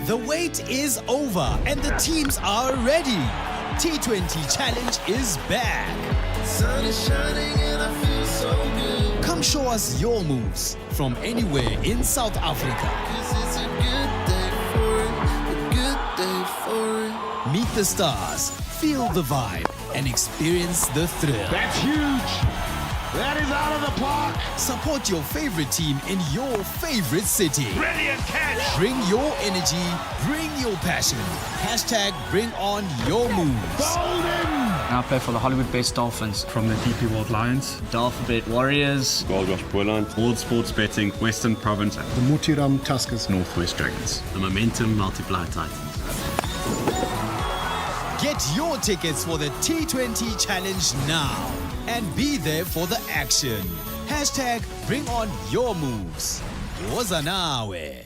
The wait is over and the teams are ready. T20 Challenge is back. Sun is shining and I feel so good. Come show us your moves from anywhere in South Africa. 'Cause it's a good day for it, a good day for it. Meet the stars, feel the vibe, and experience the thrill. That's huge. That is out of the park. Support your favorite team in your favorite city. Brilliant catch. Bring your energy, bring your passion. Hashtag bring on your moves. Golden. I play for the Hollywoodbets Dolphins. From the DP World Lions. Dolphinbet Warriors. Goldrush, Boland. World Sports Betting, Western Province. The Mutiram Tuskers. Northwest Dragons. The Momentum Multiplier Titans. Get your tickets for the T20 Challenge now and be there for the action. Hashtag bring on your moves. Woza nawe.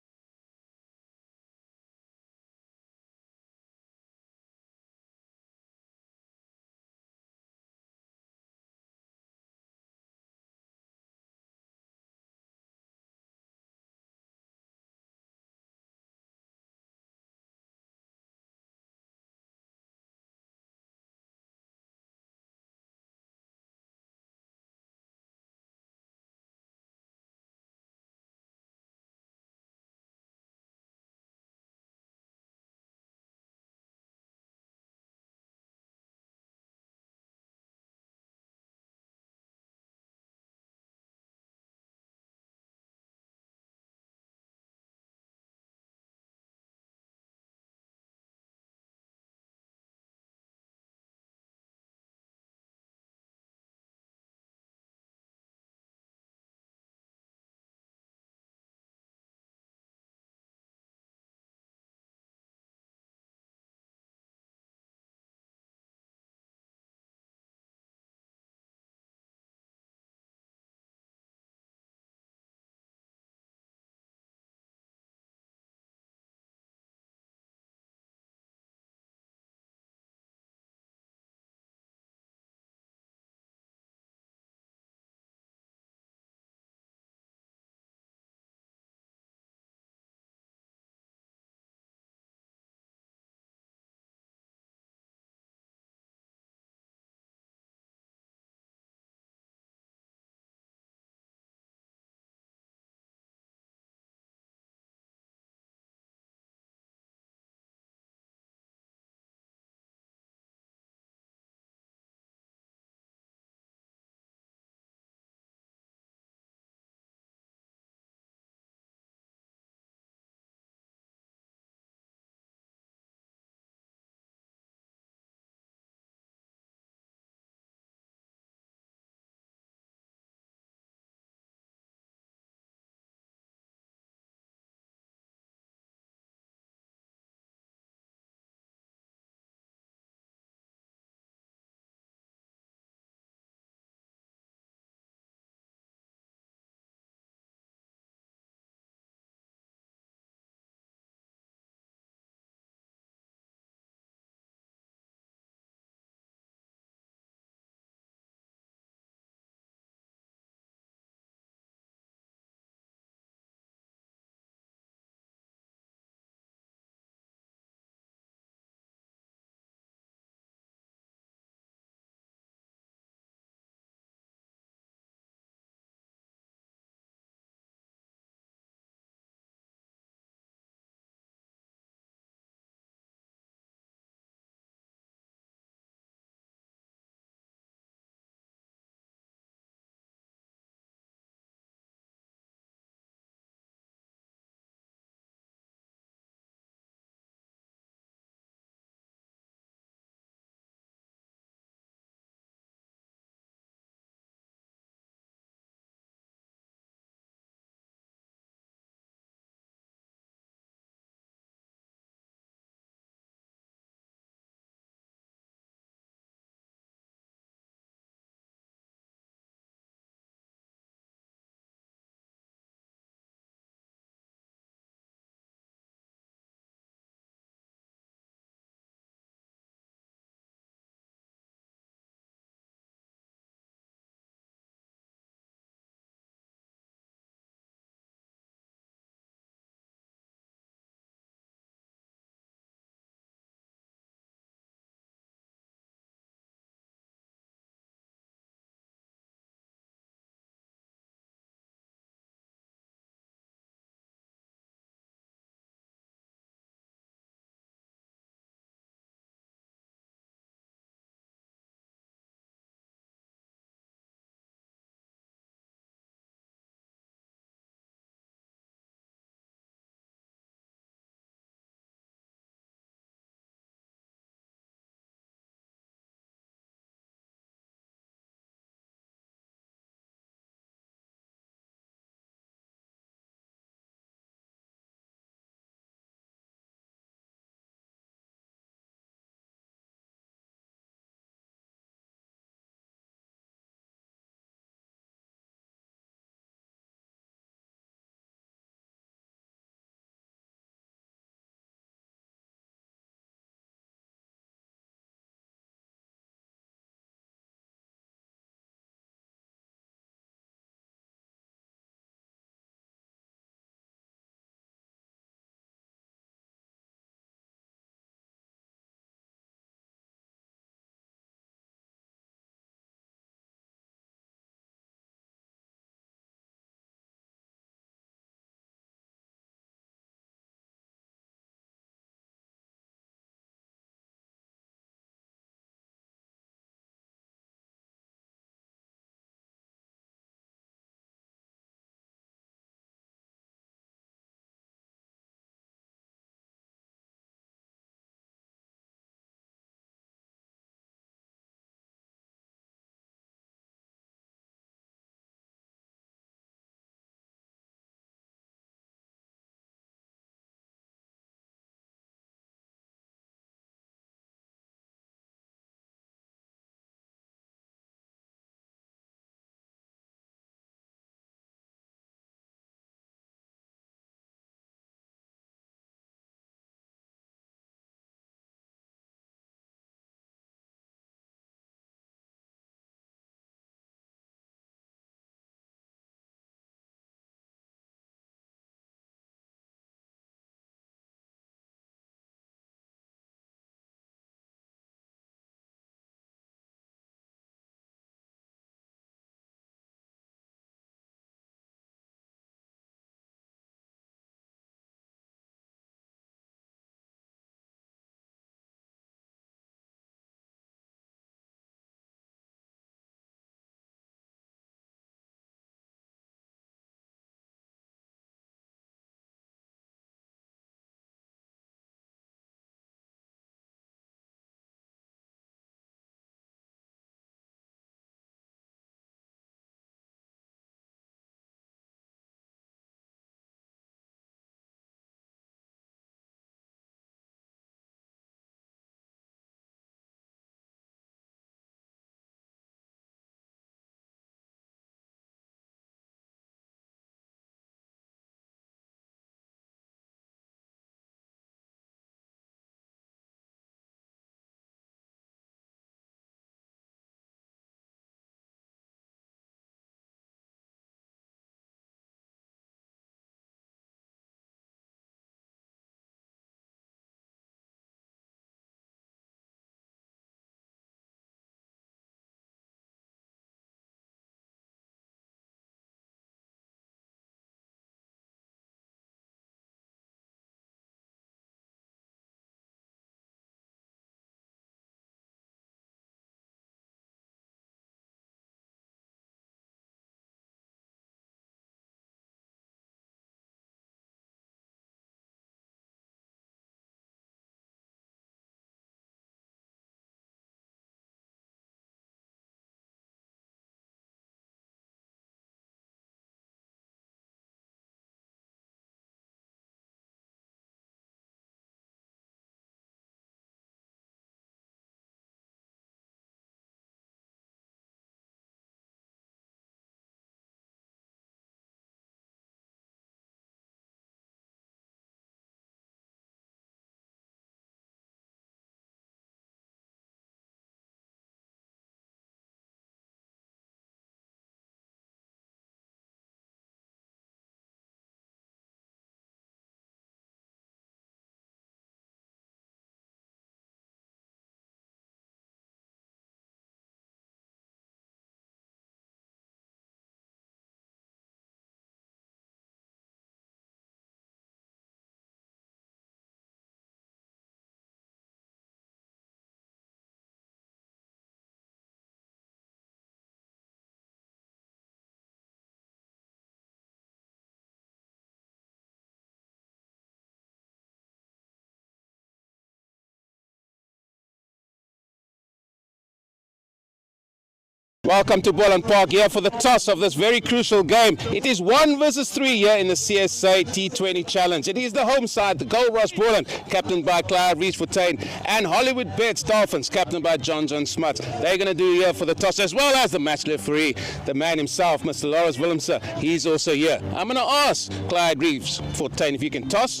Welcome to Boland Park here for the toss of this very crucial game. It is 1 versus 3 here in the CSA T20 Challenge. It is the home side, the Goldrush Boland, captained by Clive Rees-Fontaine, and Hollywoodbets Dolphins, captained by John Smuts. They're going to do here for the toss, as well as the match referee, the man himself, Mr. Lawrence Willemse. He's also here. I'm going to ask Clive Rees-Fontaine if you can toss.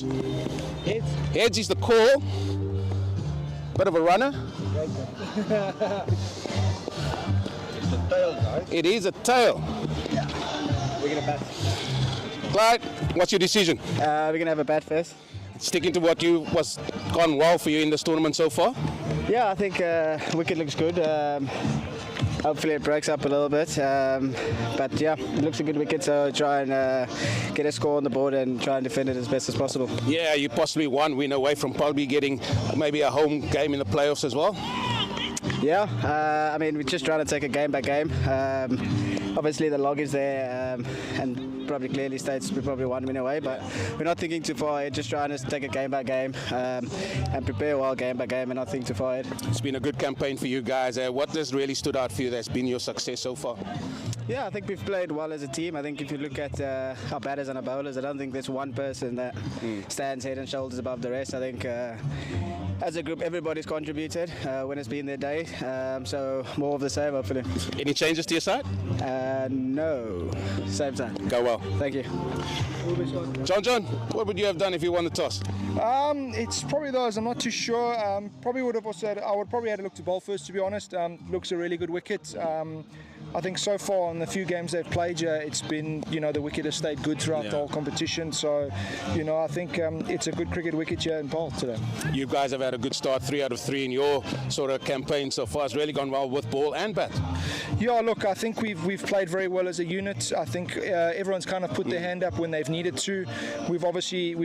Heads. Heads is the call. Bit of a runner. It is a tail. Yeah. We're going to bat. Clyde, what's your decision? We're going to have a bat first. Sticking to what was gone well for you in this tournament so far? Yeah, I think wicket looks good. Hopefully it breaks up a little bit. But yeah, it looks a good wicket, so try and get a score on the board and try and defend it as best as possible. Yeah, you possibly one win away from probably getting maybe a home game in the playoffs as well. Yeah, I mean, we're just trying to take it game by game. Obviously the log is there and probably clearly states we're probably 1 win away, but we're not thinking too far ahead, just trying to take it game by game and prepare well game by game and not think too far ahead. It's been a good campaign for you guys. What has really stood out for you that's been your success so far? Yeah, I think we've played well as a team. I think if you look at our batters and our bowlers, I don't think there's one person that stands head and shoulders above the rest. I think as a group, everybody's contributed when it's been their day. So more of the same, hopefully. Any changes to your side? No. Same time. Go well. Thank you. John, what would you have done if you won the toss? It's probably those. I'm not too sure. Probably would have also. I would probably had a look to bowl first, to be honest. Looks a really good wicket. I think so far in the few games they've played, it's been, the wicket has stayed good throughout the whole competition. So, I think it's a good cricket wicket here in Paarl today. You guys have had a good start, 3 out of 3 in your sort of campaign so far. It's really gone well with ball and bat. Yeah, look, I think we've played very well as a unit. I think everyone's kind of put their hand up when they've needed to. We've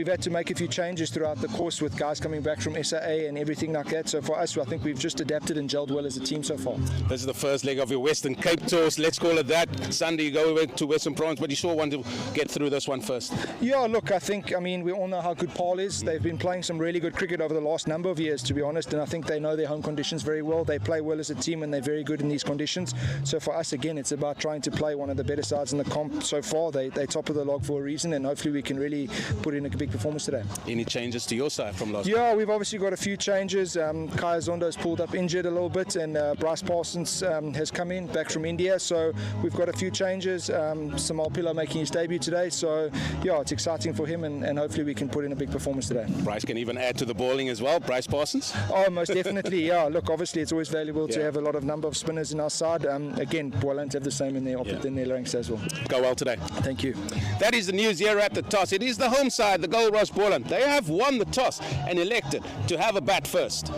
had to make a few changes throughout the course with guys coming back from SAA and everything like that. So for us, I think we've just adapted and gelled well as a team so far. This is the first leg of your Western Cape tours, let's call it that. Sunday you go to Western Province, but you sure want to get through this one first. Yeah, look, I mean, we all know how good Paarl is. They've been playing some really good cricket over the last number of years, to be honest, and I think they know their home conditions very well. They play well as a team and they're very good in these conditions. So for us, again, it's about trying to play one of the better sides in the comp so far. They're top of the log for a reason, and hopefully we can really put in a big performance today. Any changes to your side from last? Yeah, we've obviously got a few changes. Kaya Zondo's pulled up injured a little bit, and Bryce Parsons has come in back from India, so we've got a few changes. Samal Pilla making his debut today, so yeah, it's exciting for him, and hopefully we can put in a big performance today. Brys can even add to the bowling as well, Bryce Parsons? Oh, most definitely, yeah. Look, obviously it's always valuable to have a lot of number of spinners in our side. Again, Boland have the same in their ranks as well. Go well today. Thank you. That is the news here at the toss. It is the home side, the Goldrush Boland. They have won the toss and elected to have a bat first.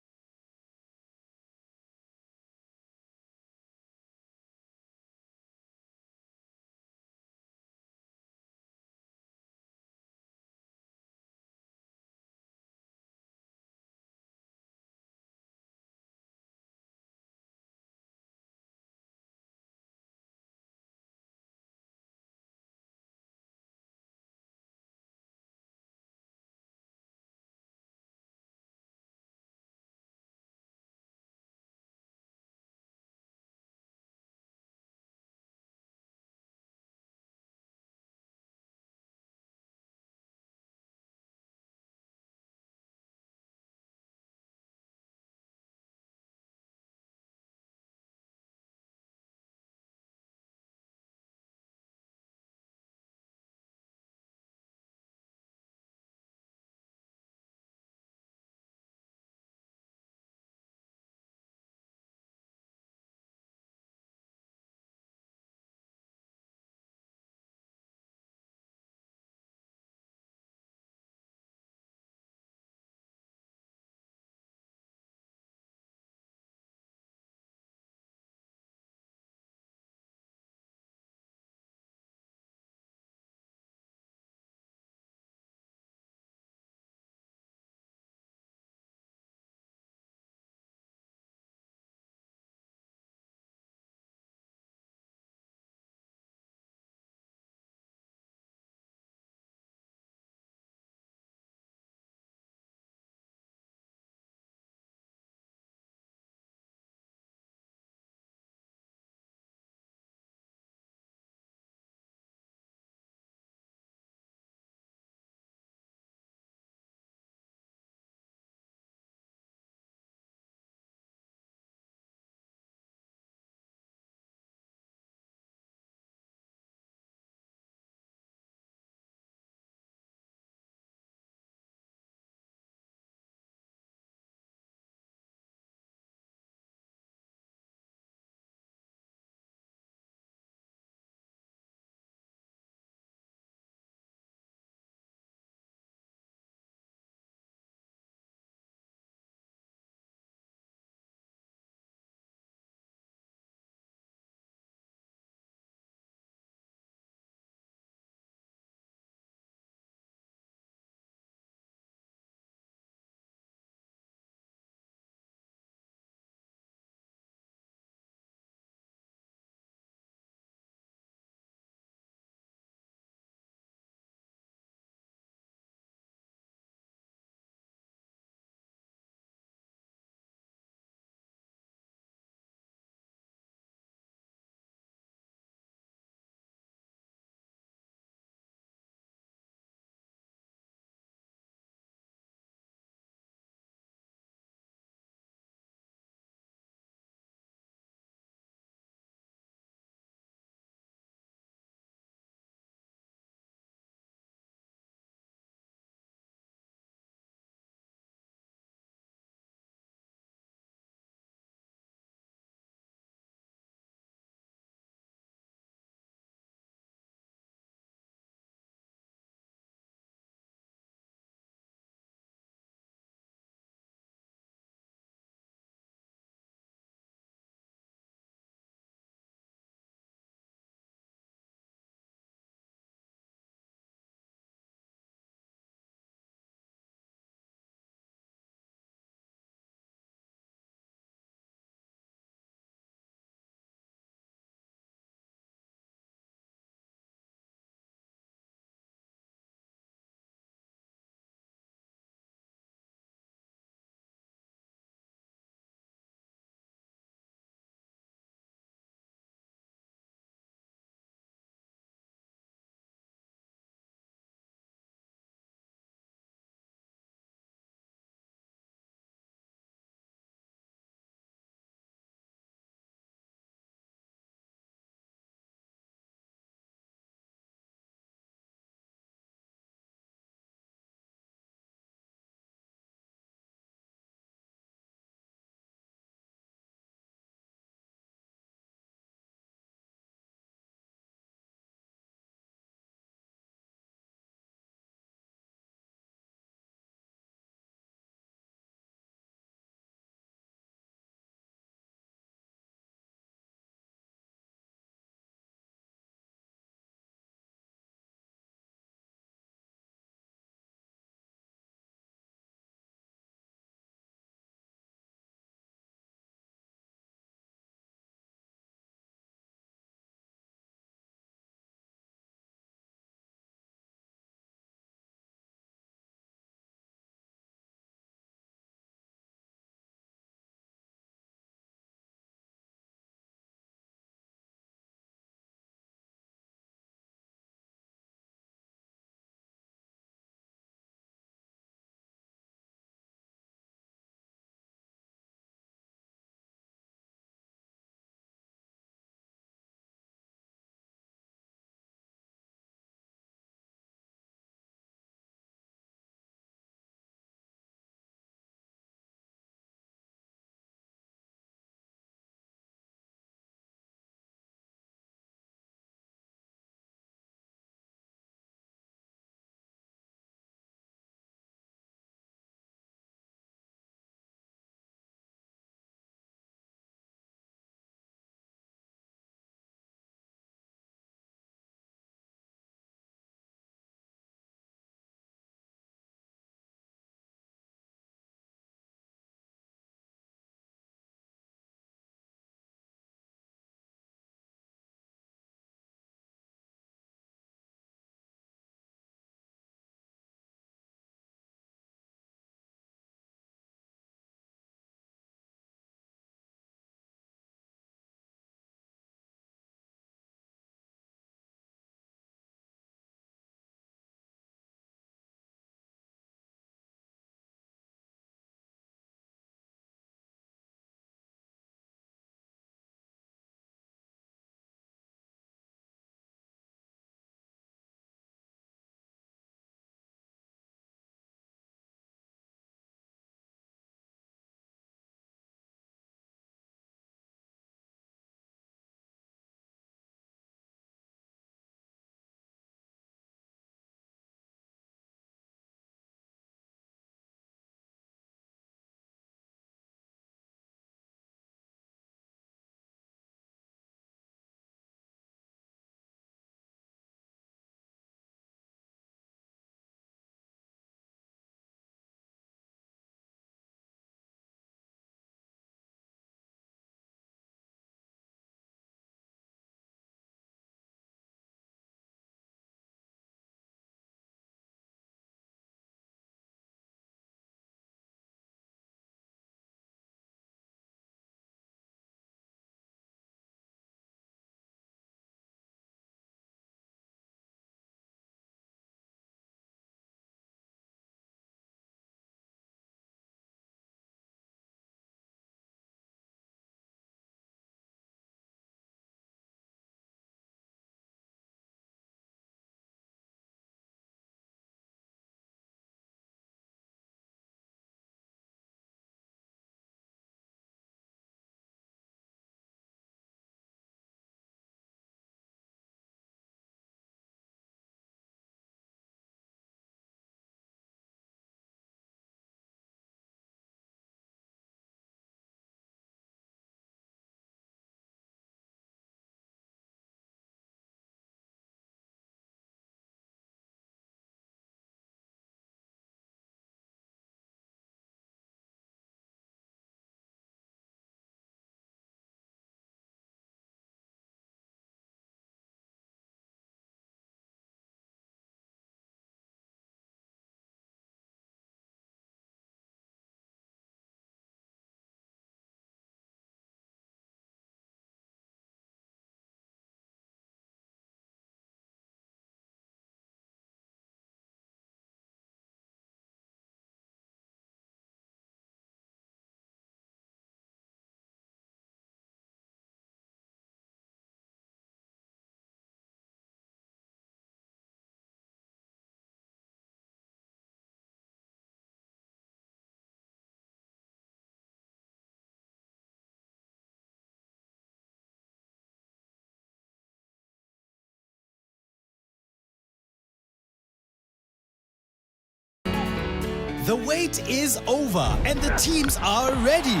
The wait is over and the teams are ready.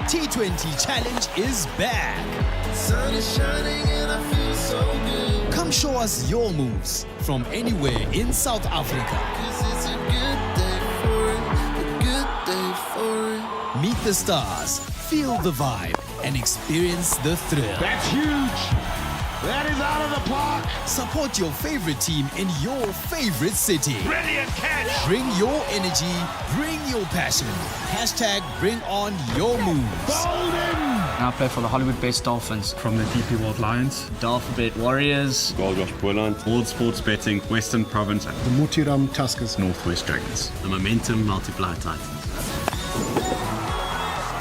T20 Challenge is back. Sun is shining and I feel so good. Come show us your moves from anywhere in South Africa. 'Cause it's a good day for it. A good day for it. Meet the stars, feel the vibe, and experience the thrill. That's huge. That is out of the park. Support your favorite team in your favorite city. Brilliant catch. Bring your energy, bring your passion. Hashtag bring on your moves. Golden. I play for the Hollywoodbets Dolphins. From the DP World Lions. Dolphins Warriors. Goldrush Boland. All sports betting, Western Province. The Mutiram Tuskers. Northwest Dragons. The Momentum Multiplier Titans.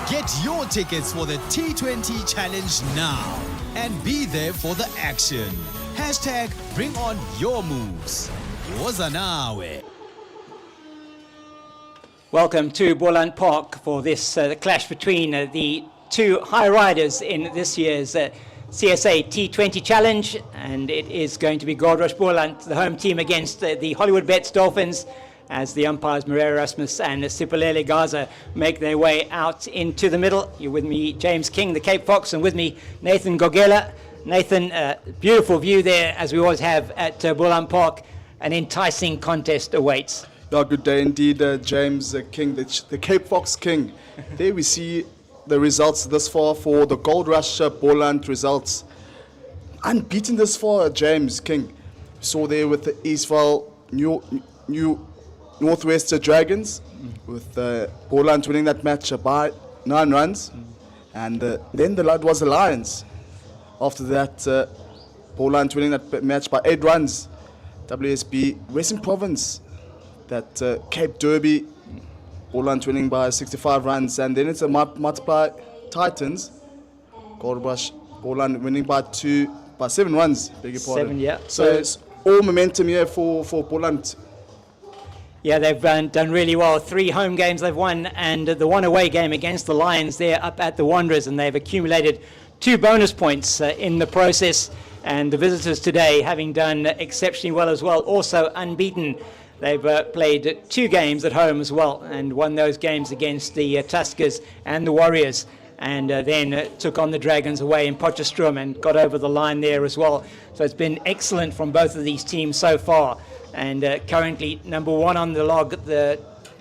Get your tickets for the T20 Challenge now and be there for the action. Hashtag bring on your moves. Woza nawe. Welcome to Boland Park for this clash between the two high riders in this year's CSA T20 Challenge, and it is going to be Goldrush Boland, the home team, against the Hollywoodbets Dolphins, as the umpires Marera Rasmus and Sipolele Gaza make their way out into the middle. You're with me, James King, the Cape Fox, and with me, Nathan Gogela. Nathan, beautiful view there, as we always have at Boland Park. An enticing contest awaits. Yeah, good day indeed, James King, the Cape Fox King. There we see the results this far for the Goldrush Boland results. Unbeaten this far, James King. Saw there with the Eastvale Northwest Dragons, with Boland winning that match by 9 runs. And then the lad was the Lions. After that, Boland winning that match by 8 runs. WSB Western Province, that Cape Derby, Boland winning by 65 runs. And then it's a multiply Titans, Goldrush Boland winning by 7 runs. Beg your pardon. 7, yeah. So it's all momentum here for Boland. Yeah, they've done really well. 3 home games they've won, and the 1 away game against the Lions there up at the Wanderers, and they've accumulated 2 bonus points in the process. And the visitors today, having done exceptionally well as well, also unbeaten. They've played 2 games at home as well, and won those games against the Tuskers and the Warriors, and then took on the Dragons away in Potchefstroom and got over the line there as well. So it's been excellent from both of these teams so far. And currently number 1 on the log, the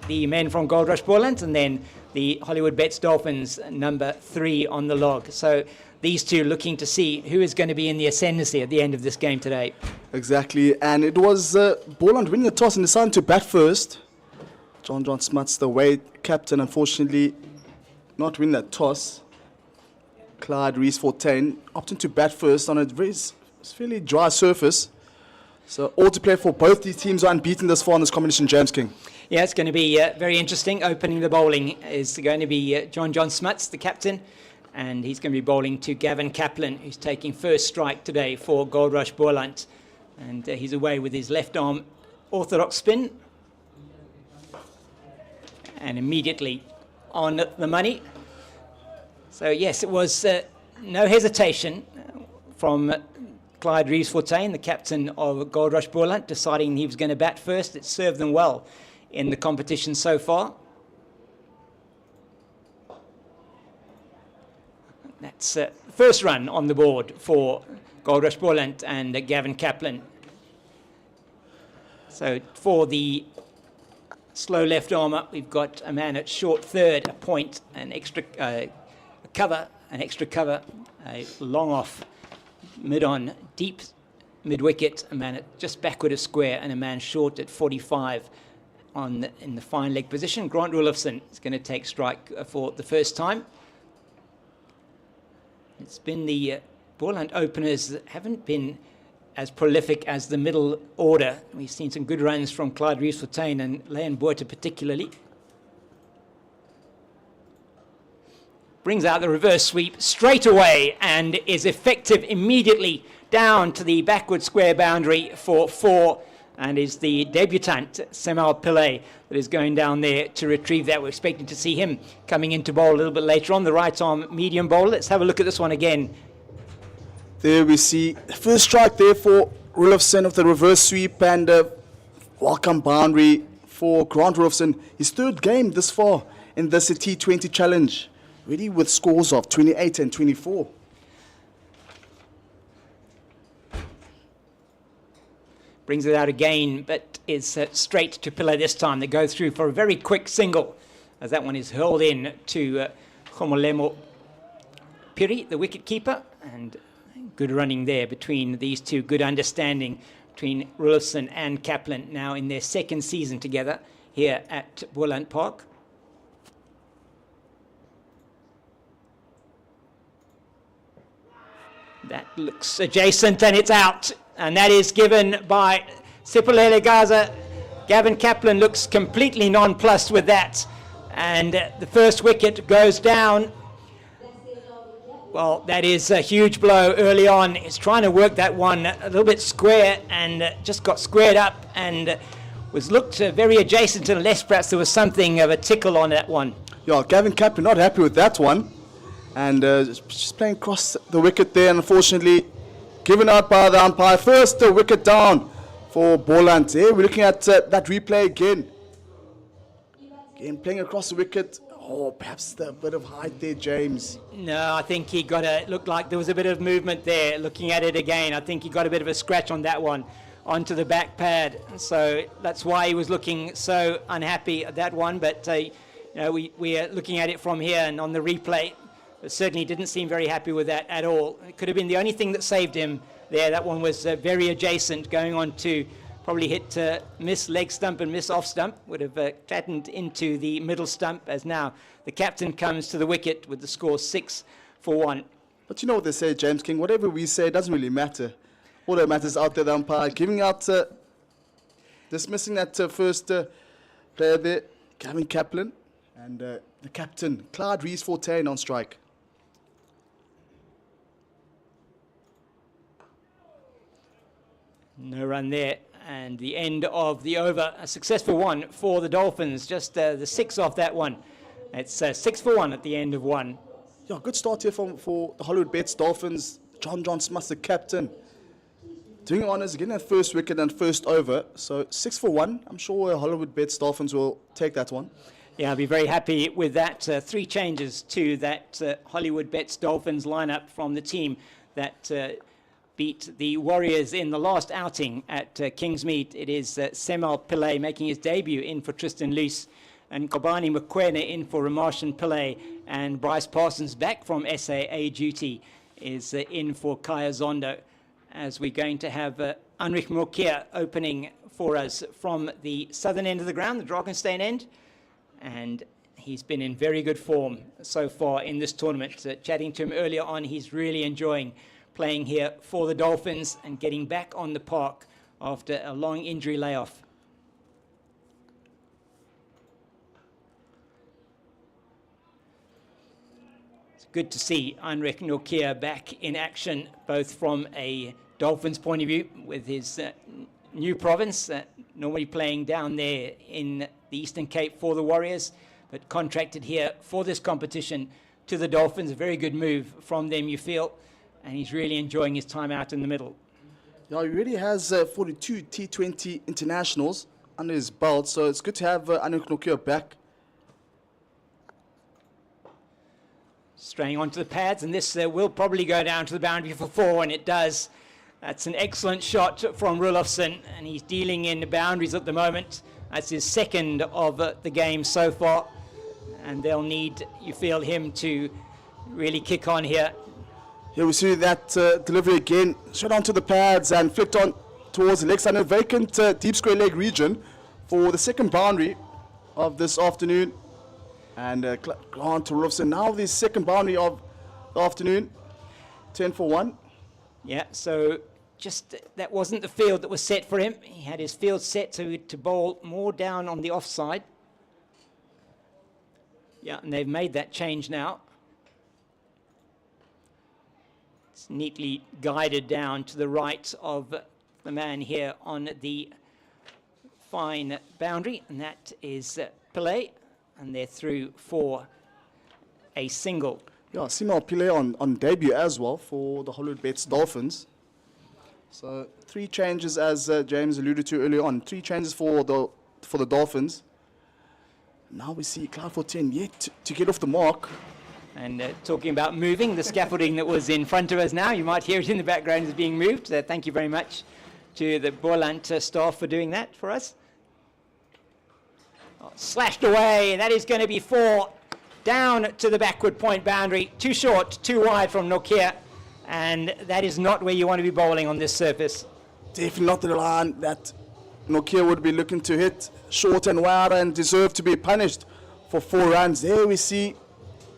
men from Goldrush Boland, and then the Hollywoodbets Dolphins, number 3 on the log. So these two looking to see who is going to be in the ascendancy at the end of this game today. Exactly, and it was Boland winning the toss and deciding to bat first. John Smuts, the away captain, unfortunately not winning that toss. Clyde Rees-Fontaine opting to bat first on a fairly dry surface. So all to play for. Both these teams are unbeaten this far in this competition, James King. Yeah, it's going to be very interesting. Opening the bowling is going to be John Smuts, the captain, and he's going to be bowling to Gavin Kaplan, who's taking first strike today for Goldrush Boland. And he's away with his left arm orthodox spin. And immediately on the money. So yes, it was no hesitation from Clyde Rees-Fontaine, the captain of Goldrush Boland, deciding he was going to bat first. It served them well in the competition so far. That's first run on the board for Goldrush Boland and Gavin Kaplan. So for the slow left arm up, we've got a man at short third, a point, an extra cover, a long off, mid on, deep mid wicket, a man at just backward of square, and a man short at 45 in the fine leg position. Grant Roelofsen is going to take strike for the first time. It's been the Boland openers that haven't been as prolific as the middle order. We've seen some good runs from Clyde Rees-Fontaine and Leon Buerta particularly. Brings out the reverse sweep straight away and is effective immediately down to the backward square boundary for 4, and is the debutant Semal Pillay that is going down there to retrieve that. We're expecting to see him coming into bowl a little bit later on, the right arm medium bowler. Let's have a look at this one again. There we see the first strike there for Roelofsen of the reverse sweep, and welcome boundary for Grant Rolfson. His third game this far in this T20 challenge, really with scores of 28 and 24. Brings it out again, but is straight to pillar this time. They go through for a very quick single, as that one is hurled in to Khomolemo Piri, the wicket-keeper, and good running there between these two, good understanding between Rolfson and Kaplan, now in their second season together here at Boland Park. That looks adjacent and it's out, and that is given by Sipolele Gaza. Gavin Kaplan looks completely nonplussed with that, and the first wicket goes down. Well, that is a huge blow early on. He's trying to work that one a little bit square and just got squared up and was looked very adjacent unless perhaps there was something of a tickle on that one. Yeah, Gavin Kaplan not happy with that one. And just playing across the wicket there, unfortunately given out by the umpire. First wicket down for Boland. Here we're looking at that replay again. Again, playing across the wicket. Oh, perhaps a bit of height there, James. No, I think he got a, looked like there was a bit of movement there. Looking at it again, I think he got a bit of a scratch on that one, onto the back pad. So that's why he was looking so unhappy at that one. But you know, we are looking at it from here and on the replay. But certainly didn't seem very happy with that at all. It could have been the only thing that saved him there. That one was very adjacent, going on to probably hit miss leg stump and miss off stump. Would have flattened into the middle stump, as now the captain comes to the wicket with the score 6-1. But you know what they say, James King, whatever we say doesn't really matter. All that matters out there, the umpire giving out, dismissing that first player there, Gavin Kaplan, and the captain, Clyde Rees-Fontaine, on strike. No run there, and the end of the over, a successful one for the Dolphins. Just the 6 off that one. It's 6-1 at the end of one. Yeah, good start here for the Hollywoodbets Dolphins. John Smith, the captain, doing honours, getting that first wicket and first over. So 6-1. I'm sure Hollywoodbets Dolphins will take that one. Yeah, I'll be very happy with that. 3 changes to that Hollywoodbets Dolphins lineup from the team that beat the Warriors in the last outing at Kingsmead. It is Semal Pillay making his debut in for Tristan Luce, and Kobani Mokoena in for Ramashan Pillay, and Bryce Parsons back from SAA duty is in for Kaya Zondo, as we're going to have Anrich Mokia opening for us from the southern end of the ground, the Drakenstein end, and he's been in very good form so far in this tournament. Chatting to him earlier on, he's really enjoying playing here for the Dolphins and getting back on the park after a long injury layoff. It's good to see Heinrich Nokia back in action, both from a Dolphins point of view with his new province, normally playing down there in the Eastern Cape for the Warriors, but contracted here for this competition to the Dolphins. A very good move from them, you feel. And he's really enjoying his time out in the middle. Yeah, he really has 42 T20 internationals under his belt, so it's good to have Anuk Nokia back. Straying onto the pads, and this will probably go down to the boundary for 4, and it does. That's an excellent shot from Rolofsson, and he's dealing in the boundaries at the moment. That's his second of the game so far, and they'll need, you feel, him to really kick on here. Here we see that delivery again, shot onto the pads and flicked on towards the leg side, a vacant deep square leg region for the second boundary of this afternoon. And Grant Rolfson, now the second boundary of the afternoon, 10-1. Yeah, so just that wasn't the field that was set for him. He had his field set to bowl more down on the offside. Yeah, and they've made that change now. It's neatly guided down to the right of the man here on the fine boundary, and that is Pillay, and they're through for a single. Yeah, Semal Pillay on debut as well for the Hollywoodbets Dolphins. So 3 changes, as James alluded to earlier on. 3 changes for the for the Dolphins. Now we see Cloud 14 yet to get off the mark. And talking about moving, the scaffolding that was in front of us now, you might hear it in the background is being moved. Thank you very much to the Boland staff for doing that for us. Oh, slashed away, that is going to be 4. Down to the backward point boundary. Too short, too wide from Nokia. And that is not where you want to be bowling on this surface. Definitely not the line that Nokia would be looking to hit. Short and wide and deserve to be punished for 4 runs. There we see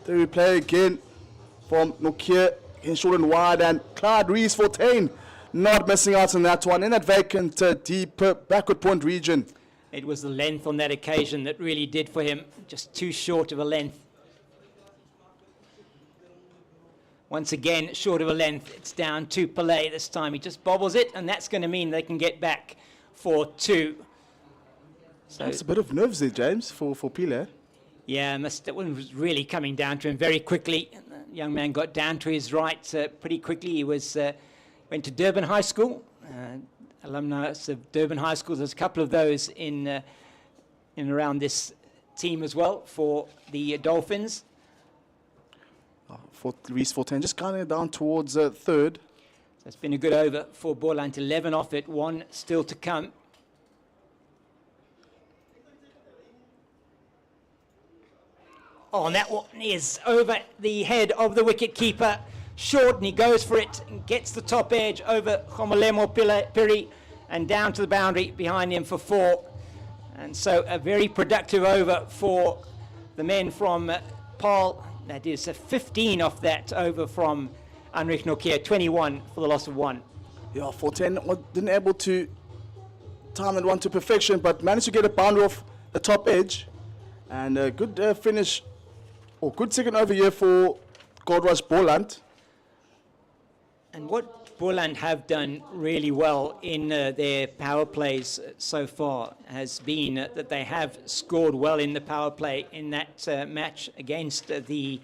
the replay again from Nokia in short and wide, and Clyde Rees-Fontaine not missing out on that one in that vacant deep backward point region. It was the length on that occasion that really did for him. Just too short of a length. Once again, short of a length, it's down to Paarl this time. He just bobbles it, and that's going to mean they can get back for 2. So it's a bit of nerves there, James, for Paarl. Yeah, that one was really coming down to him very quickly. The young man got down to his right pretty quickly. He was went to Durban High School. Alumni of Durban High School. There's a couple of those in and around this team as well for the Dolphins. For Rees-Fontaine, just kind of down towards third. So it's been a good over for Boland. 11 off it, 1 still to come. Oh, and that one is over the head of the wicket keeper. Short, and he goes for it and gets the top edge over Khomolemo Piri and down to the boundary behind him for 4. And so a very productive over for the men from Paarl. That is a 15 off that over from Anrich Nokia, 21 for the loss of 1. Yeah, 14 didn't able to time that one to perfection, but managed to get a boundary off the top edge. And a good finish, or good second over here for Goldrush Boland. And what Boland have done really well in their power plays so far has been that they have scored well in the power play in that match against the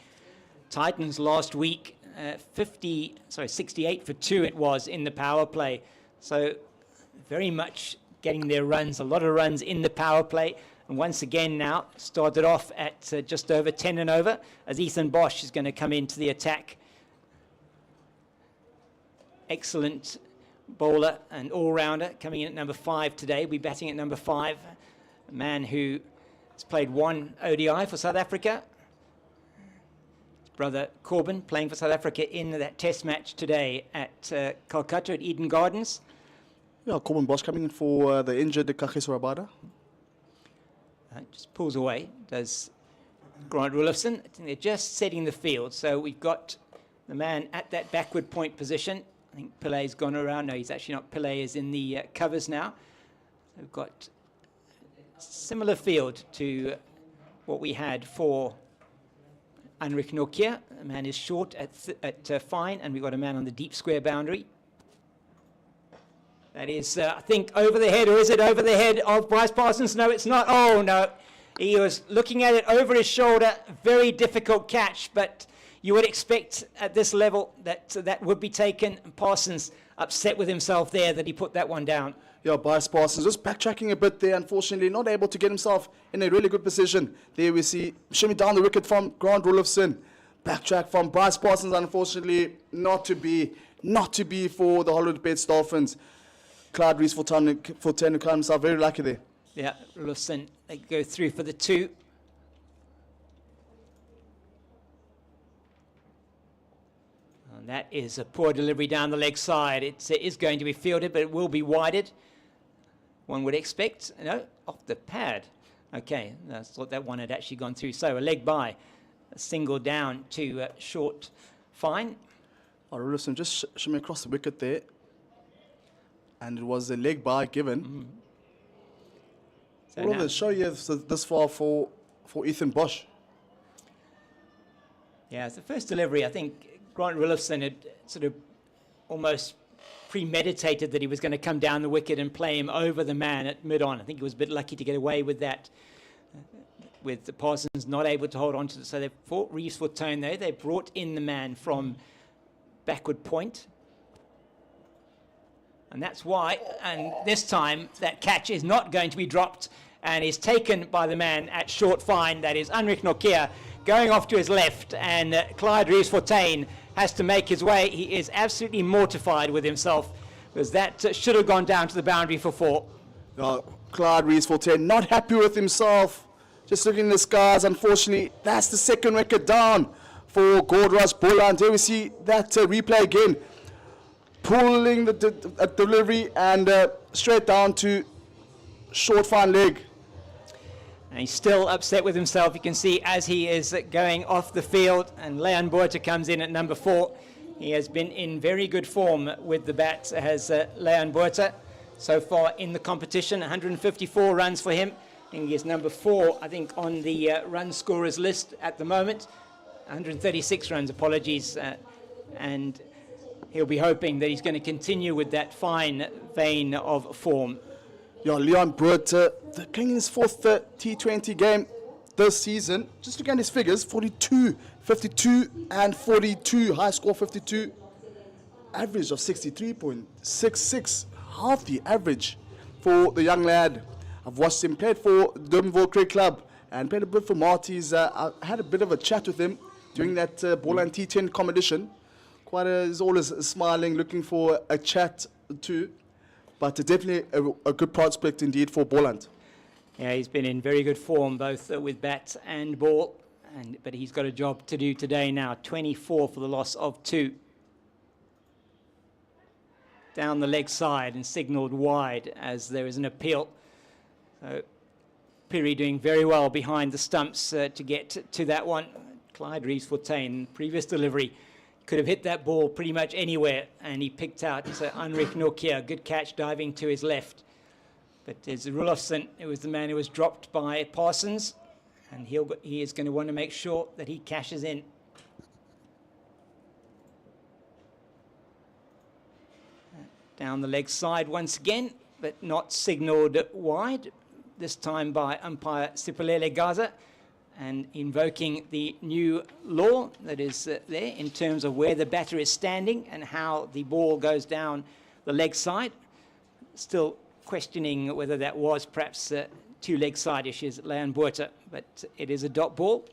Titans last week. 68 for 2 it was in the power play. So very much getting their runs, a lot of runs in the power play. And once again now started off at just over 10 and over as Ethan Bosch is going to come into the attack. Excellent bowler and all-rounder coming in at number 5 today. We're batting at number 5. A man who has played 1 ODI for South Africa. His brother Corbin playing for South Africa in that test match today at Calcutta at Eden Gardens. Yeah, Corbin Bosch coming in for the injured Kagiso Rabada. Just pulls away, does Grant Rulofson. I think they're just setting the field. So we've got the man at that backward point position. I think Pillai's gone around. No, he's actually not. Paarl is in the covers now. So we've got a similar field to what we had for Anrich Nokia. The man is short at fine, and we've got a man on the deep square boundary. That is, I think, over the head, or is it over the head of Bryce Parsons? No, it's not. Oh, no. He was looking at it over his shoulder. Very difficult catch, but you would expect at this level that that would be taken. And Parsons upset with himself there that he put that one down. Yeah, Bryce Parsons just backtracking a bit there, unfortunately, not able to get himself in a really good position. There we see shimmy down the wicket from Grant Rulofson. Backtrack from Bryce Parsons, unfortunately, not to be for the Hollywoodbets Dolphins. Clyde Rees-Fontaine who caught himself very lucky there. Yeah, Rulofson, they go through for the 2. And that is a poor delivery down the leg side. It is going to be fielded, but it will be wided. One would expect, no, off the pad. Okay, I thought that one had actually gone through. So a leg by, a single down to short fine. Oh, Rulofson just shimmy across the wicket there. And it was a leg by given. Mm-hmm. So all of the show here this far for Ethan Bosch. Yeah, it's the first delivery. I think Grant Rulofson had sort of almost premeditated that he was going to come down the wicket and play him over the man at mid-on. I think he was a bit lucky to get away with that, with the Parsons not able to hold on to it. So they fought Rees-Fontaine though. They brought in the man from backward point. And that's why, and this time, that catch is not going to be dropped. and is taken by the man at short fine. That is Heinrich Nokia going off to his left, and Clyde Rees-Fontaine has to make his way. He is absolutely mortified with himself, because that should have gone down to the boundary for 4. Clyde Rees-Fontaine not happy with himself, just looking in the skies. Unfortunately, that's the second wicket down for Goldrush Boland. Here we see that replay again, pulling the delivery and straight down to short fine leg. And he's still upset with himself. You can see as he is going off the field, and Leon Botha comes in at number 4. He has been in very good form with the bat, has Leon Botha so far in the competition. 154 runs for him. And he is number 4, I think, on the run scorers list at the moment. 136 runs, apologies. And he'll be hoping that he's going to continue with that fine vein of form. Yeah, Leon Botha, playing in his 4th T20 game this season. Just looking at his figures, 42, 52 and 42. High score 52. Average of 63.66. Healthy average for the young lad. I've watched him play for Durbanville Cricket Club and played a bit for Marty's. I had a bit of a chat with him during that Boland T10 competition. He's always smiling, looking for a chat too. But definitely a good prospect indeed for Boland. Yeah, he's been in very good form, both with bat and ball. But he's got a job to do today now. 24 for the loss of 2. Down the leg side and signalled wide as there is an appeal. So Piri doing very well behind the stumps to get to that one. Clyde Rees-Fontaine, previous delivery, could have hit that ball pretty much anywhere, and he picked out Heinrich Nokia. Good catch diving to his left. But there's Rulofsson, who was the man who was dropped by Parsons, and he is going to want to make sure that he cashes in. Down the leg side once again, but not signalled wide, this time by umpire Sipolele Gaza, and invoking the new law that is there in terms of where the batter is standing and how the ball goes down the leg side. Still questioning whether that was perhaps 2 leg side issues at Leon Botha, but it is a dot ball.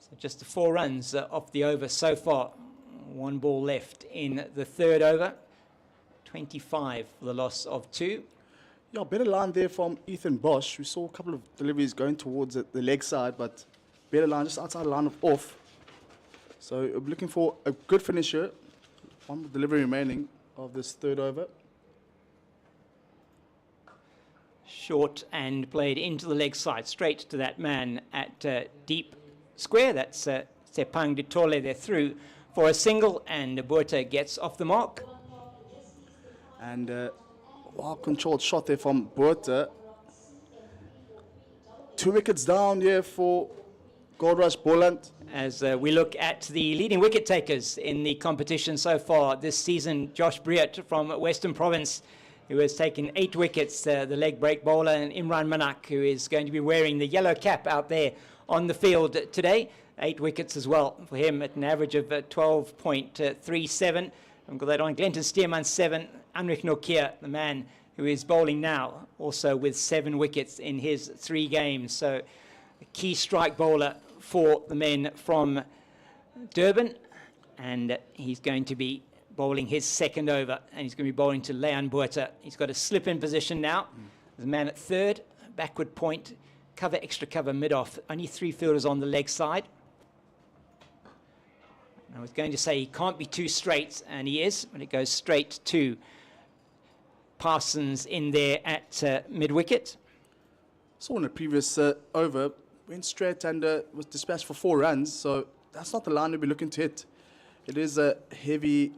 So just the 4 runs off the over so far. 1 ball left in the 3rd over. 25 for the loss of 2. Yeah, better line there from Ethan Bosch. We saw a couple of deliveries going towards the leg side, but better line just outside the line of off. So we're looking for a good finisher. 1 more delivery remaining of this 3rd over. Short and played into the leg side, straight to that man at deep square. That's Sepang Ditole. They're through for a single, and Botha gets off the mark. And well-controlled shot there from Botha. 2 wickets down here for Goldrush Boland. As we look at the leading wicket takers in the competition so far this season, Josh Briot from Western Province, who has taken 8 wickets, the leg break bowler, and Imran Manak, who is going to be wearing the yellow cap out there on the field today. 8 wickets as well for him at an average of 12.37. I've got that on. Glenton Stearman 7. Heinrich Nokia, the man who is bowling now, also with 7 wickets in his 3 games. So a key strike bowler for the men from Durban. And he's going to be bowling his 2nd over. And he's going to be bowling to Leon Botha. He's got a slip-in position now. There's a man at 3rd. Backward point. Cover, extra cover, mid-off. Only 3 fielders on the leg side. I was going to say he can't be too straight, and he is, but it goes straight to Parsons in there at mid-wicket. Saw in the previous over, went straight and was dispatched for 4 runs, so that's not the line we'll be looking to hit. It is heavy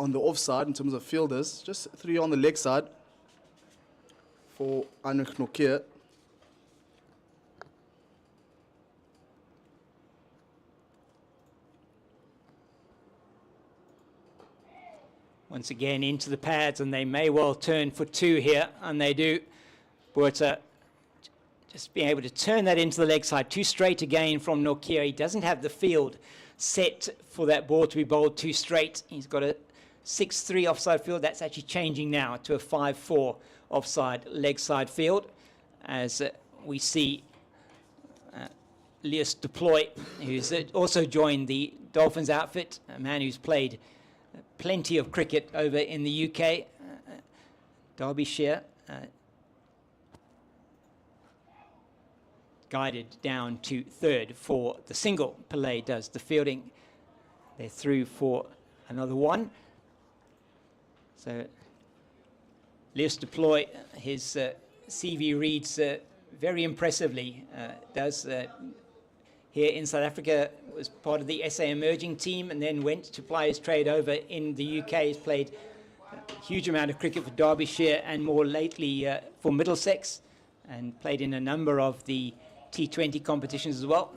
on the offside in terms of fielders, just 3 on the leg side for Heinrich Nokia. Once again into the pads, and they may well turn for 2 here, and they do. Botha just being able to turn that into the leg side. Too straight again from Nokia. He doesn't have the field set for that ball to be bowled too straight. He's got a 6-3 offside field. That's actually changing now to a 5-4 offside leg side field, as we see Leus Deploy, who's also joined the Dolphins outfit, a man who's played plenty of cricket over in the UK, Derbyshire, guided down to third for the single. Paarl does the fielding. They're through for another one. So Leus Deploy, his CV reads very impressively. Does here in South Africa, was part of the SA emerging team and then went to ply his trade over in the UK. He's played a huge amount of cricket for Derbyshire and more lately for Middlesex, and played in a number of the T20 competitions as well.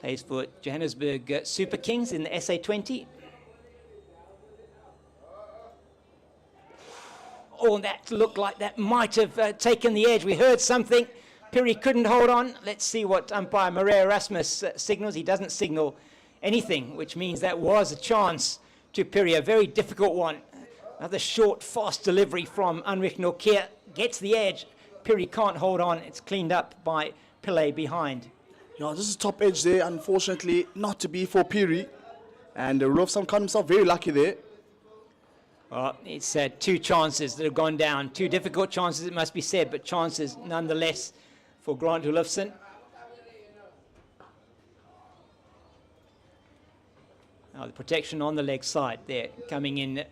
Plays for Johannesburg Super Kings in the SA20. Oh, that looked like that might have taken the edge. We heard something. Piri couldn't hold on. Let's see what umpire Maria Erasmus signals. He doesn't signal anything, which means that was a chance to Piri, a very difficult one. Another short, fast delivery from Anrich Nokia. Gets the edge. Piri can't hold on. It's cleaned up by Pillay behind. Yeah, this is top edge there. Unfortunately, not to be for Piri. And Rolfson got himself very lucky there. Well, it's two chances that have gone down. Two difficult chances, it must be said, but chances nonetheless for Grant Olufsen. Now the protection on the leg side there coming in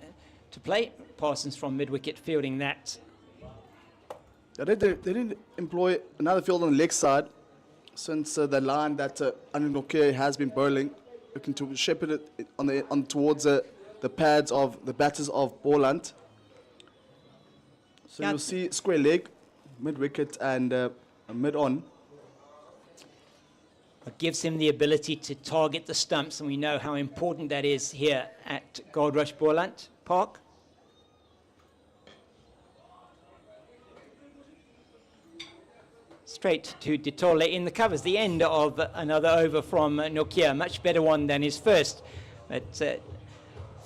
to play. Parsons from mid-wicket fielding that. They didn't employ another field on the leg side since the line that Anrich Nokia has been bowling, looking to shepherd it on towards the pads of the batters of Boland. So you'll see square leg, mid-wicket and mid-on. It gives him the ability to target the stumps, and we know how important that is here at Goldrush Boland Park. Straight to Ditole in the covers. The end of another over from Nokia. Much better one than his first. But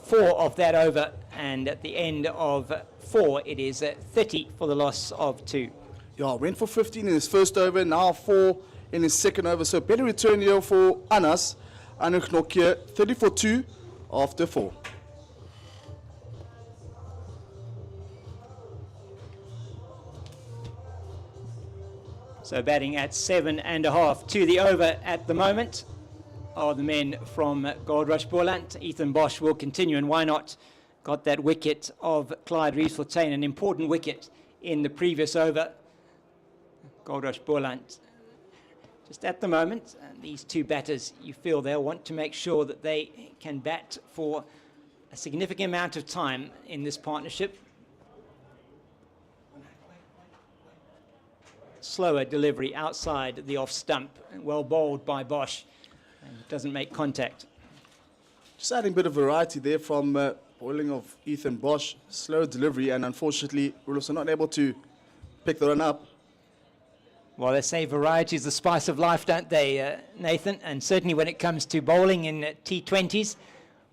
4 of that over, and at the end of 4, it is 30 for the loss of 2. Yeah, went for 15 in his first over, now 4 in his second over. So better return here for Anrich Nokia, 30 for 2 after 4. So batting at 7.5 to the over at the moment are the men from Goldrush Boland. Ethan Bosch will continue, and why not? Got that wicket of Clyde Rees-Fontaine, an important wicket in the previous over. Goldrush Boland, just at the moment, these two batters, you feel they'll want to make sure that they can bat for a significant amount of time in this partnership. Slower delivery outside the off stump, well bowled by Bosch, and doesn't make contact. Just adding a bit of variety there from bowling of Ethan Bosch. Slow delivery, and unfortunately, we're also not able to pick the run up. Well, they say variety is the spice of life, don't they, Nathan? And certainly when it comes to bowling in T20s,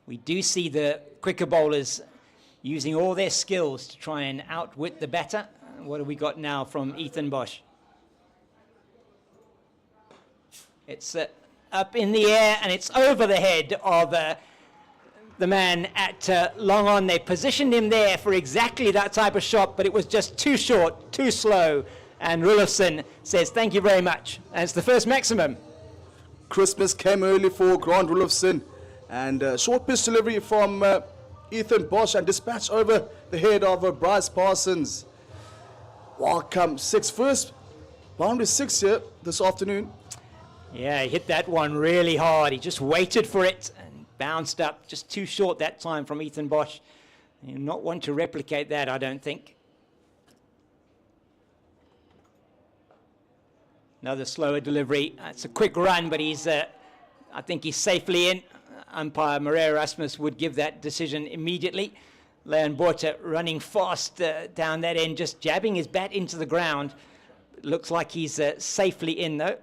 we do see the quicker bowlers using all their skills to try and outwit the batter. What have we got now from Ethan Bosch? It's up in the air, and it's over the head of the man at long on. They positioned him there for exactly that type of shot, but it was just too short, too slow. And Rulofson says, thank you very much. And it's the first maximum. Christmas came early for Grant Rulofson. And short pitch delivery from Ethan Bosch, and dispatch over the head of Bryce Parsons. Welcome, 6 first. Boundary 6 here this afternoon. Yeah, he hit that one really hard. He just waited for it and bounced up. Just too short that time from Ethan Bosch. You not want to replicate that, I don't think. Another slower delivery. It's a quick run, but he's, I think he's safely in. Umpire Maria Erasmus would give that decision immediately. Leon Borta running fast down that end, just jabbing his bat into the ground. Looks like he's safely in, though.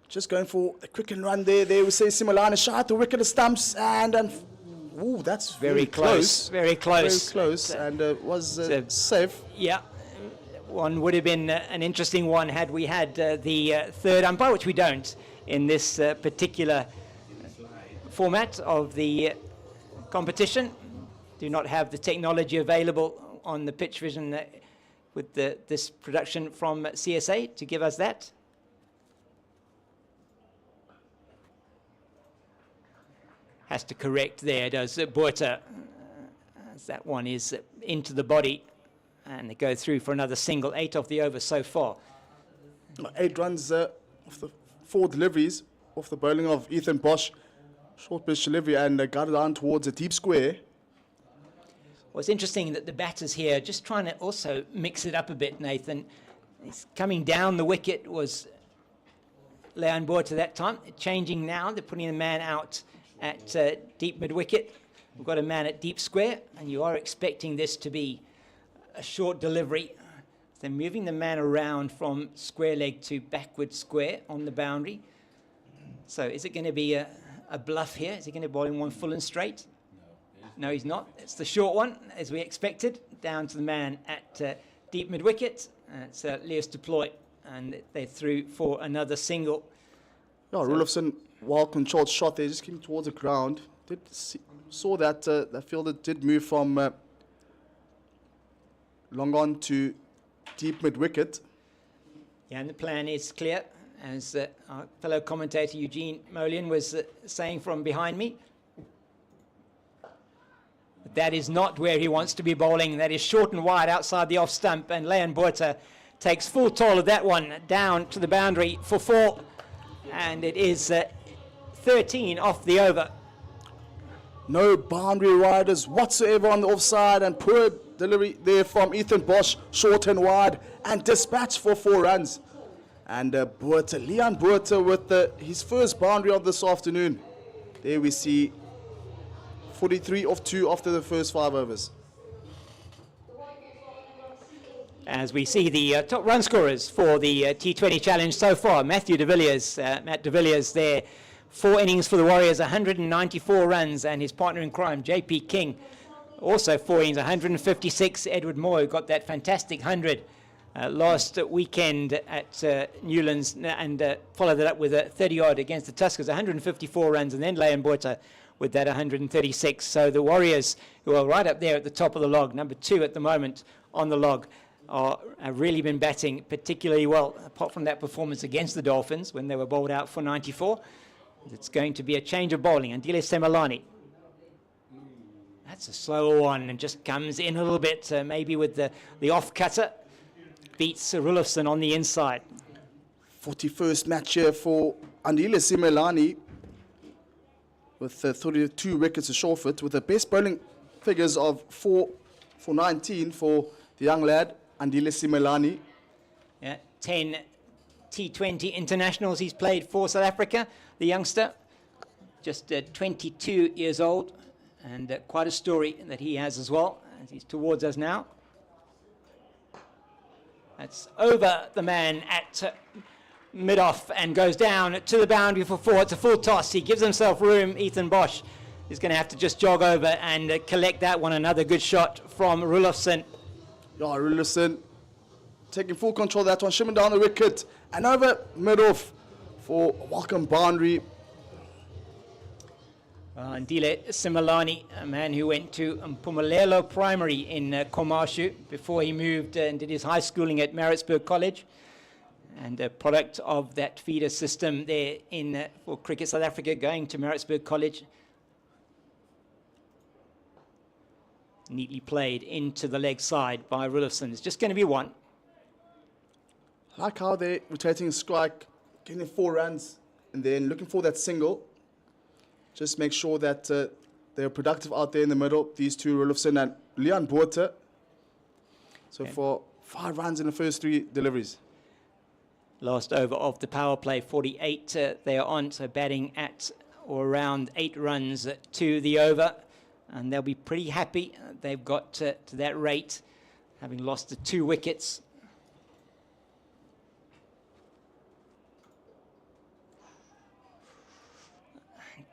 Just going for a quick and run there. There we say Simelane shot the wicket, the stumps, and ooh, that's very close. Very close. Very close, and was safe. Yeah. One would have been an interesting one had we had the third umpire, which we don't in this particular format of the competition. Do not have the technology available on the pitch vision with this production from CSA to give us that. Has to correct there, does Botha, as that one is into the body. And they go through for another single, 8 off the over so far. 8 runs off the 4 deliveries off the bowling of Ethan Bosch. Short pitch delivery and got it down towards a deep square. Well, it's interesting that the batters here just trying to also mix it up a bit, Nathan. He's coming down the wicket was Leon Botha that time. Changing now, they're putting a man out at deep mid-wicket. We've got a man at deep square, and you are expecting this to be a short delivery. They're moving the man around from square leg to backward square on the boundary. So is it going to be a bluff here? Is he going to bowl in one full and straight? No, he's not. It's the short one, as we expected, down to the man at deep mid-wicket. It's Lewis deploy, and they threw for another single. Yeah, Rulofson, well-controlled shot there, just came towards the ground. Saw that that fielder did move from long on to deep mid-wicket. Yeah, and the plan is clear, as our fellow commentator Eugene Molian was saying from behind me. But that is not where he wants to be bowling. That is short and wide outside the off stump, and Leon Botha takes full toll of that one down to the boundary for 4, and it is 13 off the over. No boundary riders whatsoever on the offside, and poor delivery there from Ethan Bosch, short and wide, and dispatch for 4 runs. And Leon Botha with his first boundary of this afternoon. There we see 43 off 2 after the first 5 overs. As we see the top run scorers for the T20 challenge so far, Matt de Villiers there, 4 innings for the Warriors, 194 runs, and his partner in crime, JP King, also 4 innings, 156. Edward Moore got that fantastic 100 last weekend at Newlands, and followed it up with a 30-odd against the Tuskers, 154 runs, and then Leon Botha with that 136. So the Warriors, who are right up there at the top of the log, number 2 at the moment on the log, have really been batting particularly well, apart from that performance against the Dolphins when they were bowled out for 94. It's going to be a change of bowling. And Andile Simelane, that's a slower one and just comes in a little bit, maybe with the off cutter. Beats Rulofson on the inside. 41st match here for Andile Simelane with 32 wickets a shortfit, with the best bowling figures of 4 for 19 for the young lad, Andile Simelane. Yeah, 10 T20 internationals he's played for South Africa, the youngster, just 22 years old, and quite a story that he has as well, as he's towards us now. That's over the man at mid-off and goes down to the boundary for 4. It's a full toss. He gives himself room. Ethan Bosch is going to have to just jog over and collect that one. Another good shot from Rulofson. Yeah, Rulofson taking full control of that one, shimming down the wicket and over mid-off for a welcome boundary. Andile Simelane, a man who went to Mpumalelo Primary in Komashu before he moved and did his high schooling at Maritzburg College, and a product of that feeder system there for Cricket South Africa, going to Maritzburg College. Neatly played into the leg side by Rulofson. It's just going to be 1. I like how they're rotating a strike, getting 4 runs, and then looking for that single. Just make sure that they're productive out there in the middle, these two, Rulofson and Leon Botha. So for 5 runs in the first 3 deliveries. Last over of the power play, 48 they are on, so batting at or around 8 runs to the over. And they'll be pretty happy. They've got to that rate, having lost the 2 wickets.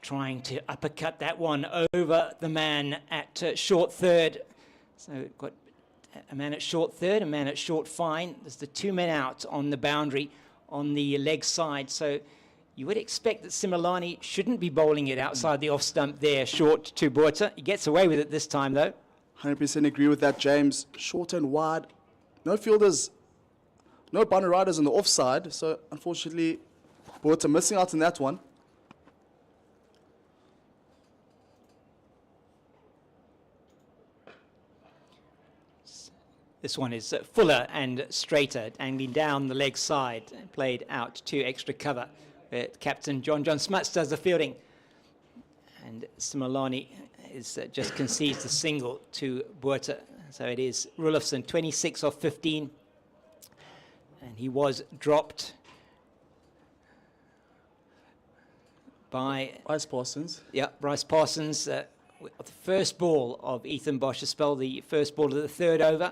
trying to uppercut that one over the man at short third. So we've got a man at short third, a man at short fine. There's the 2 men out on the boundary on the leg side. So you would expect that Similani shouldn't be bowling it outside the off stump there, short to Botha. He gets away with it this time, though. 100% agree with that, James. Short and wide. No fielders, no boundary riders on the offside. So, unfortunately, Botha missing out on that one. This one is fuller and straighter, angling down the leg side, played out to extra cover. Captain John Smuts does the fielding. And Similani is just concedes the single to Botha. So it is Rulofsson, 26 off 15. And he was dropped by Bryce Parsons. Yeah, Bryce Parsons. The first ball of Ethan Bosch, a spell, the first ball of the third over,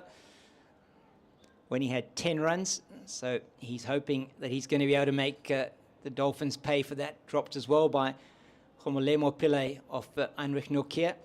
when he had 10 runs. So he's hoping that he's going to be able to make the Dolphins pay for that. Dropped as well by Khomolemo Pillay of Heinrich Nokia.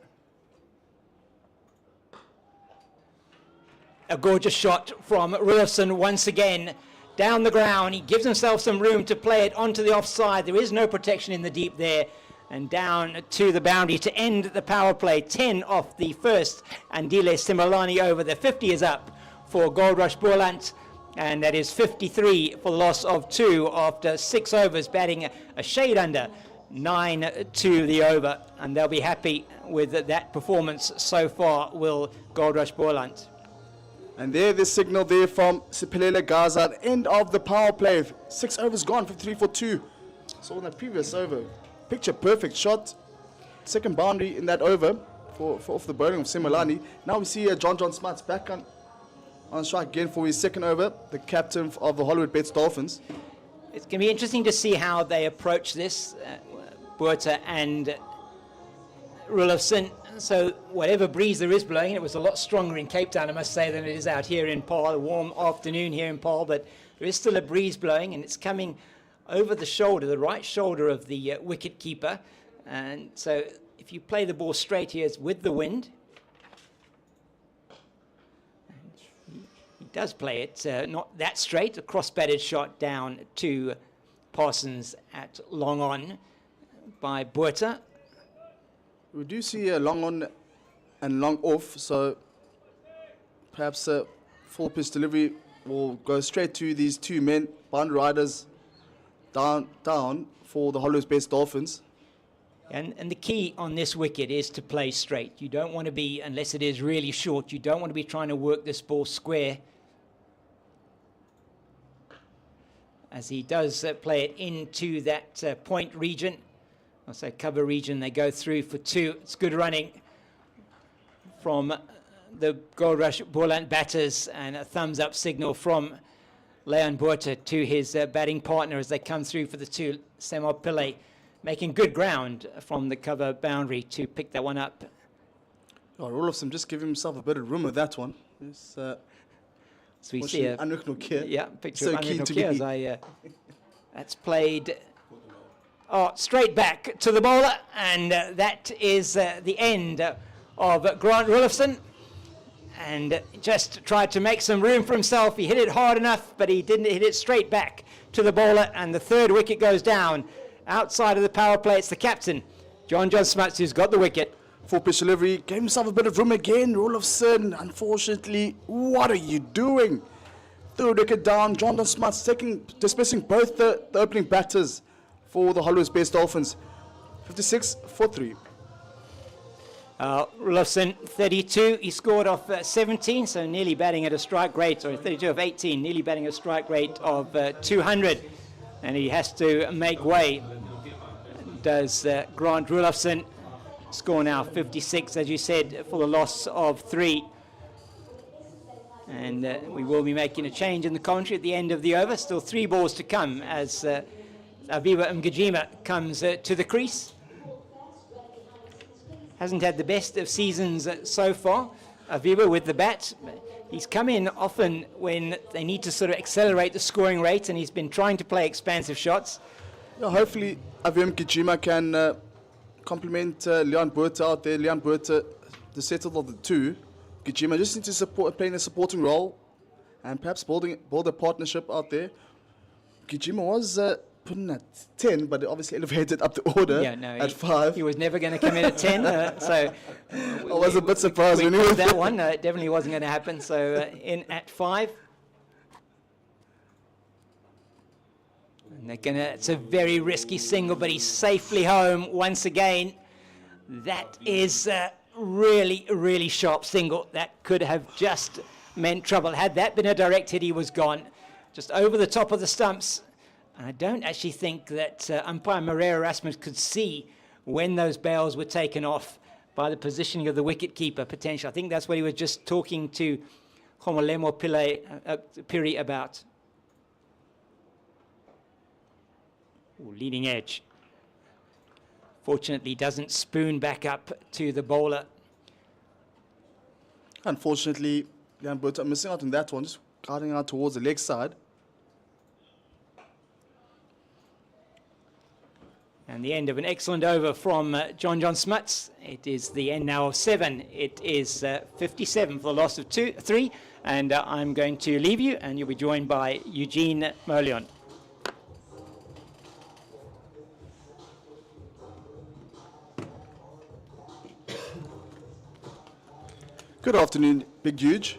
A gorgeous shot from Rulofsson once again. Down the ground, he gives himself some room to play it onto the offside. There is no protection in the deep there. And down to the boundary to end the power play. 10 off the first. Andile Similani over. The 50 is up for Goldrush Boland. And that is 53 for the loss of 2 after 6 overs, batting a shade under 9 to the over. And they'll be happy with that performance so far, will Goldrush Boland. And there, the signal there from Siphelele Gaza at the end of the power play. 6 overs gone, 53 for 2. So in that previous over, picture perfect shot. Second boundary in that over for off the bowling of Similani. Now we see John Smuts back on strike again for his second over, the captain of the Hollywoodbets Dolphins. It's going to be interesting to see how they approach this, Botha and Rulofsson. So whatever breeze there is blowing, it was a lot stronger in Cape Town, I must say, than it is out here in Paarl. A warm afternoon here in Paarl, but there is still a breeze blowing, and it's coming over the shoulder, the right shoulder of the wicket keeper. And so if you play the ball straight here, it's with the wind. He does play it not that straight, a cross-batted shot down to Parsons at long on by Botha. We do see a long on and long off, so perhaps a full pitch delivery will go straight to these 2 men, boundary riders, down for the Hollywoodbets Dolphins. And the key on this wicket is to play straight. You don't want to be, unless it is really short, you don't want to be trying to work this ball square. As he does play it into that point region, I'll say cover region, they go through for 2. It's good running from the Goldrush Boland batters, and a thumbs up signal from Leon Botha to his batting partner as they come through for the 2. Semo Pillay making good ground from the cover boundary to pick that one up. Oh, Rulofsson just giving himself a bit of room with that one. So we see a picture so of Heinrich keen to Nokia. That's played straight back to the bowler, and that is the end of Grant Rulofsson. And just tried to make some room for himself. He hit it hard enough, but he didn't hit it straight back to the bowler, and the 3rd wicket goes down. Outside of the power play, it's the captain, John Smuts, who's got the wicket. Full pitch delivery, gave himself a bit of room again. Rulofsson, unfortunately, what are you doing? 3rd wicket down, John Smuts dismissing both the opening batters for the Hollywoodbets Dolphins. 56 for 3. Rulofsson, 32. He scored off 17, so nearly batting at a strike rate, or 32 of 18, nearly batting a strike rate of 200. And he has to make way. Does Grant Rulofsson. Score now 56, as you said, for the loss of 3. And we will be making a change in the commentary at the end of the over. Still 3 balls to come as Aviva Mgijima comes to the crease. Hasn't had the best of seasons so far, Aviva, with the bat. He's come in often when they need to sort of accelerate the scoring rate, and he's been trying to play expansive shots. Yeah, hopefully Aviva Mgijima can compliment Leon Buerta out there. Leon Buerta, the settled of the two. Gijima just needs to support, playing a supporting role and perhaps build a partnership out there. Gijima was putting at 10, but obviously elevated up the order at 5. He was never going to come in at 10, so I was a bit surprised when he was that one. It definitely wasn't going to happen. So in at 5. And they're gonna, it's a very risky single, but he's safely home once again. That is a really, really sharp single. That could have just meant trouble. Had that been a direct hit, he was gone. Just over the top of the stumps. And I don't actually think that umpire Maria Erasmus could see when those bails were taken off by the positioning of the wicket-keeper potential. I think that's what he was just talking to Khomolemo Piri about. Ooh, leading edge. Fortunately, doesn't spoon back up to the bowler. Unfortunately, Leon Buerta missing out on that one, just guarding out towards the leg side. And the end of an excellent over from John Smuts. It is the end now of 7. It is 57 for the loss of 3. And I'm going to leave you, and you'll be joined by Eugene Merlion. Good afternoon, Big Huge.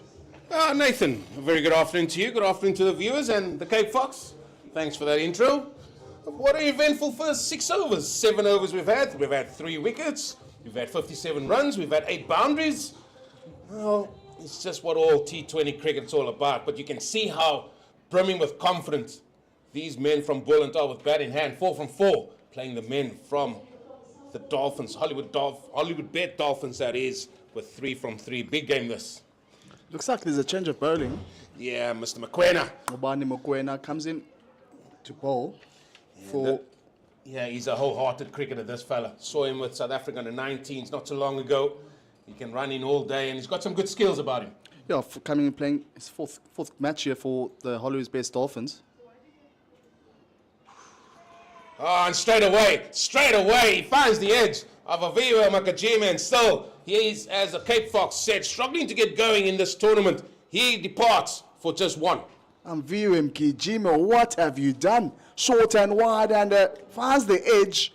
Nathan, a very good afternoon to you. Good afternoon to the viewers and the Cape Fox. Thanks for that intro. What an eventful first 6 overs. 7 overs we've had. We've had 3 wickets. We've had 57 runs. We've had 8 boundaries. Well, it's just what all T20 cricket's all about. But you can see how brimming with confidence these men from Boland are with bat in hand. 4 from 4, playing the men from the Dolphins, Hollywoodbets Dolphins, that is, with 3 from 3. Big game this. Looks like there's a change of bowling. Yeah, Mr. Mokoena. Obani Mokoena comes in to bowl for... Yeah, he's a wholehearted cricketer, this fella. Saw him with South Africa under 19s not too long ago. He can run in all day, and he's got some good skills about him. Yeah, coming and playing his fourth match here for the Hollywoodbets Dolphins. Oh, and straight away, he finds the edge of Aviva Makajima, and still, he's, as the Cape Fox said, struggling to get going in this tournament. He departs for just 1. Mviwe Mkijima, what have you done? Short and wide, and finds the edge.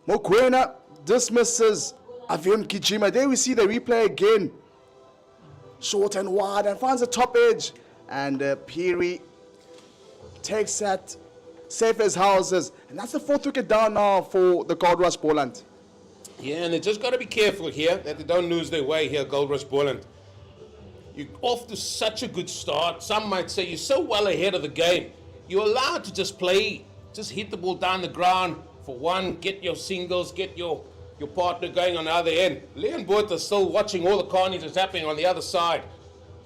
Mokoena dismisses Mviwe Mkijima. There we see the replay again. Short and wide, and finds the top edge. And Piri takes that safe as houses. And that's the 4th wicket down now for the Goldrush Boland. Yeah, and they just got to be careful here that they don't lose their way here, Goldrush Boland. You're off to such a good start. Some might say you're so well ahead of the game. You're allowed to just play, just hit the ball down the ground for 1, get your singles, get your partner going on the other end. Leon Buerta still watching all the carnage that's happening on the other side.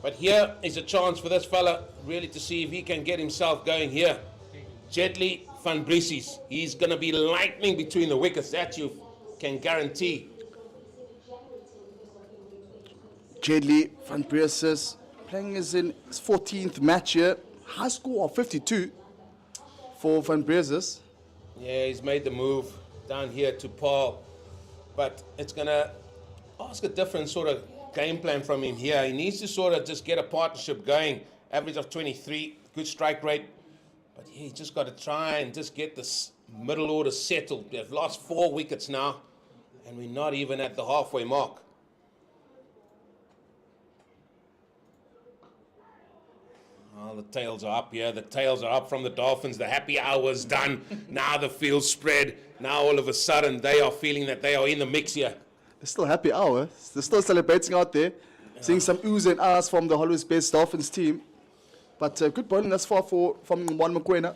But here is a chance for this fella really to see if he can get himself going here. Jedley van Brieses, he's going to be lightning between the wickets, that you can guarantee. Jedley van Brieses playing is in his 14th match here. High score of 52 for van Brieses. Yeah, he's made the move down here to Paarl. But it's going to ask a different sort of game plan from him here. He needs to sort of just get a partnership going. Average of 23, good strike rate. But yeah, he's just got to try and just get this middle order settled. They've lost 4 wickets now, and we're not even at the halfway mark. Oh, the tails are up here. The tails are up from the Dolphins. The happy hour's done. Now the field's spread. Now all of a sudden they are feeling that they are in the mix here. It's still happy hour. They're still celebrating out there. Yeah. Seeing some oohs and ahs from the Hollywoodbets Dolphins team. But good bowling thus far from Juan Mokoena.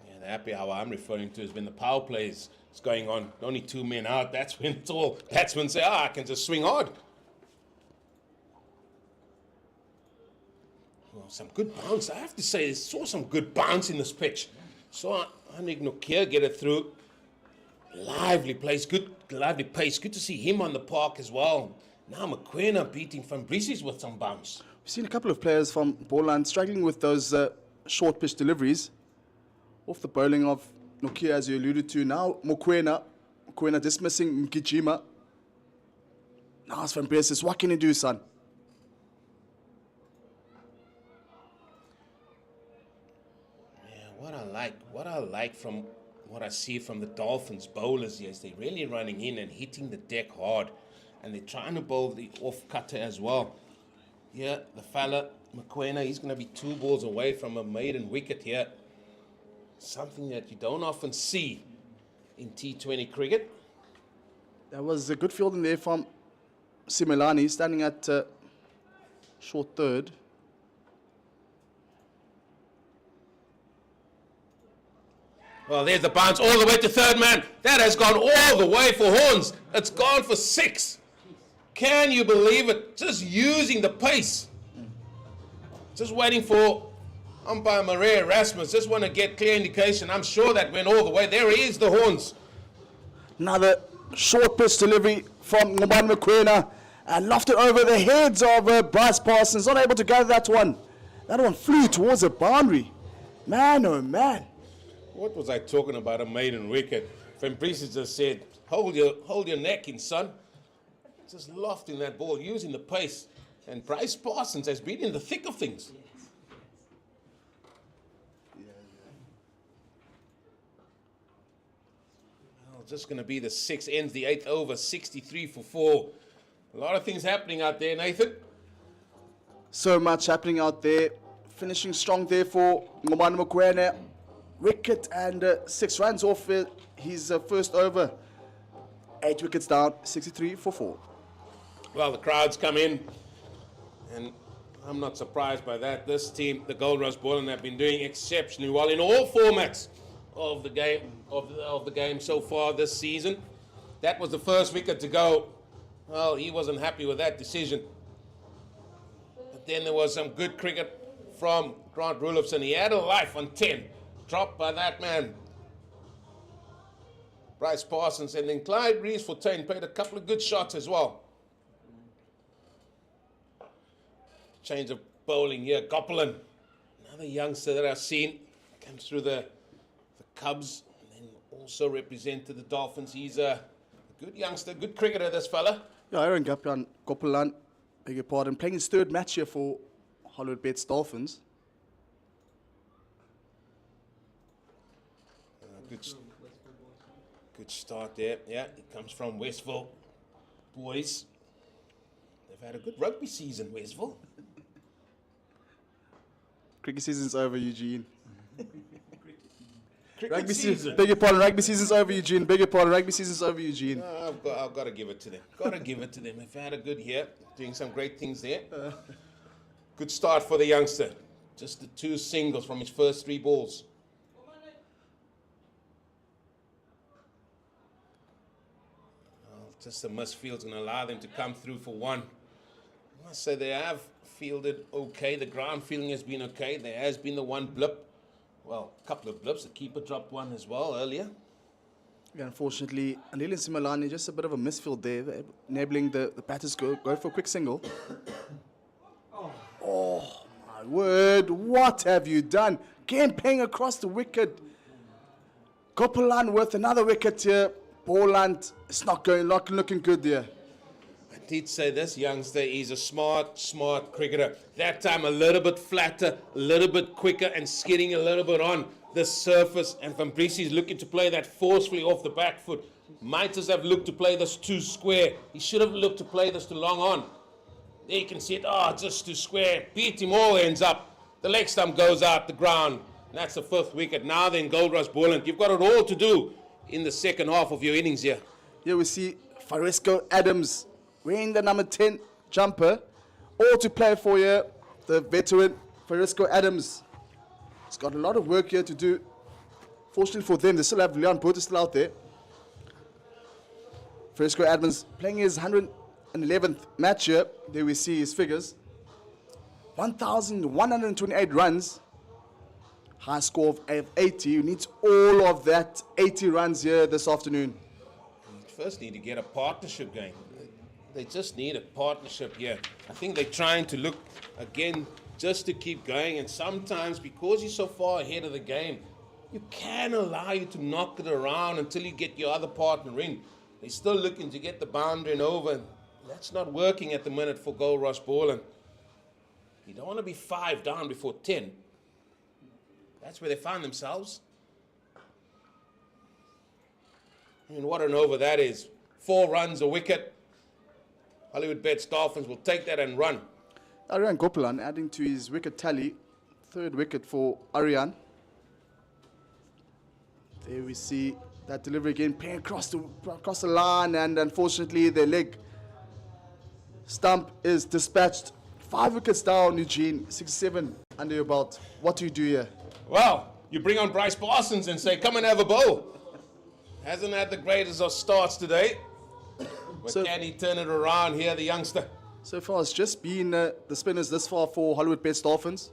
Yeah, the happy hour I'm referring to is when the power play is going on. Only 2 men out. That's when it's all batsmen say, I can just swing hard. Well, some good bounce. I have to say, I saw some good bounce in this pitch. Saw Anik Nokia get it through. Lively pace, good to see him on the park as well. Now Mokoena beating Van Brieses with some bounce. We've seen a couple of players from Boland struggling with those short pitch deliveries. Off the bowling of Nokia, as you alluded to. Now Mokoena Mokoena dismissing Mkijima. Now it's Van Persie. What can he do, son? What I like from what I see from the Dolphins bowlers here is they're really running in and hitting the deck hard, and they're trying to bowl the off cutter as well. Yeah, the fella Mokoena, he's going to be 2 balls away from a maiden wicket here. Something that you don't often see in T20 cricket. That was a good fielding there from Similani, standing at short third. Well, there's the bounce all the way to third man. That has gone all the way for horns. It's gone for 6. Can you believe it? Just using the pace. Just waiting for umpire Maria Erasmus. Just want to get clear indication. I'm sure that went all the way. There he is, the horns. Another short pitch delivery from Ngubane Mokoena and lofted over the heads of Bryce Parsons. Not able to gather that one. That one flew towards the boundary. Man, oh man. What was I talking about, a maiden wicket? Van Persie just said, hold your neck in, son. Just lofting that ball, using the pace. And Bryce Parsons has been in the thick of things. Well, just going to be the 6th, ends the 8th over, 63 for 4. A lot of things happening out there, Nathan. So much happening out there. Finishing strong there for Ngubane Mokoena. Wicket and 6 runs off his first over. 8 wickets down, 63 for 4. Well, the crowds come in, and I'm not surprised by that. This team, the Goldrush Boland, have been doing exceptionally well in all formats of the game of the game so far this season. That was the first wicket to go. Well, he wasn't happy with that decision. But then there was some good cricket from Grant Rulofson. He had a life on 10. Dropped by that man, Bryce Parsons, and then Clyde Rees-Fontaine played a couple of good shots as well. Change of bowling here, Goldrush, another youngster that I've seen, comes through the Cubs, and then also represented the Dolphins. He's a good youngster, good cricketer, this fella. Yeah, Aaron Goldrush, beg your pardon, playing his 3rd match here for Hollywoodbets Dolphins. Good start there. Yeah, it comes from Westville. Boys, they've had a good rugby season, Westville. Cricket season's over, Eugene. Rugby season. Beg your pardon, rugby season's over, Eugene. Beg your pardon, rugby season's over, Eugene. No, I've got to give it to them. Got to give it to them. They've had a good year, doing some great things there. Good start for the youngster. Just the 2 singles from his first 3 balls. Just the misfield's going to allow them to come through for 1. I must say they have fielded okay. The ground fielding has been okay. There has been the 1 blip. Well, a couple of blips. The keeper dropped 1 as well earlier. Yeah, unfortunately, Anil and Similani, just a bit of a misfield there, enabling the batters go for a quick single. Oh, my word. What have you done? Again, playing across the wicket. Gopalan with another wicket here. Boland, it's not looking good there. I did say this youngster is a smart cricketer. That time a little bit flatter, a little bit quicker, and skidding a little bit on the surface. And Van Persie is looking to play that forcefully off the back foot. Might as have looked to play this too square. He should have looked to play this too long on. There you can see it, just too square. Beat him all ends up. The leg stump goes out the ground. And that's the 5th wicket. Now then, Goldrush Boland, you've got it all to do in the second half of your innings here. Here we see Farisco Adams wearing the number 10 jumper. All to play for here, the veteran Farisco Adams. He's got a lot of work here to do. Fortunately for them, they still have Leon Botha still out there. Farisco Adams playing his 111th match here. There we see his figures. 1,128 runs. High score of 80. You need all of that 80 runs here this afternoon. You first need to get a partnership going. They just need a partnership here. I think they're trying to look, again, just to keep going. And sometimes, because you're so far ahead of the game, you can allow you to knock it around until you get your other partner in. They're still looking to get the boundary and over. That's not working at the minute for Goldrush Boland. You don't want to be 5 down before 10. That's where they find themselves. And what an over that is. 4 runs, a wicket. Hollywoodbets Dolphins will take that and run. Aryan Gopalan adding to his wicket tally. 3rd wicket for Aryan. There we see that delivery again, playing across the line, and unfortunately the leg stump is dispatched. 5 wickets down, Eugene. 67 under your belt. What do you do here? Well, you bring on Bryce Parsons and say, come and have a bowl. Hasn't had the greatest of starts today. But so, can he turn it around here, the youngster? So far, it's just been the spinners this far for Hollywoodbets Dolphins,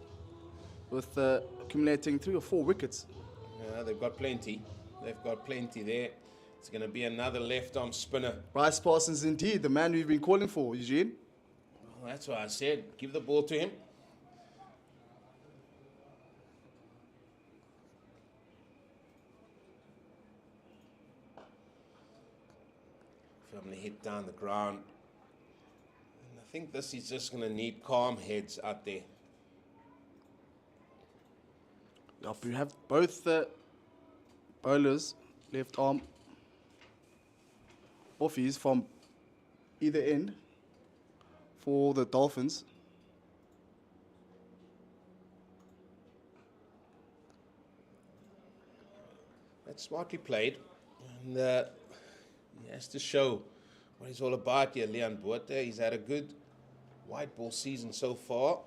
with accumulating 3 or 4 wickets. Yeah, they've got plenty. They've got plenty there. It's going to be another left-arm spinner. Bryce Parsons, indeed, the man we've been calling for, Eugene. Well, that's what I said. Give the ball to him. Firmly hit down the ground. And I think this is just going to need calm heads out there. Yep, we have both bowlers, left arm offies from either end for the Dolphins. That's smartly played. And he has to show what he's all about here, Leon Botha. He's had a good white ball season so far.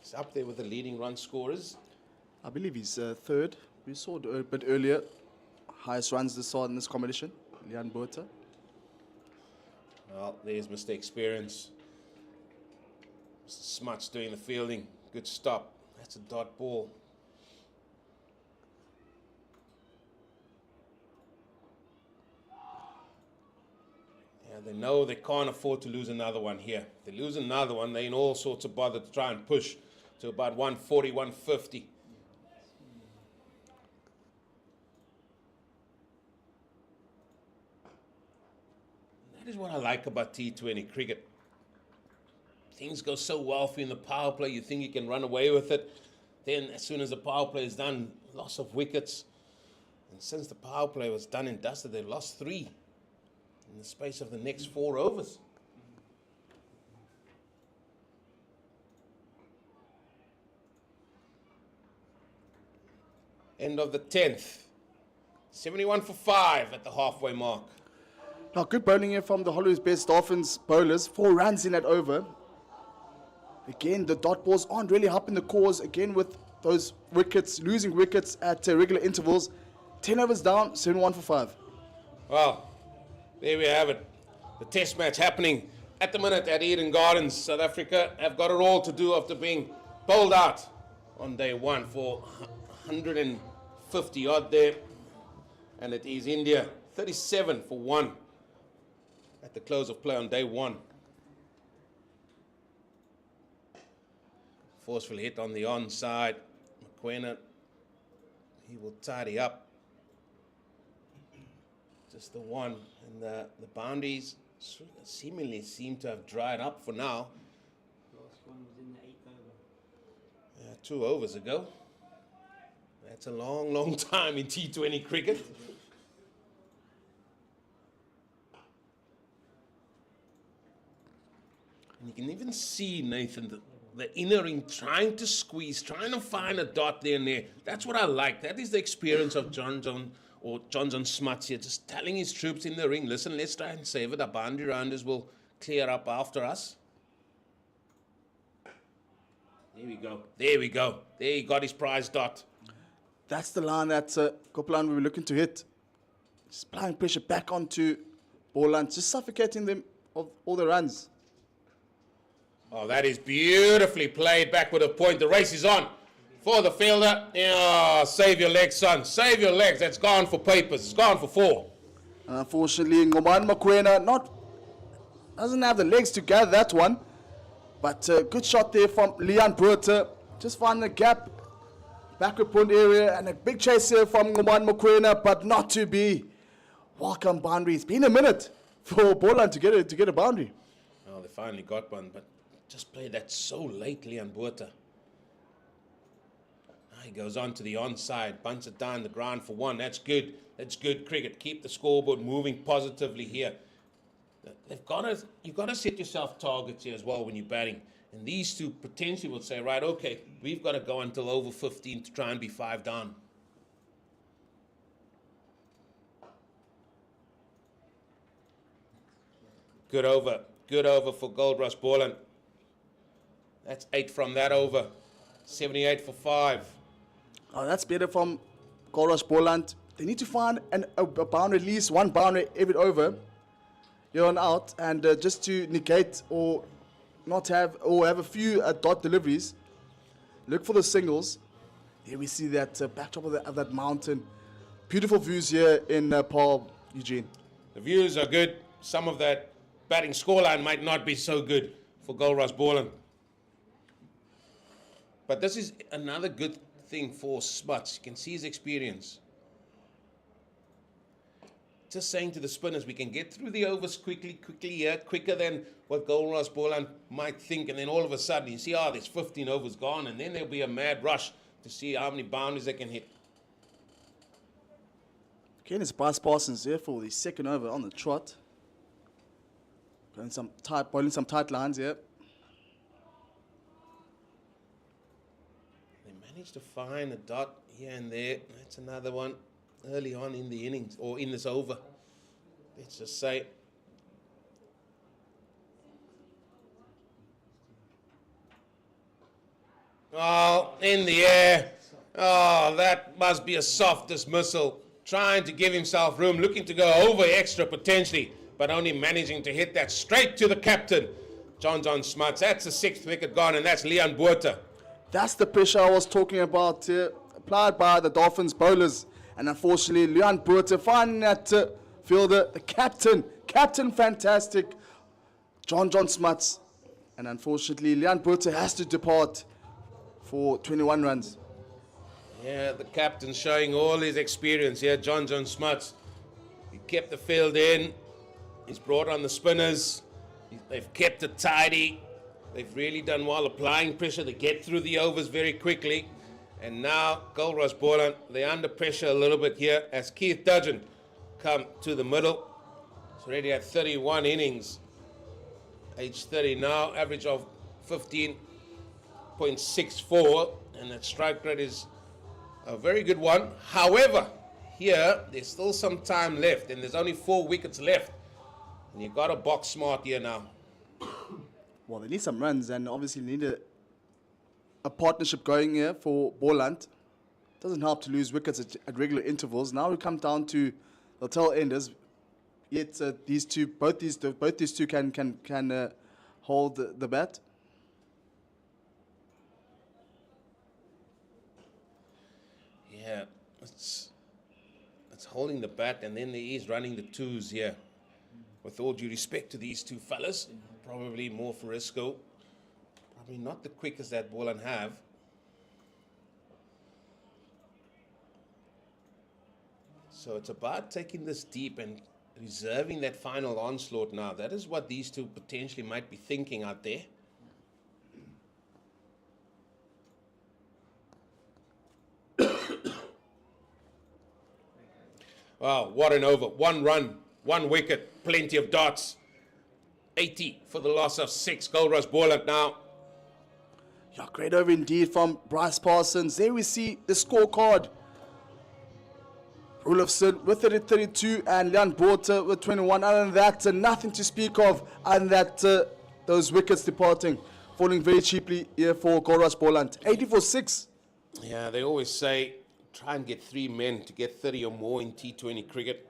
He's up there with the leading run scorers. I believe he's 3rd. We saw it a bit earlier. Highest runs this saw in this competition, Leon Botha. Well, there's Mr. Experience. Mr. Smuts doing the fielding. Good stop. That's a dot ball. Yeah, they know they can't afford to lose another one here. If they lose another one, they're in all sorts of bother to try and push to about 140, 150. That is what I like about T20 cricket. Things go so well for you in the power play, you think you can run away with it. Then as soon as the power play is done, loss of wickets. And since the power play was done and dusted, they've lost 3 in the space of the next 4 overs. End of the 10th. 71 for 5 at the halfway mark. Now, good bowling here from the Hollywoodbets Dolphins bowlers. 4 runs in that over. Again, the dot balls aren't really helping the cause. Again, with those wickets, losing wickets at regular intervals. 10 overs down, 71 for 5. Well, there we have it. The test match happening at the minute at Eden Gardens. South Africa have got it all to do after being bowled out on day 1 for 150 odd there. And it is India 37 for 1 at the close of play on day 1. Forceful hit on the onside. McQuena, he will tidy up. Just the one. And the boundaries seemingly seem to have dried up for now. Last one was in the 8th over. 2 overs ago. That's a long, long time in T20 cricket. And you can even see, Nathan, the inner ring trying to squeeze, trying to find a dot there and there. That's what I like. That is the experience of John Smuts here, just telling his troops in the ring, listen, let's try and save it. Our boundary rounders will clear up after us. There we go. There we go. There he got his prize dot. That's the line that Gopalan we were looking to hit. Just applying pressure back onto Boland, just suffocating them of all the runs. Oh, that is beautifully played back with a point. The race is on for the fielder. Oh, save your legs, son. Save your legs. That's gone for papers. It's gone for 4. Unfortunately, Ngoman McQuena doesn't have the legs to gather that one. But good shot there from Leon Botha. Just finding a gap backward point area, and a big chase here from Ngoman Mokoena, but not to be. Welcome boundary. It's been a minute for Boland to get a boundary. Oh, they finally got one, but just played that so late, Leon Botha. He goes on to the onside, bunts it down the ground for one. That's good. That's good cricket. Keep the scoreboard moving positively here. You've got to set yourself targets here as well when you're batting. And these two potentially will say, right, okay, we've got to go until over 15 to try and be 5 down. Good over for Goldrush Boland. That's 8 from that over. 78 for 5. Oh, that's better from Goldrush Boland. They need to find a boundary, at least one boundary every over. You're on out, and just to negate or not have have a few dot deliveries. Look for the singles. Here we see that backdrop of that mountain. Beautiful views here in Paarl, Eugene. The views are good. Some of that batting scoreline might not be so good for Goldrush Boland. But this is another good thing for Smuts. You can see his experience. Just saying to the spinners, we can get through the overs quickly here, quicker than what Goldrush Boland might think, and then all of a sudden you see, there's 15 overs gone, and then there'll be a mad rush to see how many boundaries they can hit. Again, it's Bryce Parsons here for the second over on the trot. Bowling some tight lines here. Managed to find a dot here and there. That's another one early on in the innings, or in this over. Let's just say. Oh, in the air. Oh, that must be a soft dismissal. Trying to give himself room, looking to go over extra potentially, but only managing to hit that straight to the captain, John Smuts. That's the 6th wicket gone, and that's Leon Botha. That's the pressure I was talking about here, applied by the Dolphins bowlers. And unfortunately, Leon Botha finding that fielder, the captain fantastic, John Smuts. And unfortunately, Leon Botha has to depart for 21 runs. Yeah, the captain showing all his experience here, John Smuts. He kept the field in. He's brought on the spinners. They've kept it tidy. They've really done well applying pressure to get through the overs very quickly. And now Goldrush Boland, they're under pressure a little bit here as Keith Dudgeon come to the middle. He's already had 31 innings. Age 30 now, average of 15.64. And that strike rate is a very good one. However, here there's still some time left and there's only 4 wickets left. And you've got to box smart here now. Well, they need some runs, and obviously need a partnership going here for Boland. Doesn't help to lose wickets at regular intervals. Now we come down to the tail enders. Yet both these two can hold the bat. Yeah, it's holding the bat, and then there is running the twos here. With all due respect to these two fellas, probably more for Risco. Probably not the quickest that Boland have. So it's about taking this deep and reserving that final onslaught now. That is what these two potentially might be thinking out there. Wow, what an over. 1 run, 1 wicket, plenty of dots. 80 for the loss of 6. Goldrush Boland now. Yeah, great over indeed from Bryce Parsons. There we see the scorecard. Rulofson with 32 and Leon Botha with 21. Other than that, nothing to speak of. And that those wickets departing, falling very cheaply here for Goldrush Boland. 80 for 6. Yeah, they always say try and get 3 men to get 30 or more in T20 cricket.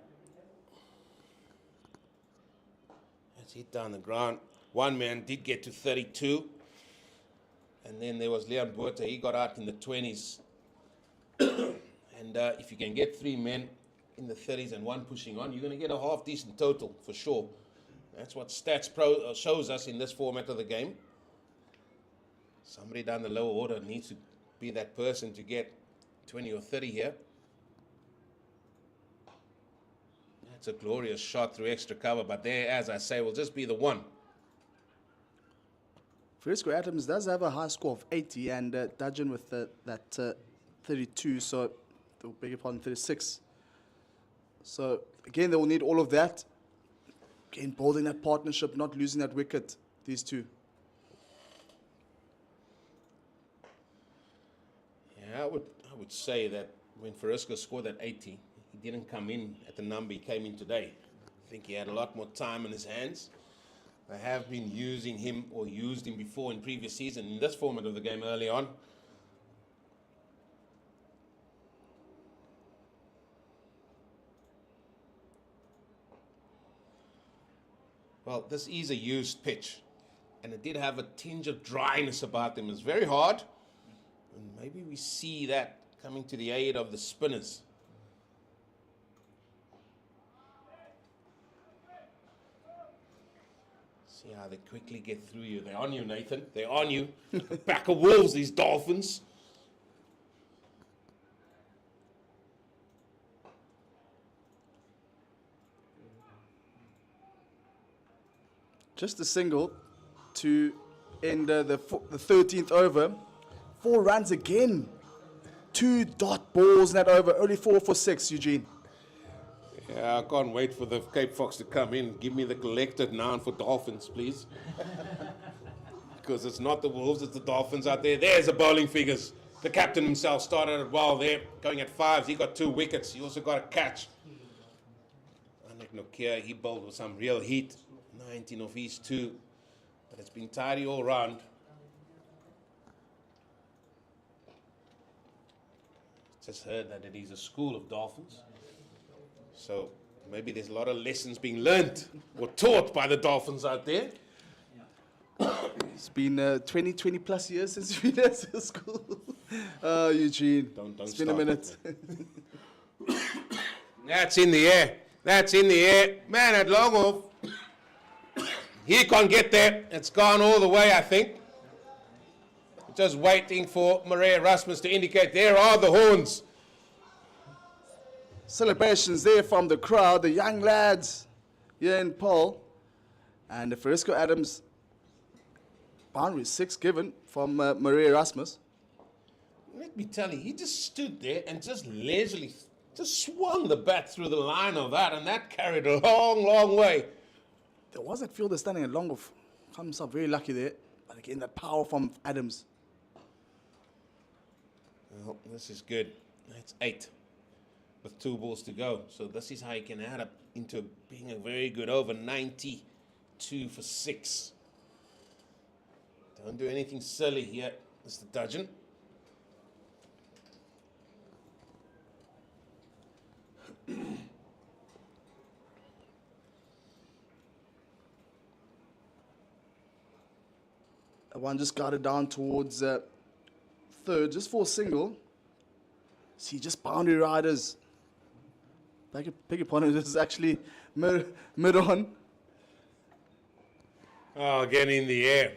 Let's hit down the ground. 1 man did get to 32. And then there was Leon Botha. He got out in the 20s. And if you can get 3 men in the 30s and 1 pushing on, you're going to get a half-decent total for sure. That's what Stats Pro shows us in this format of the game. Somebody down the lower order needs to be that person to get 20 or 30 here. That's a glorious shot through extra cover, but there, as I say, will just be the one. Frisco Adams does have a high score of 80 and Dudgeon with that 32, so beg your pardon, 36. So again, they will need all of that. Again, building that partnership, not losing that wicket, these two. Yeah, I would say that when Frisco scored that 80, he didn't come in at the number he came in today. I think he had a lot more time in his hands. They have been using him or used him before in previous season in this format of the game early on. Well, this is a used pitch, and it did have a tinge of dryness about them. It's very hard, and maybe we see that coming to the aid of the spinners. See how they quickly get through you. They're on you, Nathan. They're on you. Like a pack of wolves, these Dolphins. Just a single to end the 13th over. 4 runs again. 2 dot balls in that over. Only 4 for 6, Eugene. Yeah, I can't wait for the Cape Fox to come in. Give me the collected noun for Dolphins, please. Because it's not the Wolves, it's the Dolphins out there. There's the bowling figures. The captain himself started it well there, going at 5s. He got 2 wickets. He also got a catch. Anik Nokia, he bowled with some real heat. 19 of his 2. But it's been tidy all round. Just heard that it is a school of Dolphins. So maybe there's a lot of lessons being learned or taught by the Dolphins out there. It's been 20 plus years since we've been at school. Eugene, don't it's been a minute. That's in the air. That's in the air. Man, at long off. He can't get there. It's gone all the way, I think. Just waiting for Maria Rasmus to indicate there are the horns. Celebrations there from the crowd, the young lads here in Paarl. And the Frisco Adams boundary 6 given from Maria Rasmus. Let me tell you, he just stood there and just leisurely just swung the bat through the line of that, and that carried a long, long way. There was that fielder standing at long off. Found himself very lucky there. But again, that power from Adams. Well, this is good. That's 8 with 2 balls to go. So this is how he can add up into being a very good over. 92 for 6. Don't do anything silly here, Mr. Dudgeon. One just got it down towards third, just for a single. See, just boundary riders. Beg your pardon, this is actually mid-on. Oh, again in the air.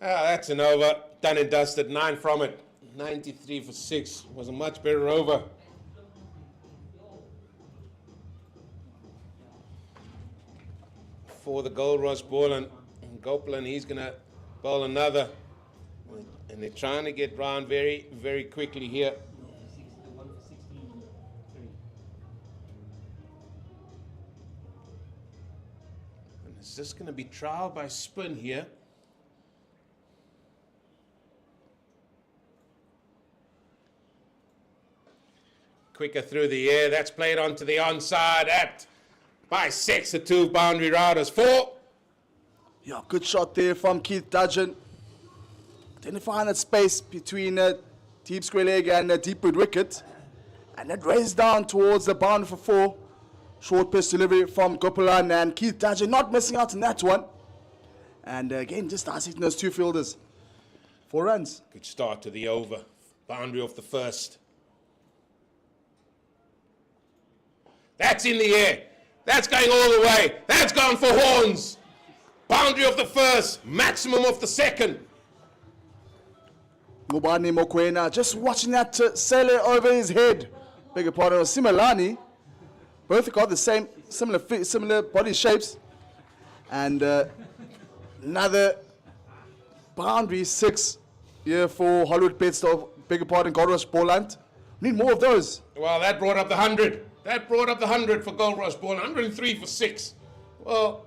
Ah, that's an over. Done and dusted. 9 from it. 93 for 6. Was a much better over. For the Goldrush Boland. And Goldrush, he's going to bowl another. And they're trying to get round very, very quickly here. And it's just going to be trial by spin here. Quicker through the air. That's played onto the onside at by 6. The 2 boundary riders. 4. Yeah, good shot there from Keith Dudgeon. Identifying that space between deep square leg and deep mid wicket. And that raised down towards the boundary for 4. Short pitch delivery from Gopalan and Keith Dudgeon not missing out on that one. And again, just dissecting those 2 fielders. 4 runs. Good start to the over. Boundary off the first. That's in the air. That's going all the way. That's gone for horns. Boundary of the first. Maximum of the second. Ngubani Mokoena, just watching that sailor over his head. Beg your pardon, Simelani. Both got the same, similar body shapes. And another boundary 6 here for Hollywoodbets. Beg your pardon, Goldrush, Boland. Need more of those. Well, that brought up the 100. That brought up the 100 for Goldrush Boland. 103 for 6. Well,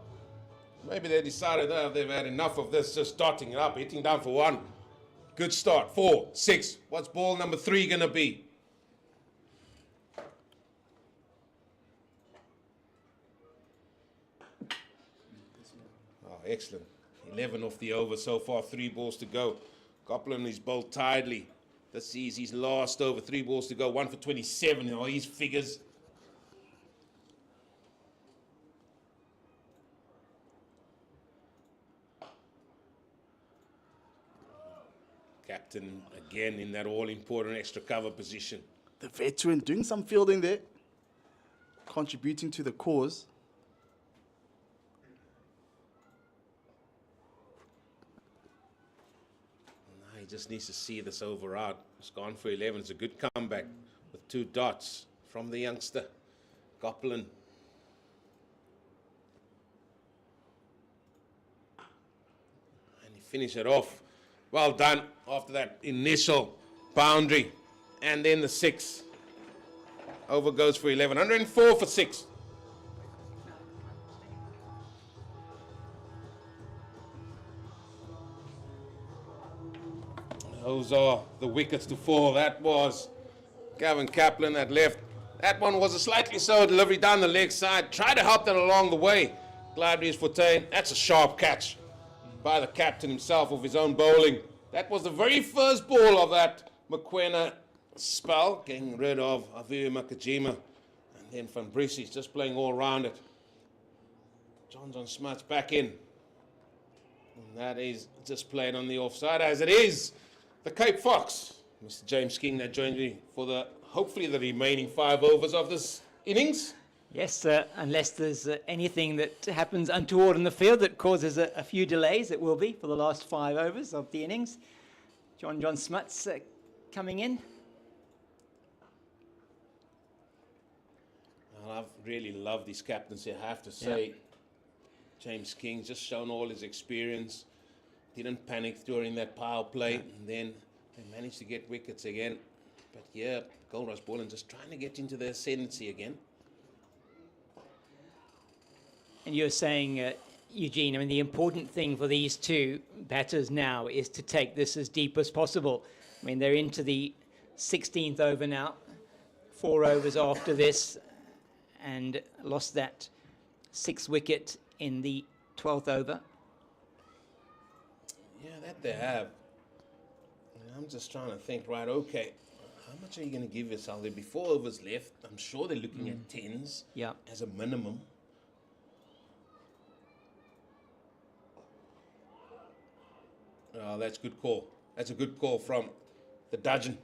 maybe they decided they've had enough of this, just starting it up, hitting down for 1. Good start. 4, 6. What's ball number 3 going to be? Oh, excellent. 11 off the over so far. 3 balls to go. Copeland is bowled tidily. This is his last over. 3 balls to go. 1 for 27. Oh, his figures. Captain again in that all-important extra cover position. The veteran doing some fielding there, contributing to the cause. No, he just needs to see this over out. It's gone for 11. It's a good comeback with 2 dots from the youngster, Copeland. And he finished it off. Well done after that initial boundary. And then the 6. Over goes for 11. 104 for 6. Those are the wickets to fall. That was Gavin Kaplan that left. That one was a slightly slow delivery down the leg side. Tried to help that along the way. Glad he's Fortain. That's a sharp catch by the captain himself of his own bowling. That was the very first ball of that Mokoena spell, getting rid of Aviu Makajima. And then Van Briese's just playing all around it. John Smuts back in. And that is just played on the offside, as it is the Cape Fox. Mr. James King that joined me for hopefully the remaining 5 overs of this innings. Yes, unless there's anything that happens untoward in the field that causes a few delays, it will be for the last 5 overs of the innings. John Smuts coming in. Well, I've really loved his captaincy, I have to say. Yep. James King's just shown all his experience. Didn't panic during that power play, and then they managed to get wickets again. But yeah, Goldrush Boland just trying to get into the ascendancy again. And you're saying, Eugene, I mean, the important thing for these 2 batters now is to take this as deep as possible. I mean, they're into the 16th over now, 4 overs after this, and lost that 6th wicket in the 12th over. Yeah, that they have. And I'm just trying to think, right, okay, how much are you going to give yourself? There'll be 4 overs left. I'm sure they're looking at 10s as a minimum. Oh, that's a good call. That's a good call from the Dudgeon.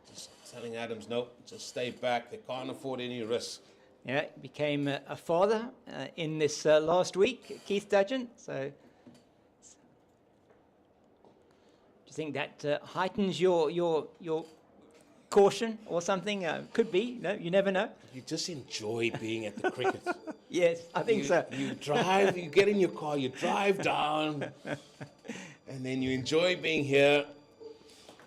Just telling Adams, no, just stay back. They can't afford any risk. Yeah, became a father in this last week, Keith Dudgeon. So, do you think that heightens your caution or something? Could be. No, you never know. You just enjoy being at the cricket. Yes, I think so. You drive. You get in your car. You drive down. And then you enjoy being here.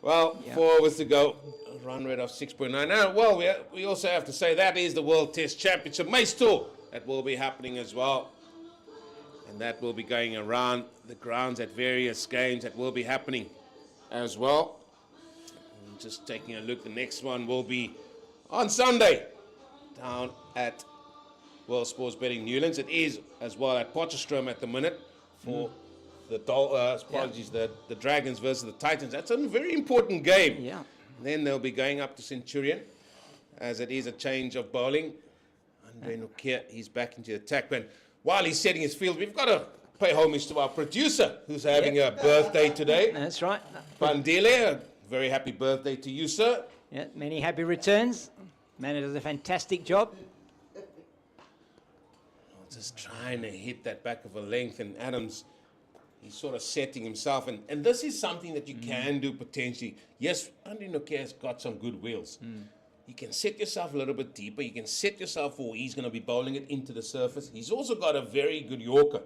Well, 4 overs to go. A run rate of 6.9. Now, well, we also have to say that is the World Test Championship Mace Tour. That will be happening as well. And that will be going around the grounds at various games. That will be happening as well. And just taking a look, the next one will be on Sunday down at World Sports Betting Newlands. It is as well at Potchefstroom at the minute for the Dragons versus the Titans. That's a very important game. Yeah. Then they'll be going up to Centurion, as it is a change of bowling. Andre Nokia, he's back into the attack. But while he's setting his field, we've got to pay homage to our producer, who's having a birthday today. That's right. Bandile, a very happy birthday to you, sir. Yeah, many happy returns. Man does a fantastic job. Just trying to hit that back of a length, and Adams He's sort of setting himself, and this is something that you can do potentially. Yes, Andre Noke's got some good wheels. You can set yourself a little bit deeper. You can set yourself for he's going to be bowling it into the surface. He's also got a very good Yorker.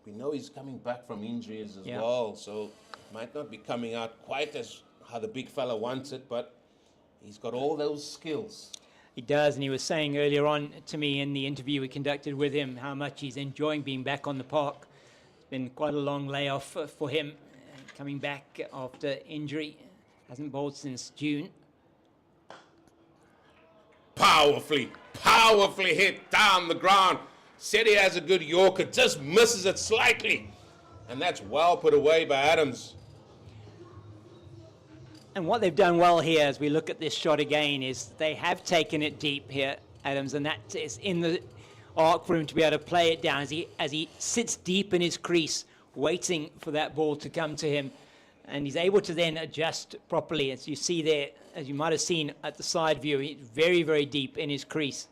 We know he's coming back from injuries as well, so might not be coming out quite as how the big fella wants it, but he's got all those skills. He does, and he was saying earlier on to me in the interview we conducted with him how much he's enjoying being back on the park. It's been quite a long layoff for him, coming back after injury. Hasn't bowled since June. Powerfully hit down the ground. Said he has a good Yorker, just misses it slightly. And that's well put away by Adams. And what they've done well here as we look at this shot again is they have taken it deep here, Adams, and that is in the arc for him to be able to play it down as he sits deep in his crease, waiting for that ball to come to him. And he's able to then adjust properly. As you see there, as you might have seen at the side view, he's very, very deep in his crease.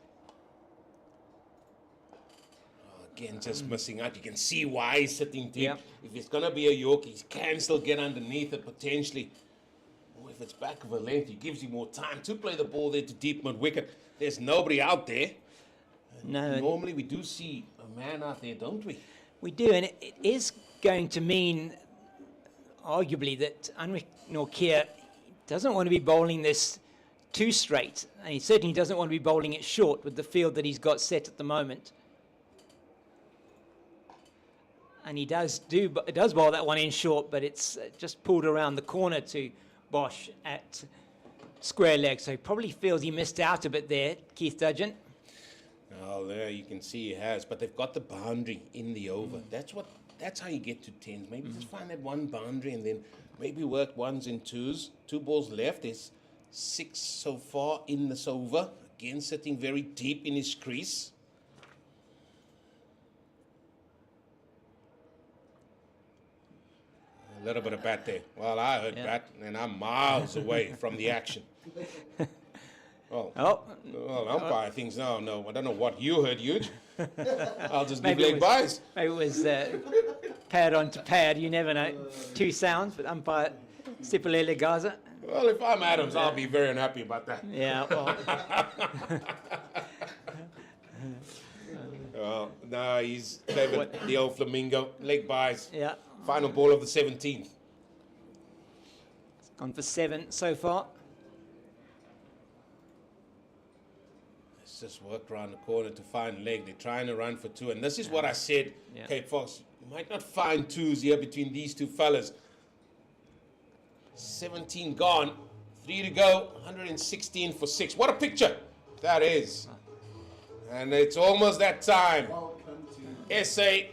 Again, just missing out. You can see why he's sitting deep. If it's going to be a York, he can still get underneath it potentially. Or if it's back of a length, he gives you more time to play the ball there to deep mid-wicket. There's nobody out there. No. Normally we do see a man out there, don't we? We do, and it is going to mean, arguably, that Andre Nokia doesn't want to be bowling this too straight, and he certainly doesn't want to be bowling it short with the field that he's got set at the moment. And he does bowl that one in short, but it's just pulled around the corner to Bosch at square leg. So he probably feels he missed out a bit there, Keith Dudgeon. Oh, there you can see he has, but they've got the boundary in the over. That's how you get to 10s. Maybe just find that one boundary and then maybe work ones and twos. 2 balls left. There's 6 so far in this over. Again, sitting very deep in his crease. A little bit of bat there. Well, I heard bat, and I'm miles away from the action. Well, umpire thinks, no, I don't know what you heard, Huge. I'll just give leg buys. Maybe it was pad onto pad, you never know. 2 sounds, but umpire Sipolele Gaza. Well, if I'm Adams, I'll be very unhappy about that. Yeah, well. Well, no, he's favored the old Flamingo. Leg buys. Yeah. Final ball of the 17th. It's gone for 7 so far. It's just worked around the corner to find leg. They're trying to run for 2. And this is what I said, Cape Fox. You might not find 2s here between these two fellas. 17 gone. 3 to go. 116 for 6. What a picture that is. And it's almost that time. SA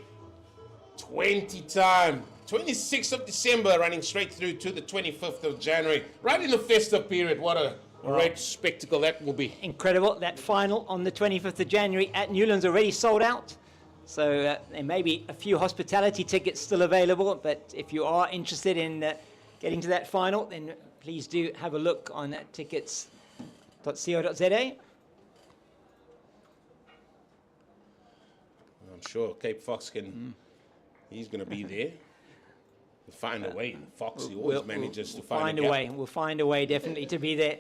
20 time. 26th of December running straight through to the 25th of January. Right in the festive period. What a great spectacle that will be. Incredible. That final on the 25th of January at Newlands already sold out. So there may be a few hospitality tickets still available. But if you are interested in getting to that final, then please do have a look on tickets.co.za. I'm sure Cape Fox can... He's going to be there. We'll find a way. Fox, he always manages to find a way. We'll find a way, definitely, to be there.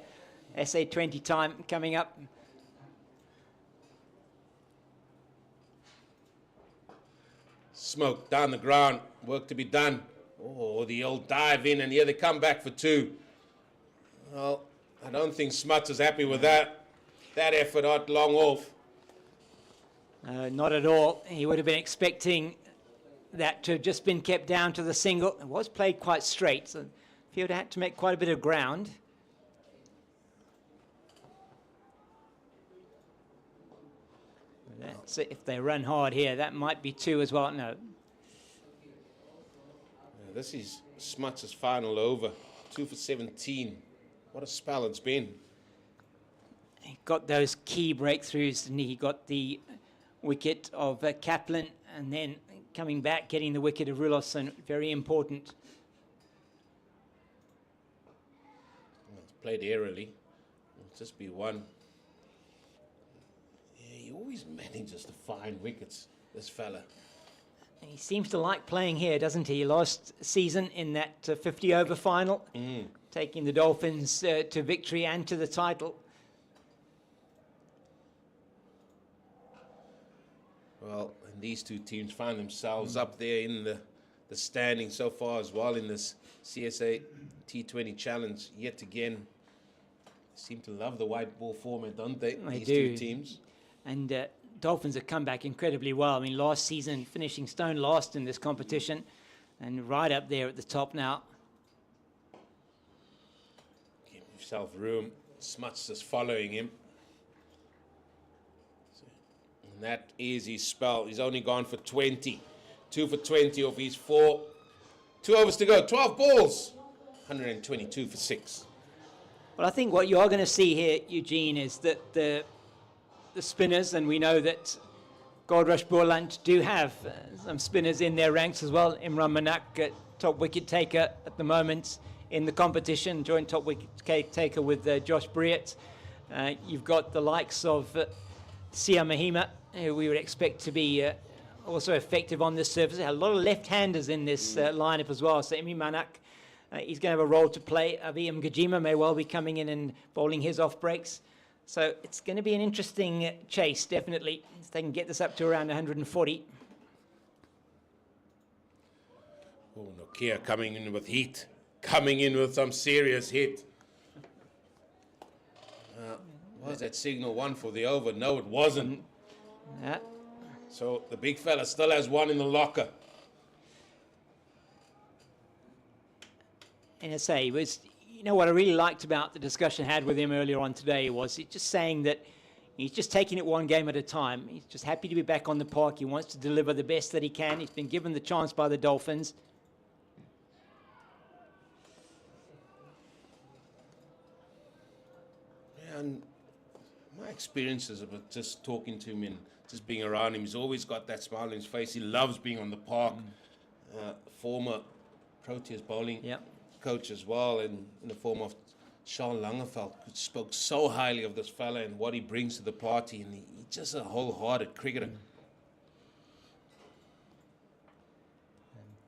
SA 20 time coming up. Smoke down the ground. Work to be done. Oh, the old dive in, and here they come back for 2. Well, I don't think Smuts is happy with that. That effort out long off. Not at all. He would have been expecting that to have just been kept down to the single. It was played quite straight, so he would have had to make quite a bit of ground. That's, if they run hard here, that might be 2 as well. No. This is Smuts' final over. 2 for 17. What a spell it's been. He got those key breakthroughs, and he got the wicket of Kaplan, and then coming back, getting the wicket of Rulofsson, very important. Well, it's played airily. It'll just be 1. Yeah, he always manages to find wickets, this fella. He seems to like playing here, doesn't he? Last season in that 50-over final, taking the Dolphins to victory and to the title. Well, and these two teams find themselves up there in the standing so far as well in this CSA T20 challenge. Yet again, seem to love the white ball format, don't they? They these do. two teams. And Dolphins have come back incredibly well. I mean, last season finishing stone last in this competition and right up there at the top now. Give himself room. Smuts is following him. And that is his spell. He's only gone for 20. 2 for 20 of his 4. 2 overs to go. 12 balls. 122 for 6. Well, I think what you are going to see here, Eugene, is that the spinners, and we know that Goldrush Boland do have some spinners in their ranks as well. Imran Manak, top wicket taker at the moment in the competition, joint top wicket taker with Josh Breett. You've got the likes of Sia Mahima, who we would expect to be also effective on this surface. A lot of left-handers in this lineup as well. So Imran Manak, he's going to have a role to play. Avi Mgajima may well be coming in and bowling his off breaks. So it's going to be an interesting chase, definitely, if they can get this up to around 140. Oh, Nokia coming in with heat. Coming in with some serious hit. Was that signal 1 for the over? No, it wasn't. So the big fella still has 1 in the locker. And I say, you know what I really liked about the discussion I had with him earlier on today was just saying that he's just taking it one game at a time. He's just happy to be back on the park. He wants to deliver the best that he can. He's been given the chance by the Dolphins. And my experiences of just talking to him and just being around him, he's always got that smile on his face. He loves being on the park. Former Proteas bowling coach as well, and in the form of Sean Langeveld, who spoke so highly of this fella and what he brings to the party, and he's just a wholehearted cricketer.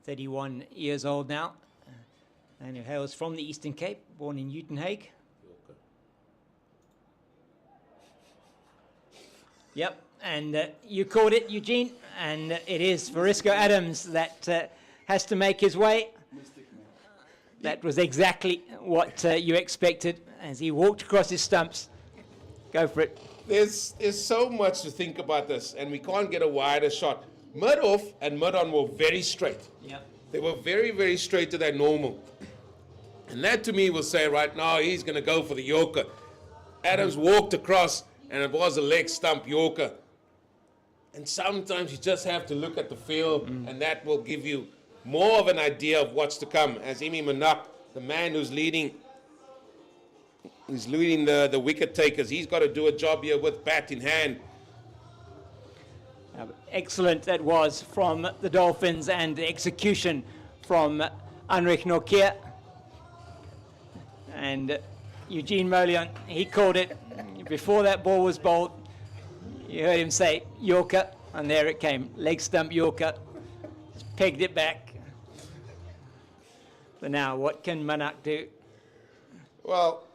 31 years old now, and who hails from the Eastern Cape, born in Uitenhage. Yep, and you caught it, Eugene, and it is Verisco Adams that has to make his way. That was exactly what you expected as he walked across his stumps. Go for it. There's so much to think about this, and we can't get a wider shot. Mid-off and mid-on were very straight. Yep. They were very, very straight to their normal. And that to me will say right now he's going to go for the Yorker. Adams walked across, and it was a leg stump Yorker. And sometimes you just have to look at the field, and that will give you more of an idea of what's to come. As Imran Manak, the man who's leading the wicket takers, he's got to do a job here with bat in hand. Excellent that was from the Dolphins, and the execution from Anrich Nokia. And Eugene Molion, he called it before that ball was bowled. You heard him say Yorker, and there it came, leg stump Yorker. Just pegged it back. But now, what can Manak do? Well,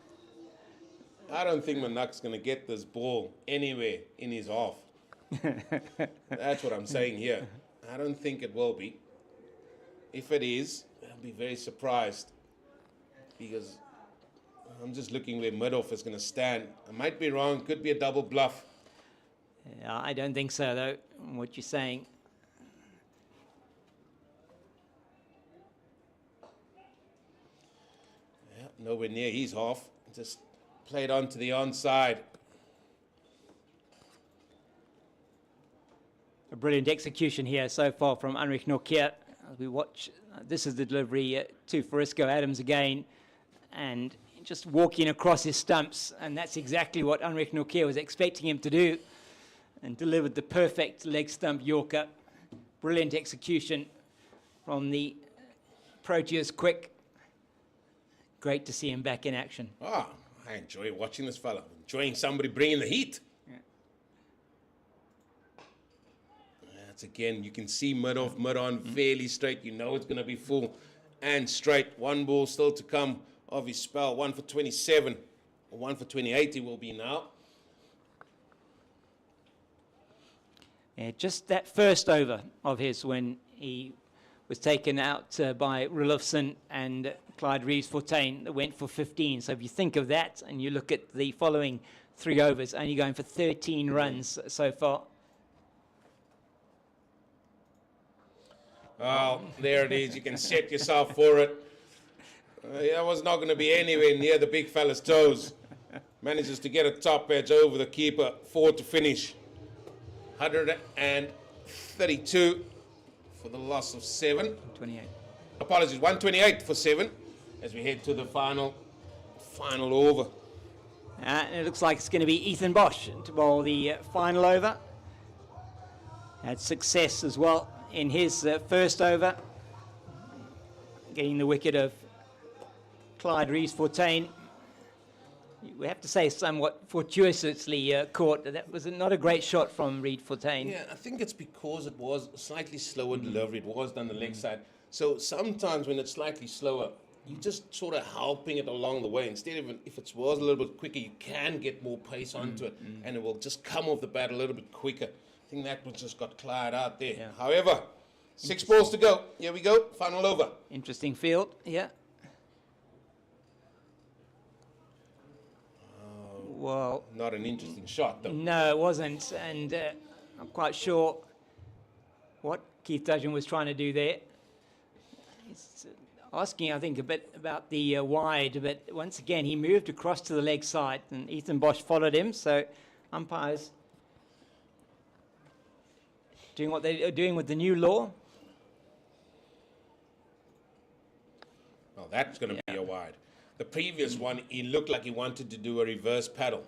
I don't think Manak's going to get this ball anywhere in his half. That's what I'm saying here. I don't think it will be. If it is, I'll be very surprised, because I'm just looking where mid-off is going to stand. I might be wrong. Could be a double bluff. Yeah, I don't think so, though, what you're saying. Yeah, nowhere near his half. Just played on to the onside. A brilliant execution here so far from Anrich Nokia. As we watch, this is the delivery to Verisco Adams again, and just walking across his stumps, and that's exactly what Anrich Nokia was expecting him to do, and delivered the perfect leg stump Yorker. Brilliant execution from the Proteas quick. Great to see him back in action. Ah, I enjoy watching this fella. Enjoying somebody bringing the heat. It's again, you can see mid off, mid on, fairly straight. You know it's going to be full and straight. One ball still to come of his spell. 1 for 27, or 1 for 28 he will be now. Yeah, just that first over of his when he was taken out by Rulofsson and Clyde Reeves-Fontaine that went for 15. So if you think of that and you look at the following 3 overs, only going for 13 runs so far. Oh, there it is. You can set yourself for it. That was not going to be anywhere near the big fella's toes. Manages to get a top edge over the keeper. 4 to finish. 132 for the loss of 7. 28. Apologies, 128 for 7 as we head to the final over. And it looks like it's going to be Ethan Bosch to bowl the final over. Had success as well in his first over, getting the wicket of Clyde Reeves-Fontaine. We have to say somewhat fortuitously caught. That was not a great shot from Reeves-Fontaine. Yeah, I think it's because it was slightly slower delivery. It was done the leg side. So sometimes when it's slightly slower, you're just sort of helping it along the way. Instead of, if it was a little bit quicker, you can get more pace onto it, and it will just come off the bat a little bit quicker. I think that was just got Clyde out there. Yeah. However, 6 balls to go. Here we go. Final over. Interesting field, yeah. Well, not an interesting shot, though. No, it wasn't, and I'm quite sure what Keith Dudgeon was trying to do there. He's asking, I think, a bit about the wide, but once again, he moved across to the leg side, and Ethan Bosch followed him, so umpires doing what they're doing with the new law. Well, that's going to be a wide. The previous one, he looked like he wanted to do a reverse paddle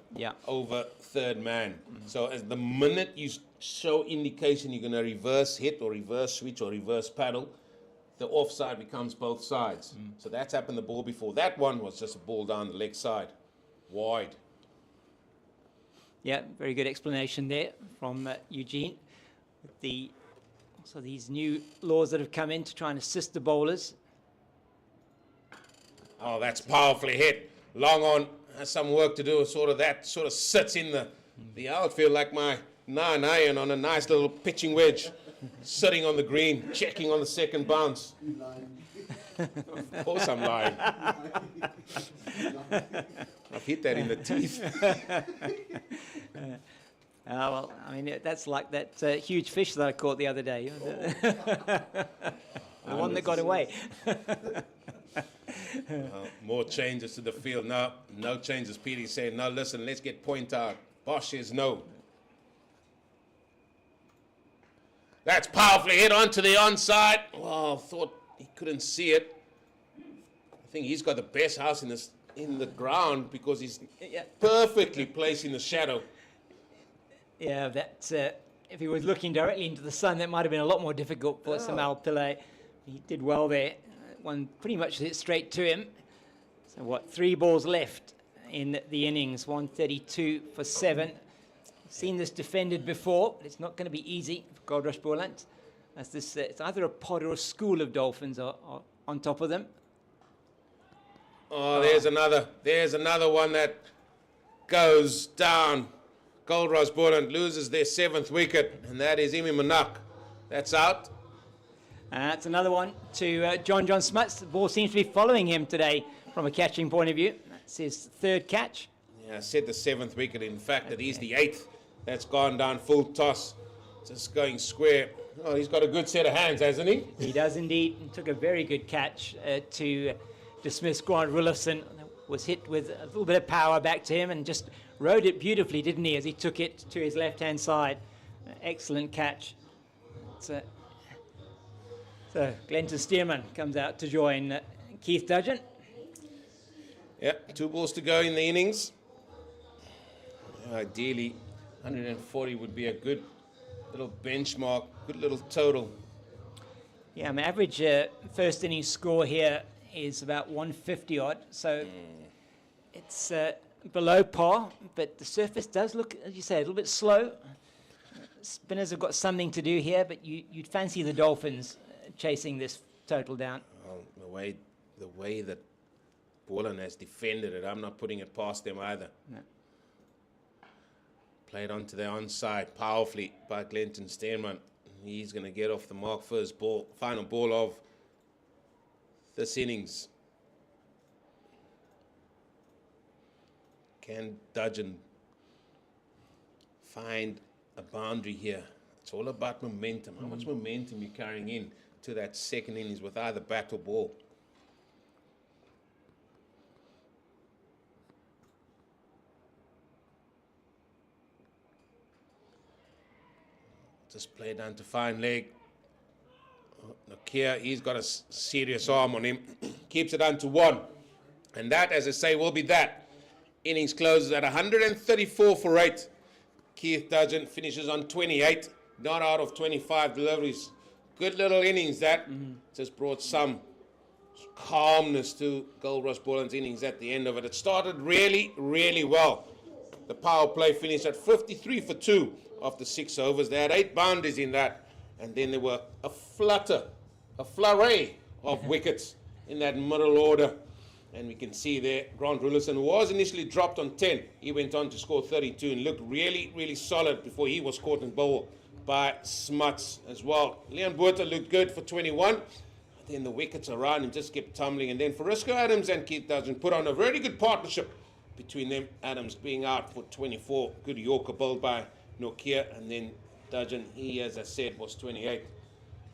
over third man. So as the minute you show indication you're going to reverse hit or reverse switch or reverse paddle, the offside becomes both sides. So that's happened the ball before. That one was just a ball down the leg side, wide. Yeah, very good explanation there from Eugene. With also these new laws that have come in to try and assist the bowlers. Oh, that's powerfully hit. Long on, has some work to do. Sort of sits in the outfield like my 9 iron on a nice little pitching wedge, sitting on the green, checking on the second bounce. Of course I'm lying. I've hit that in the teeth. Well, I mean, that's like that huge fish that I caught the other day. The one that got away. More changes to the field. No changes. Petey said, no, listen, let's get point out. Bosch says no. That's powerfully hit onto the onside. Well, thought he couldn't see it. I think he's got the best house in the ground because he's perfectly placed in the shadow. Yeah, that if he was looking directly into the sun, that might have been a lot more difficult for Samal Pillay. He did well there. One pretty much hit straight to him. So 3 balls left in the innings, 132 for 7. Seen this defended before, but it's not going to be easy for Goldrush Boland. As this, it's either a pod or a school of Dolphins are on top of them. Oh, there's another one that goes down. Goldrush Boland loses their 7th wicket, and that is Imi Manak. That's out. That's another one to John Smuts. The ball seems to be following him today from a catching point of view. That's his 3rd catch. Yeah, I said the 7th wicket. In fact, it is the 8th. That's gone down full toss. Just going square. Oh, he's got a good set of hands, hasn't he? He does indeed. He took a very good catch to dismiss Grant Rulofsson. Was hit with a little bit of power back to him and just rode it beautifully, didn't he, as he took it to his left-hand side. Excellent catch. So Glenton Stearman comes out to join Keith Dudgeon. Yep, 2 balls to go in the innings. Ideally, 140 would be a good little benchmark, good little total. Yeah, my average first innings score here is about 150 odd, so it's below par, but the surface does look, as you say, a little bit slow. spinners have got something to do here, but you'd fancy the Dolphins chasing this total down. Well, the way that Boland has defended it, I'm not putting it past them either. No. Played onto their onside powerfully by Glenton Steenman. He's going to get off the mark for his ball, final ball of this innings. Can Dudgeon find a boundary here? It's all about momentum. How much momentum you're carrying in to that second innings with either bat or ball. Just play down to fine leg. Nokia, he's got a serious arm on him. Keeps it under 1. And that, as I say, will be that. Innings closes at 134 for 8. Keith Dudgeon finishes on 28. Not out of 25 deliveries. Good little innings that. Just brought some calmness to Goldrush Boland's innings at the end of it. It started really, really well. The power play finished at 53 for 2 after 6 overs. They had 8 boundaries in that. And then there were a flurry of wickets in that middle order. And we can see there, Grant Rullison was initially dropped on 10. He went on to score 32 and looked really, really solid before he was caught in bowl by Smuts as well. Leon Botha looked good for 21. But then the wickets around him just kept tumbling. And then Frisco Adams and Keith Dudgeon put on a very good partnership between them. Adams being out for 24. Good Yorker bowled by Nokia. And then Dudgeon, he, as I said, was 28.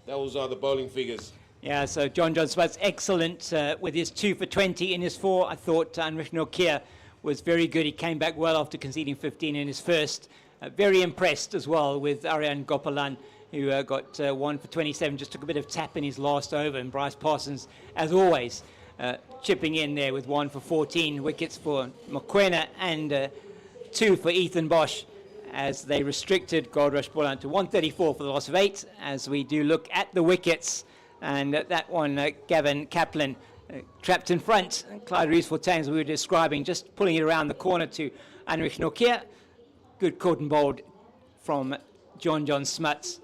Those are the bowling figures. Yeah, so John Smuts excellent with his 2 for 20 in his 4. I thought Anrich Nokia was very good. He came back well after conceding 15 in his first. Very impressed as well with Aryan Gopalan, who got 1 for 27, just took a bit of tap in his last over. And Bryce Parsons, as always, chipping in there with 1 for 14. Wickets for Mokoena and 2 for Ethan Bosch, as they restricted Goldrush Boland to 134 for the loss of 8, as we do look at the wickets. And that one, Gavin Kaplan trapped in front. Clyde Rees-Fontaine, as we were describing, just pulling it around the corner to Anrich Nokia. Good caught and bowled from John Smuts.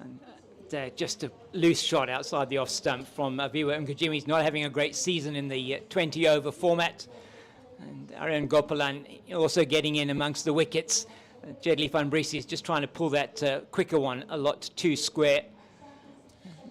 And just a loose shot outside the off stump from Aviwa Mkajimi. He's not having a great season in the 20-over format. And Aryan Gopalan also getting in amongst the wickets. Jedley van Briese is just trying to pull that quicker one a lot too square.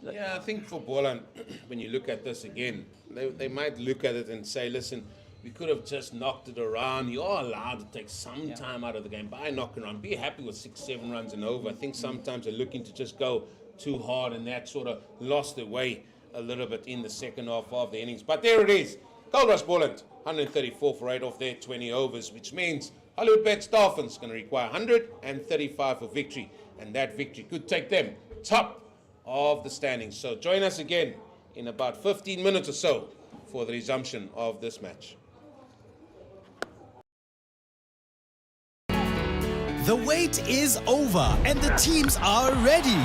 Yeah, I think for Boland, when you look at this again, they might look at it and say, listen, we could have just knocked it around. You are allowed to take some time out of the game by knocking around. Be happy with 6-7 runs and over. I think sometimes they're looking to just go too hard, and that sort of lost their way a little bit in the second half of the innings. But there it is. Goldrush Boland, 134 for 8 off their 20 overs, which means Hollywoodbets Dolphins going to require 135 for victory, and that victory could take them top of the standings. So join us again in about 15 minutes or so for the resumption of this match. The wait is over and the teams are ready.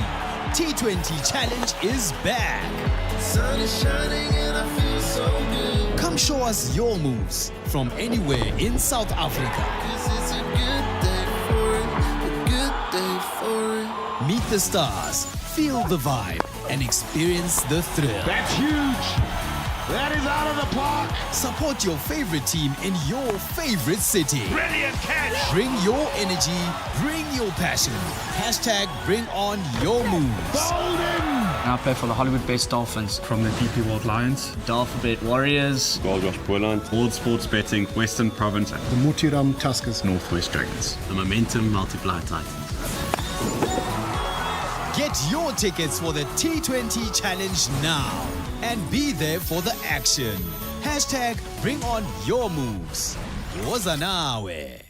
T20 Challenge is back. Sun is shining and I feel so good. Come show us your moves from anywhere in South Africa. 'Cause it's a good day for it, a good day for it. Meet the stars, feel the vibe, and experience the thrill. That's huge. That is out of the park. Support your favorite team in your favorite city. Brilliant catch. Bring your energy, bring your passion. Hashtag bring on your moves. Golden. Now play for the Hollywoodbets Dolphins. From the DP World Lions, Alphabet Warriors. Goldrush Boland, All Sports Betting, Western Province, The Mutiram Tuskers. Northwest Dragons. The Momentum Multiplier Titans. Get your tickets for the T20 Challenge now and be there for the action. Hashtag bring on your moves. Woza nawe.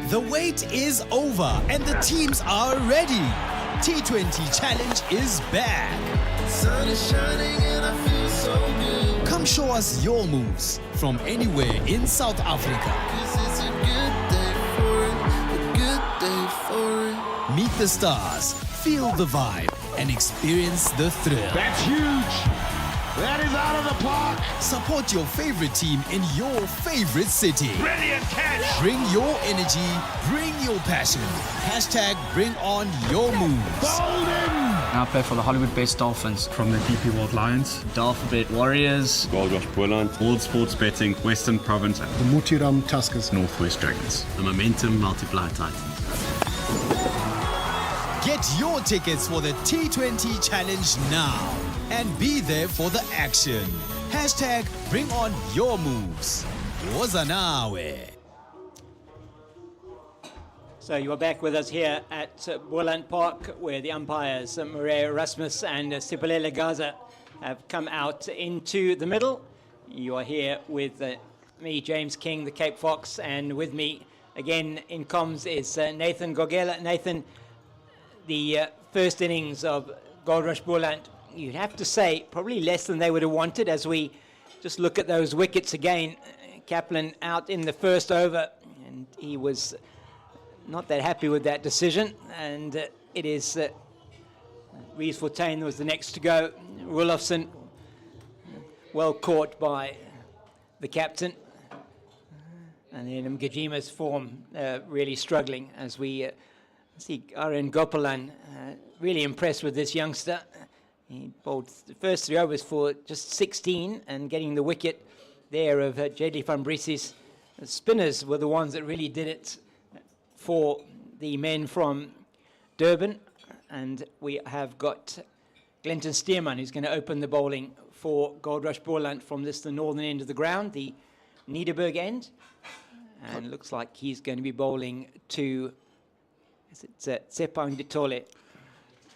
The wait is over and the teams are ready. T20 Challenge is back. Sun is shining and I feel so good. Come show us your moves from anywhere in South Africa. 'Cause it's a good day for it, a good day for it. Meet the stars, feel the vibe, and experience the thrill. That's huge. That is out of the park. Support your favorite team in your favorite city. Brilliant catch. Bring your energy, bring your passion. Hashtag bring on your moves. Golden. Now play for the Hollywoodbets Dolphins. From the DP World Lions, Dolphins Warriors. Goldrush Boland, World Sports Betting, Western Province, The Mutiram Tuskers. Northwest Dragons. The Momentum Multiplier Titans. Get your tickets for the T20 Challenge now and be there for the action. Hashtag bring on your moves. Woza nawe. So you are back with us here at Boland Park, where the umpires Maria Rasmus and Sipolele Gaza have come out into the middle. You are here with me, James King, the Cape Fox, and with me again in comms is Nathan Gogela. Nathan, the first innings of Goldrush Boland, you'd have to say probably less than they would have wanted as we just look at those wickets again. Kaplan out in the first over, and he was not that happy with that decision, and it is Rees Fortuin was the next to go. Rulofsson well caught by the captain, and then Mgajima's form really struggling as we see Aaron Gopalan really impressed with this youngster. He bowled the first 3 overs for just 16 and getting the wicket there of Jedley van Brieses. The spinners were the ones that really did it for the men from Durban, and we have got Glenton Stearman who's going to open the bowling for Goldrush Boland from the northern end of the ground, the Niederberg end, and looks like he's going to be bowling to Tsepang Ditole.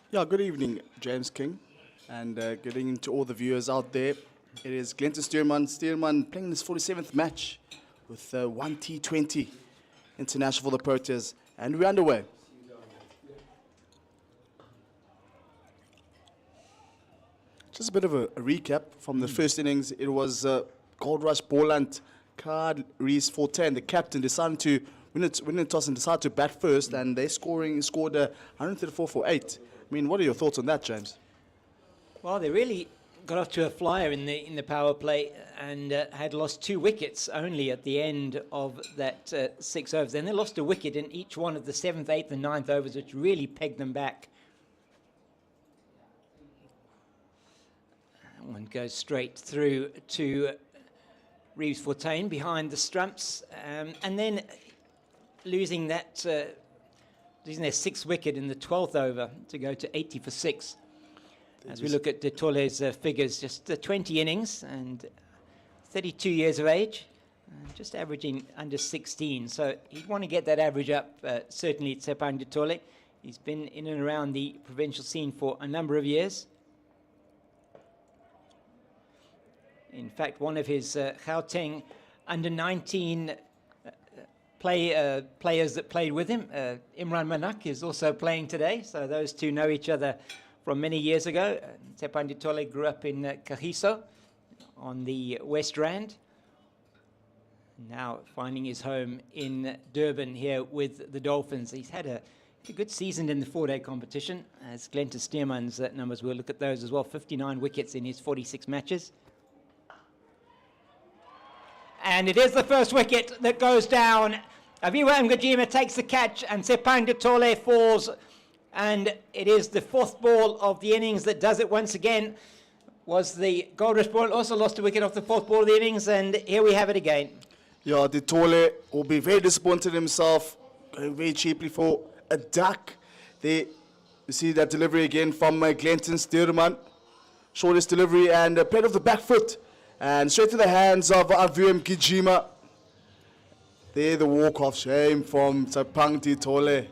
Yeah, good evening, James King, and getting into all the viewers out there. It is Glenton Stearman. Stearman playing his 47th match with one T20 international for the Proteas, and we're underway. Just a bit of a recap from the first innings. It was Goldrush Boland, card Rees Fortuin, the captain, decided to win the toss and decided to bat first, and they scored 134 for 8. I mean, what are your thoughts on that, James? Well, they really got off to a flyer in the power play and had lost 2 wickets only at the end of that 6 overs. Then they lost a wicket in each one of the 7th, 8th and 9th overs, which really pegged them back. That one goes straight through to Rees Fortuin behind the stumps, and then losing their 6th wicket in the 12th over to go to 80 for 6. As we look at De Tolle's figures, just 20 innings and 32 years of age, just averaging under 16. So he'd want to get that average up, certainly Tsepang De Tolle. He's been in and around the provincial scene for a number of years. In fact, one of his Gauteng under-19 players that played with him, Imran Manak, is also playing today. So those two know each other from many years ago. Tsepang De Tolle grew up in Kagiso on the West Rand. Now finding his home in Durban here with the Dolphins. He's had a good season in the 4-day competition, as Glenton Stearman's numbers. We'll look at those as well. 59 wickets in his 46 matches. And it is the first wicket that goes down. Aviwa Mgajima takes the catch, and Tsepang De Tolle falls. And it is the 4th ball of the innings that does it once again. Was the Goldrush ball, also lost a wicket off the 4th ball of the innings, and here we have it again. Yeah, De Tolle will be very disappointed in himself, going very cheaply for a duck. There, you see that delivery again from Glenton Stearman. Shortest delivery and played off the back foot. And straight to the hands of Aviwa Mgajima. There, the walk-off shame from Tsepang De Tolle.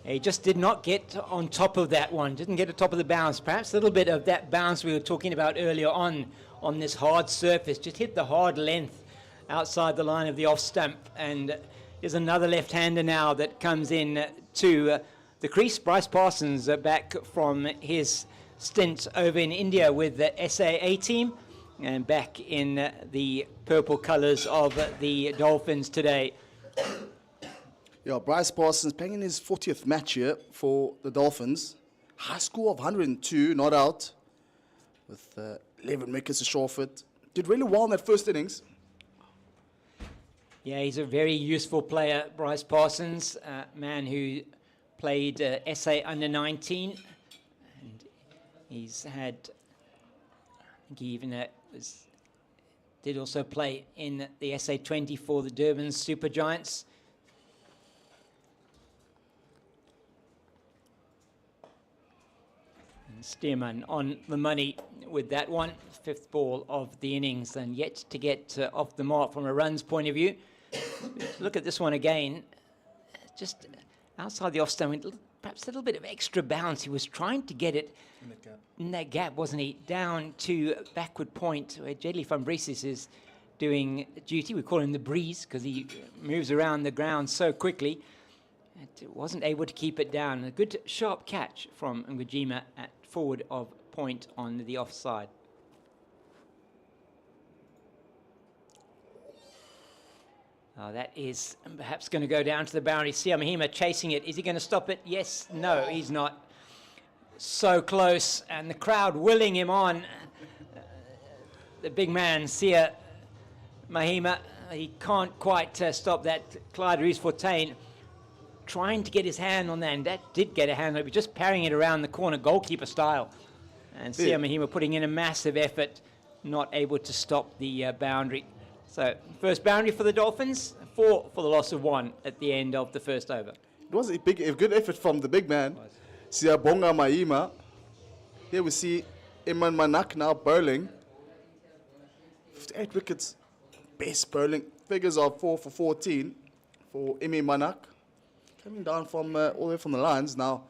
He just did not get on top of that one, didn't get on top of the bounce. Perhaps a little bit of that bounce we were talking about earlier on this hard surface, just hit the hard length outside the line of the off stump, and Here's another left-hander now that comes in to the crease. Bryce Parsons back from his stint over in India with the SAA team and back in the purple colours of the Dolphins today. Yeah, Bryce Parsons playing in his 40th match here for the Dolphins. High score of 102, not out, with 11 wickets to Shawford. Did really well in that first innings. Yeah, he's a very useful player, Bryce Parsons, man who played SA under 19, and he's had, I think he even did also play in the SA20 for the Durban Super Giants. And Stearman on the money with that one, fifth ball of the innings, and yet to get off the mark from a runs point of view. Look at this one again, just outside the off stump, perhaps a little bit of extra bounce. He was trying to get it in that gap, wasn't he? Down to backward point where Jedley van Brieses is doing duty. We call him the breeze because he moves around the ground so quickly. It wasn't able to keep it down. A good sharp catch from Ngujima at forward of point on the offside. That is perhaps going to go down to the boundary. Sia Mahima chasing it. Is he going to stop it? Yes. No, he's not. So close, and the crowd willing him on. The big man, Sia Mahima, he can't quite stop that. Clyde Rees-Fontaine trying to get his hand on that, and that did get a hand on it, just parrying it around the corner, goalkeeper style. And Sia Mahima putting in a massive effort, not able to stop the boundary. So, first boundary for the Dolphins, 4 for the loss of 1 at the end of the first over. It was a good effort from the big man, Siyabonga Mahima. Here we see Iman Manak now bowling. 58 wickets, best bowling. Figures are 4 for 14 for Imi Manak. Coming down from all the way from the Lions now,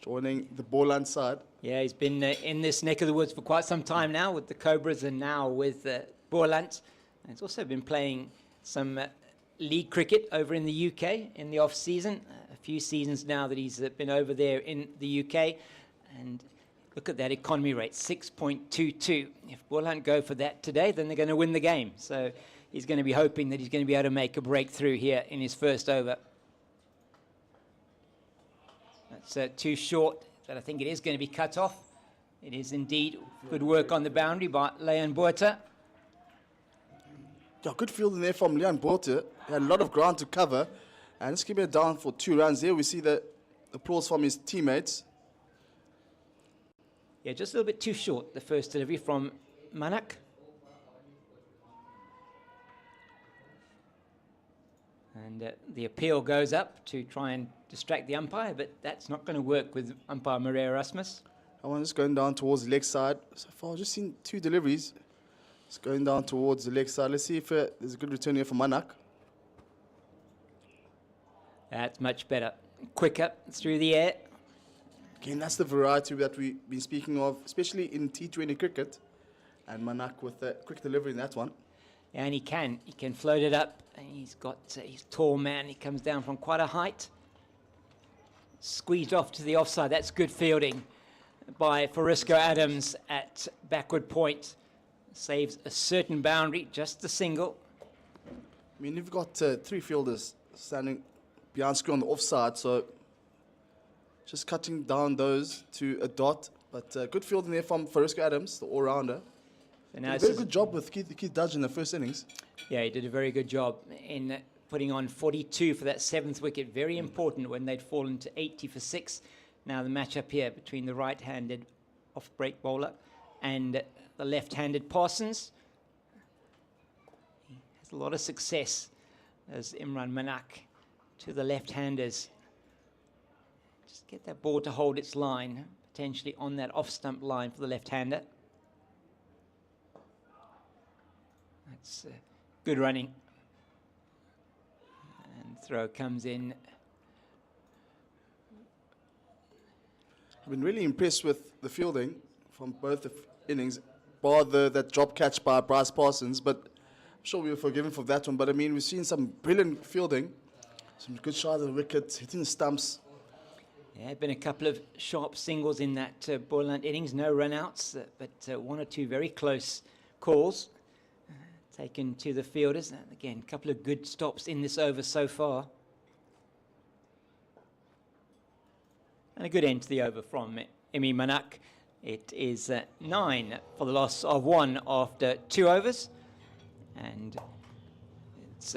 joining the Boland side. Yeah, he's been in this neck of the woods for quite some time now with the Cobras and now with Boland. And he's also been playing some league cricket over in the UK in the off-season. A few seasons now that he's been over there in the UK. And look at that economy rate, 6.22. If Boland go for that today, then they're going to win the game. So he's going to be hoping that he's going to be able to make a breakthrough here in his first over. That's too short, but I think it is going to be cut off. It is indeed good work on the boundary by Leon Botha. Yeah, good fielding there from Leon Botha. He had a lot of ground to cover. And just keep it down for 2 runs there. We see the applause from his teammates. Yeah, just a little bit too short, the first delivery from Manak. And the appeal goes up to try and distract the umpire, but that's not going to work with umpire Maria Erasmus. I want just going down towards the leg side. So far, I've just seen 2 deliveries. It's going down towards the leg side. Let's see if there's a good return here for Manak. That's much better. Quicker through the air. Again, that's the variety that we've been speaking of, especially in T20 cricket. And Manak with a quick delivery in that one. Yeah, and he can float it up. And he's got, he's a tall man. He comes down from quite a height. Squeezed off to the offside. That's good fielding by Farisco Adams at backward point. Saves a certain boundary, just a single. I mean, you've got 3 fielders standing behind screen on the offside, so just cutting down those to a dot. But good fielding there from Farisco Adams, the all-rounder. So now very good job with Keith Dudge in the first innings. Yeah, he did a very good job in putting on 42 for that 7th wicket. Very important when they'd fallen to 80 for 6. Now the matchup here between the right-handed off-break bowler and the left-handed Parsons. He has a lot of success as Imran Manak to the left-handers. Just get that ball to hold its line, potentially on that off-stump line for the left-hander. That's good running. And throw comes in. I've been really impressed with the fielding from both the innings, bar that drop catch by Bryce Parsons, but sure we were forgiven for that one, but I mean, we've seen some brilliant fielding, some good shots at the wickets, hitting the stumps. Yeah, been a couple of sharp singles in that Boland innings, no run-outs, but one or two very close calls taken to the fielders. And again, a couple of good stops in this over so far. And a good end to the over from Emi Manak. It is 9 for the loss of 1 after 2 overs. And it's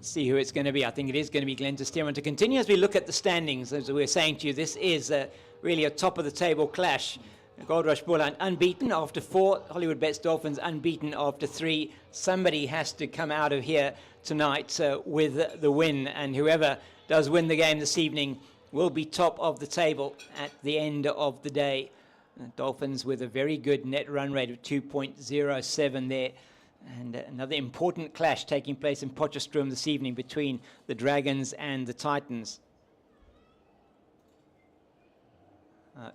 see who it's going to be. I think it is going to be Glenn Stearman to continue. As we look at the standings, as we were saying to you, this is really a top-of-the-table clash. Goldrush Boland unbeaten after 4. Hollywoodbets Dolphins unbeaten after 3. Somebody has to come out of here tonight with the win, and whoever does win the game this evening will be top of the table at the end of the day. Dolphins with a very good net run rate of 2.07 there. And another important clash taking place in Potchefstroom this evening between the Dragons and the Titans.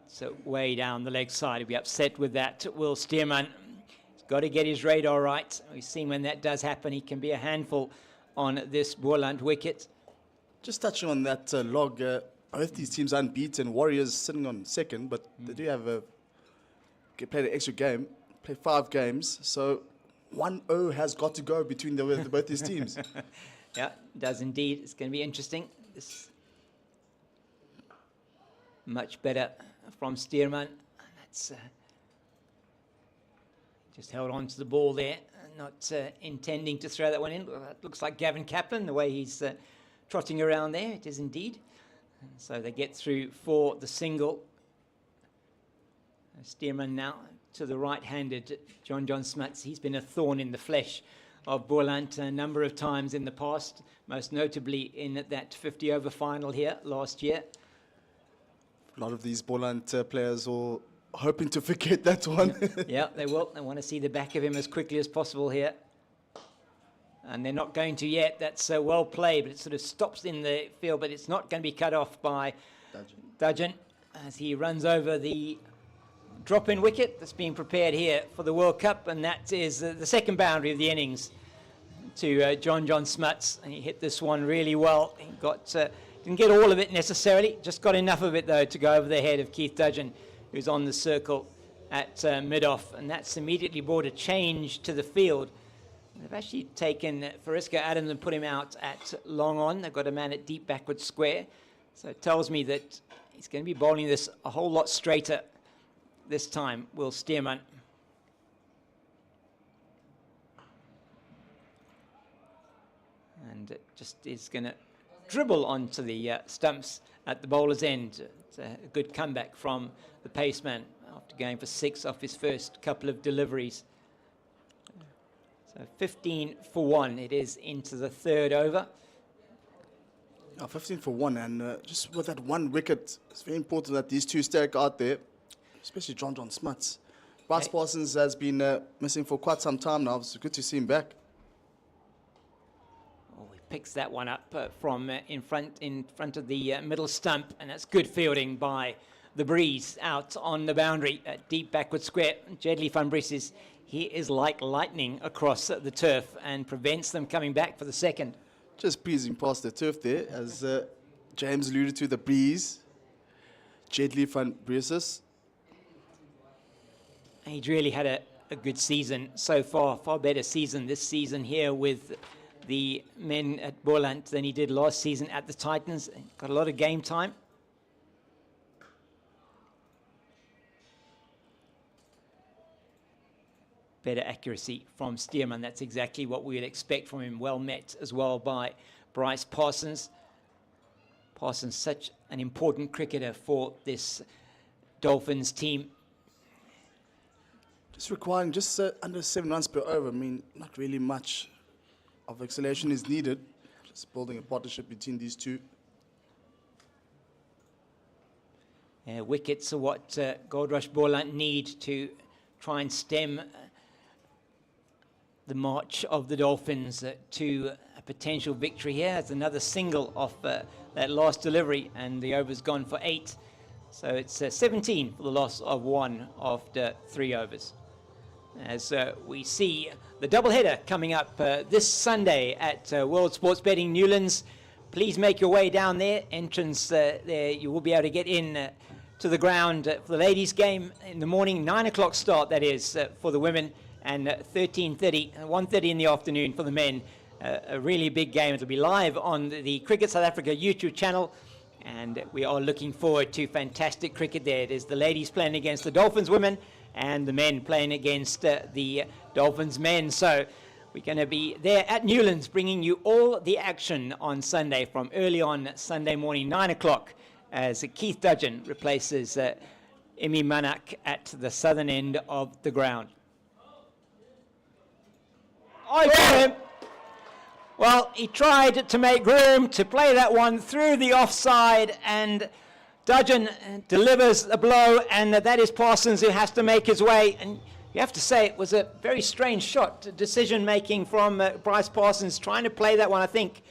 So way down the leg side. He'll be upset with that. Will Stearman. He's got to get his radar right. We've seen when that does happen, he can be a handful on this Boland wicket. Just touching on that log, both these teams unbeaten. Warriors sitting on second, but they do have played an extra game, played 5 games. So 1-0 has got to go between both these teams. Yeah, it does indeed. It's going to be interesting. This much better from Stearman. That's just held on to the ball there, not intending to throw that one in. It looks like Gavin Kaplan, the way he's trotting around there. It is indeed. And so they get through for the single. Stearman now to the right-handed John Smuts. He's been a thorn in the flesh of Boland a number of times in the past, most notably in that 50-over final here last year. A lot of these Boland players are hoping to forget that one. Yeah, they will. They want to see the back of him as quickly as possible here. And they're not going to yet. That's well played, but it sort of stops in the field, but it's not going to be cut off by Dudgeon as he runs over the drop-in wicket that's being prepared here for the World Cup, and that is the second boundary of the innings to John Smuts. And he hit this one really well. He didn't get all of it necessarily, just got enough of it though to go over the head of Keith Dudgeon, who's on the circle at mid-off, and that's immediately brought a change to the field. They've actually taken Fariska Adams and put him out at long on. They've got a man at deep backward square, so it tells me that he's going to be bowling this a whole lot straighter this time, Will Stearman. And it just is going to dribble onto the stumps at the bowler's end. It's a good comeback from the paceman after going for 6 off his first couple of deliveries. So 15 for 1. It is into the third over. 15 for 1, and just with that one wicket, it's very important that these two stay out there, especially John Smuts. Bryce Parsons has been missing for quite some time now. It's good to see him back. Oh, he picks that one up from in front of the middle stump, and that's good fielding by the Breeze out on the boundary at deep backward square. Jedley van Bries he is like lightning across the turf and prevents them coming back for the second. Just breezing past the turf there, as James alluded to, the Breeze. Jedley van Bries. He's really had a good season so far better season this season here with the men at Boland than he did last season at the Titans. Got a lot of game time. Better accuracy from Stearman. That's exactly what we would expect from him. Well met as well by Bryce Parsons. Parsons, such an important cricketer for this Dolphins team. Just requiring just under 7 runs per over. I mean, not really much of acceleration is needed. Just building a partnership between these two. Wickets are what Goldrush Boland need to try and stem the march of the Dolphins to a potential victory here. It's another single off that last delivery, and the over's gone for 8. So it's 17 for the loss of 1 after 3 overs. as we see the doubleheader coming up this Sunday at World Sports Betting Newlands. Please make your way down there. Entrance there, you will be able to get in to the ground for the ladies' game in the morning, 9 o'clock start, that is, for the women, and 1:30 in the afternoon for the men. A really big game. It'll be live on the Cricket South Africa YouTube channel, and we are looking forward to fantastic cricket there. It is the ladies playing against the Dolphins women, and the men playing against the Dolphins men. So we're going to be there at Newlands, bringing you all the action on Sunday from early on Sunday morning, 9 o'clock, as Keith Dudgeon replaces Imi Manak at the southern end of the ground. I got him! Well, he tried to make room to play that one through the offside, and Dudgeon delivers a blow, and that is Parsons who has to make his way. And you have to say it was a very strange shot, decision-making from Bryce Parsons, trying to play that one, I think,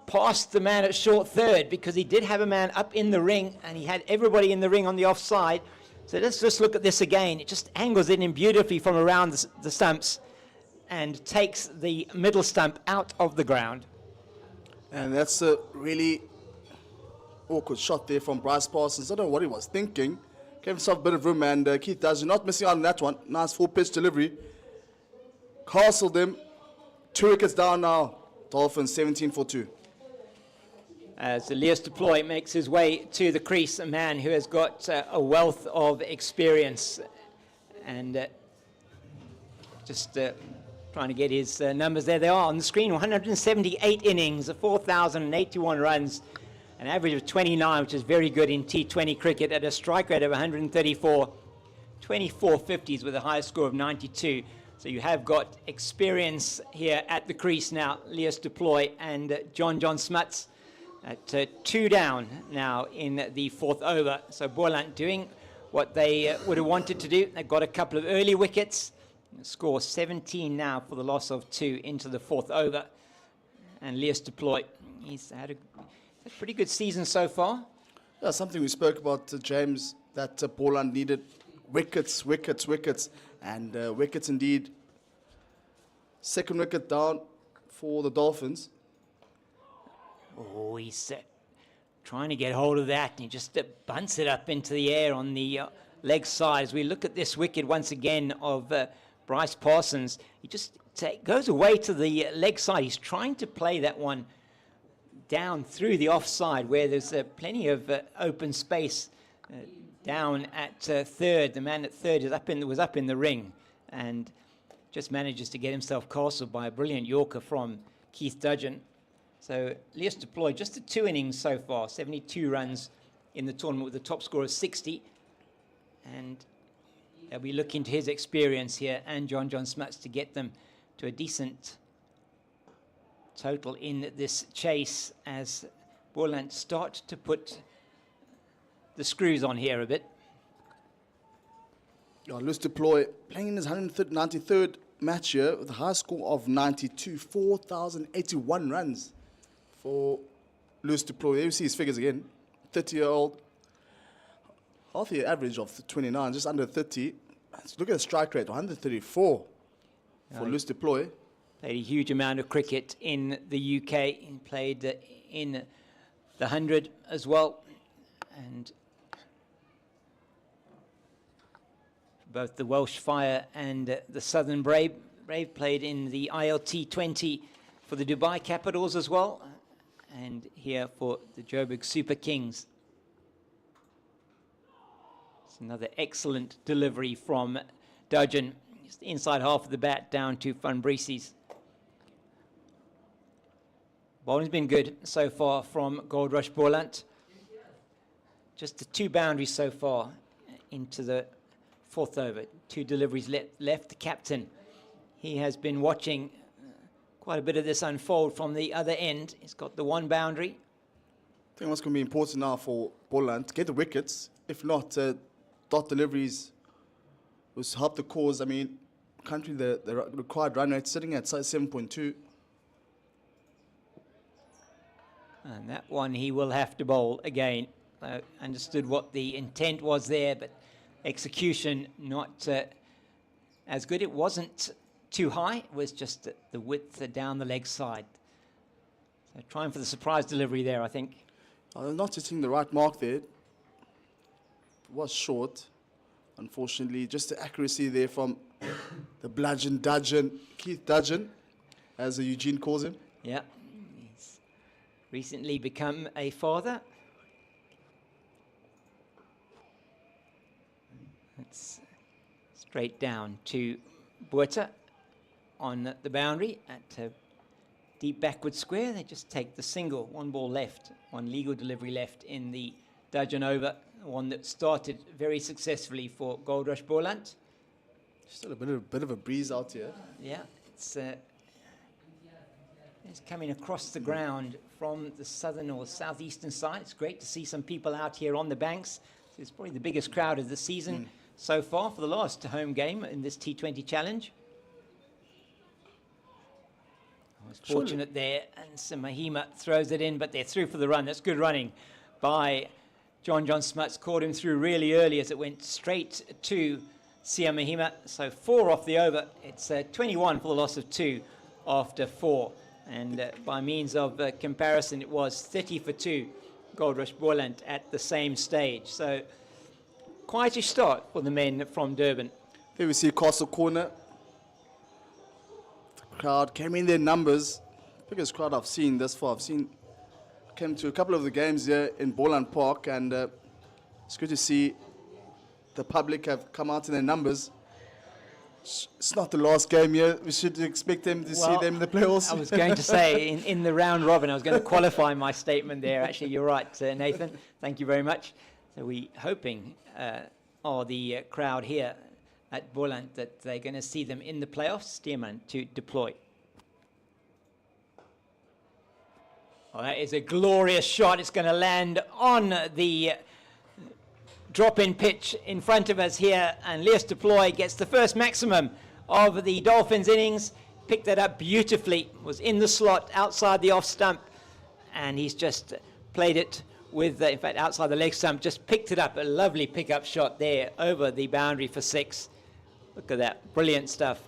past the man at short third, because he did have a man up in the ring, and he had everybody in the ring on the offside. So let's just look at this again. It just angles it in beautifully from around the stumps and takes the middle stump out of the ground. And that's a really awkward shot there from Bryce Parsons. I don't know what he was thinking. Gave himself a bit of room, and Keith Dudgeon not missing out on that one. Nice full-pitch delivery. Castled him. 2 wickets down now. Dolphins 17 for 2. As Elias Deploy makes his way to the crease, a man who has got a wealth of experience, and just trying to get his numbers there. They are on the screen. 178 innings, 4,081 runs, an average of 29, which is very good in T20 cricket, at a strike rate of 134, 24 50s with a high score of 92. So you have got experience here at the crease now. Elias Deploy and John Smuts at 2 down now in the 4th over. So Boland doing what they would have wanted to do. They've got a couple of early wickets. Score 17 now for the loss of 2 into the 4th over. And Elias Deploy, he's had a pretty good season so far. Yeah, something we spoke about, James, that Boland needed wickets, and wickets indeed. 2nd wicket down for the Dolphins. Oh, he's trying to get hold of that, and he just bunts it up into the air on the leg side. As we look at this wicket once again of Bryce Parsons, he just goes away to the leg side. He's trying to play that one down through the offside, where there's plenty of open space down at third. The man at third was up in the ring, and just manages to get himself castled by a brilliant Yorker from Keith Dudgeon. So Elias Deploy, just the 2 innings so far, 72 runs in the tournament with a top score of 60. And they'll be looking to his experience here and John Smuts to get them to a decent total in this chase, as Boland start to put the screws on here a bit. Elias Deploy playing in his 193rd match here with a high score of 92, 4,081 runs for Elias Deploy. There you see his figures again. 30-year-old, healthy average of 29, just under 30. Look at the strike rate, 134 for Elias Deploy. Played a huge amount of cricket in the UK. He played in the 100 as well. And both the Welsh Fire and the Southern Brave. Brave played in the T20 for the Dubai Capitals as well. And here for the Joburg Super Kings. It's another excellent delivery from Dudgeon. Just inside half of the bat down to Van Briesies. Bowling's been good so far from Goldrush Boland. Just the 2 boundaries so far into the 4th over. 2 deliveries left. The captain, he has been watching quite a bit of this unfold from the other end. He's got the 1 boundary. I think what's going to be important now for Boland to get the wickets. If not, dot deliveries will help the cause. I mean, country, the required run rate sitting at 7.2. And that one he will have to bowl again. Understood what the intent was there, but execution not as good. It wasn't too high. It was just the width down the leg side. So trying for the surprise delivery there, I think. Not hitting the right mark there. It was short. Unfortunately, just the accuracy there from the bludgeon Dudgeon, Keith Dudgeon, as Eugene calls him. Yeah, he's recently become a father. It's straight down to Buerta on the boundary at a deep backward square. They just take the single, one ball left, one legal delivery left in the Dudgeon over, one that started very successfully for Goldrush Boland. Still a bit of a breeze out here. Yeah, it's coming across the ground from the southern or southeastern side. It's great to see some people out here on the banks. It's probably the biggest crowd of the season so far for the last home game in this T20 challenge. I was fortunate there, and Mahima throws it in, but they're through for the run. That's good running by John Smuts. Caught him through really early as it went straight to Sia Mahima. So 4 off the over. It's 21 for the loss of 2 after 4. And by means of comparison, it was 30 for 2 Goldrush Boland at the same stage. So quite a start for the men from Durban. Here we see Castle Corner. The crowd came in their numbers. Biggest crowd I've seen thus far. Came to a couple of the games here in Boland Park, and it's good to see the public have come out in their numbers. It's not the last game here. We should expect them to see them in the playoffs. I was going to say, in the round robin, I was going to qualify my statement there. Actually, you're right, Nathan. Thank you very much. So we're hoping, the crowd here at Boland, that they're going to see them in the playoffs. Stearman to deploy. Oh, that is a glorious shot. It's going to land on the drop-in pitch in front of us here, and Leas Deploy gets the first maximum of the Dolphins innings. Picked that up beautifully, was in the slot outside the off stump, and he's just played it with, in fact, outside the leg stump, just picked it up. A lovely pick-up shot there over the boundary for 6. Look at that, brilliant stuff.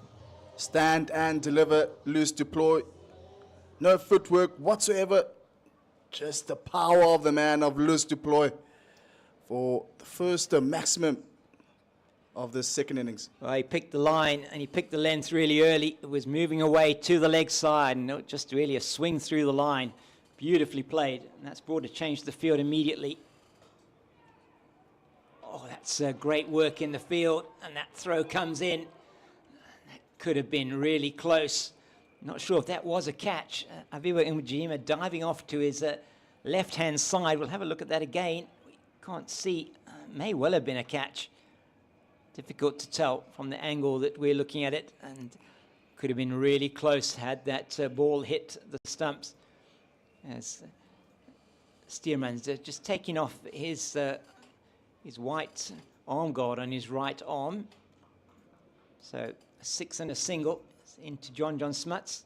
Stand and deliver, Leas Deploy. No footwork whatsoever, just the power of the man of Leas Deploy for the first maximum of the second innings. Well, he picked the line and he picked the length really early. It was moving away to the leg side, and just really a swing through the line. Beautifully played, and that's brought a change to the field immediately. Oh, that's great work in the field, and that throw comes in. That could have been really close. Not sure if that was a catch. Aviwa Umjima diving off to his left-hand side. We'll have a look at that again. We can't see. May well have been a catch. Difficult to tell from the angle that we're looking at it, and could have been really close had that ball hit the stumps. As Stearman's just taking off his white arm guard on his right arm. So a 6 and a single into John Smuts.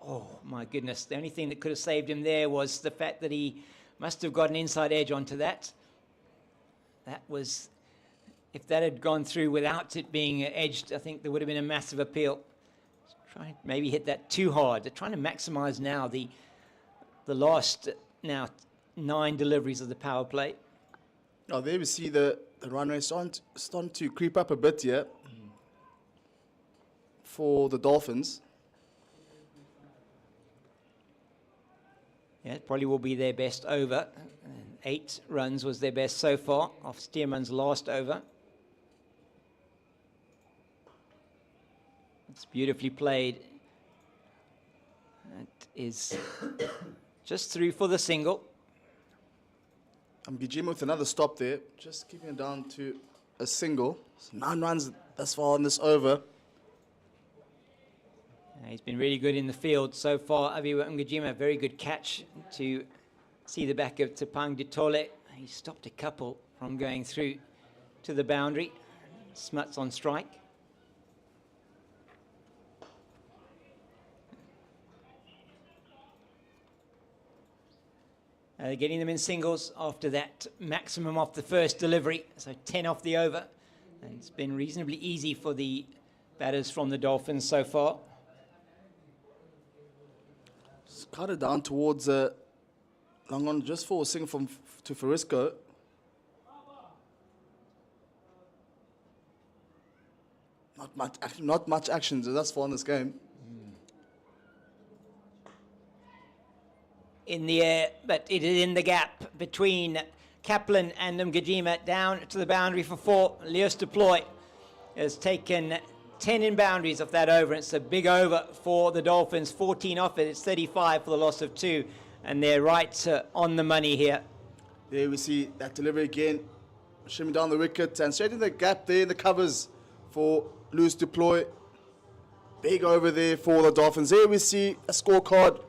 Oh my goodness, the only thing that could have saved him there was the fact that he must have got an inside edge onto that. That was, if that had gone through without it being edged, I think there would have been a massive appeal. Trying to maybe hit that too hard. They're trying to maximize now the last now 9 deliveries of the power play. Oh, there we see the run rate starting to creep up a bit here for the Dolphins. Yeah, it probably will be their best over. 8 runs was their best so far off Stearman's last over. It's beautifully played. That is just through for the single. Gijima with another stop there, just keeping it down to a single. So 9 runs thus far in this over. He's been really good in the field so far. Aviwa Ngajima, very good catch to see the back of Tapang Ditole. He stopped a couple from going through to the boundary. Smuts on strike. Getting them in singles after that maximum off the first delivery. So 10 off the over. And it's been reasonably easy for the batters from the Dolphins so far. Just cut it down towards long on, just forcing to Farisco. Not much action thus far in this game. In the air, but it is in the gap between Kaplan and Mgajima, down to the boundary for 4. Leos Deploy has taken 10 in boundaries of that over. It's a big over for the Dolphins. 14 off it. It's 35 for the loss of 2. And they're right on the money here. There we see that delivery again. Shimming down the wicket and straight in the gap there in the covers for Leos Deploy. Big over there for the Dolphins. There we see a scorecard.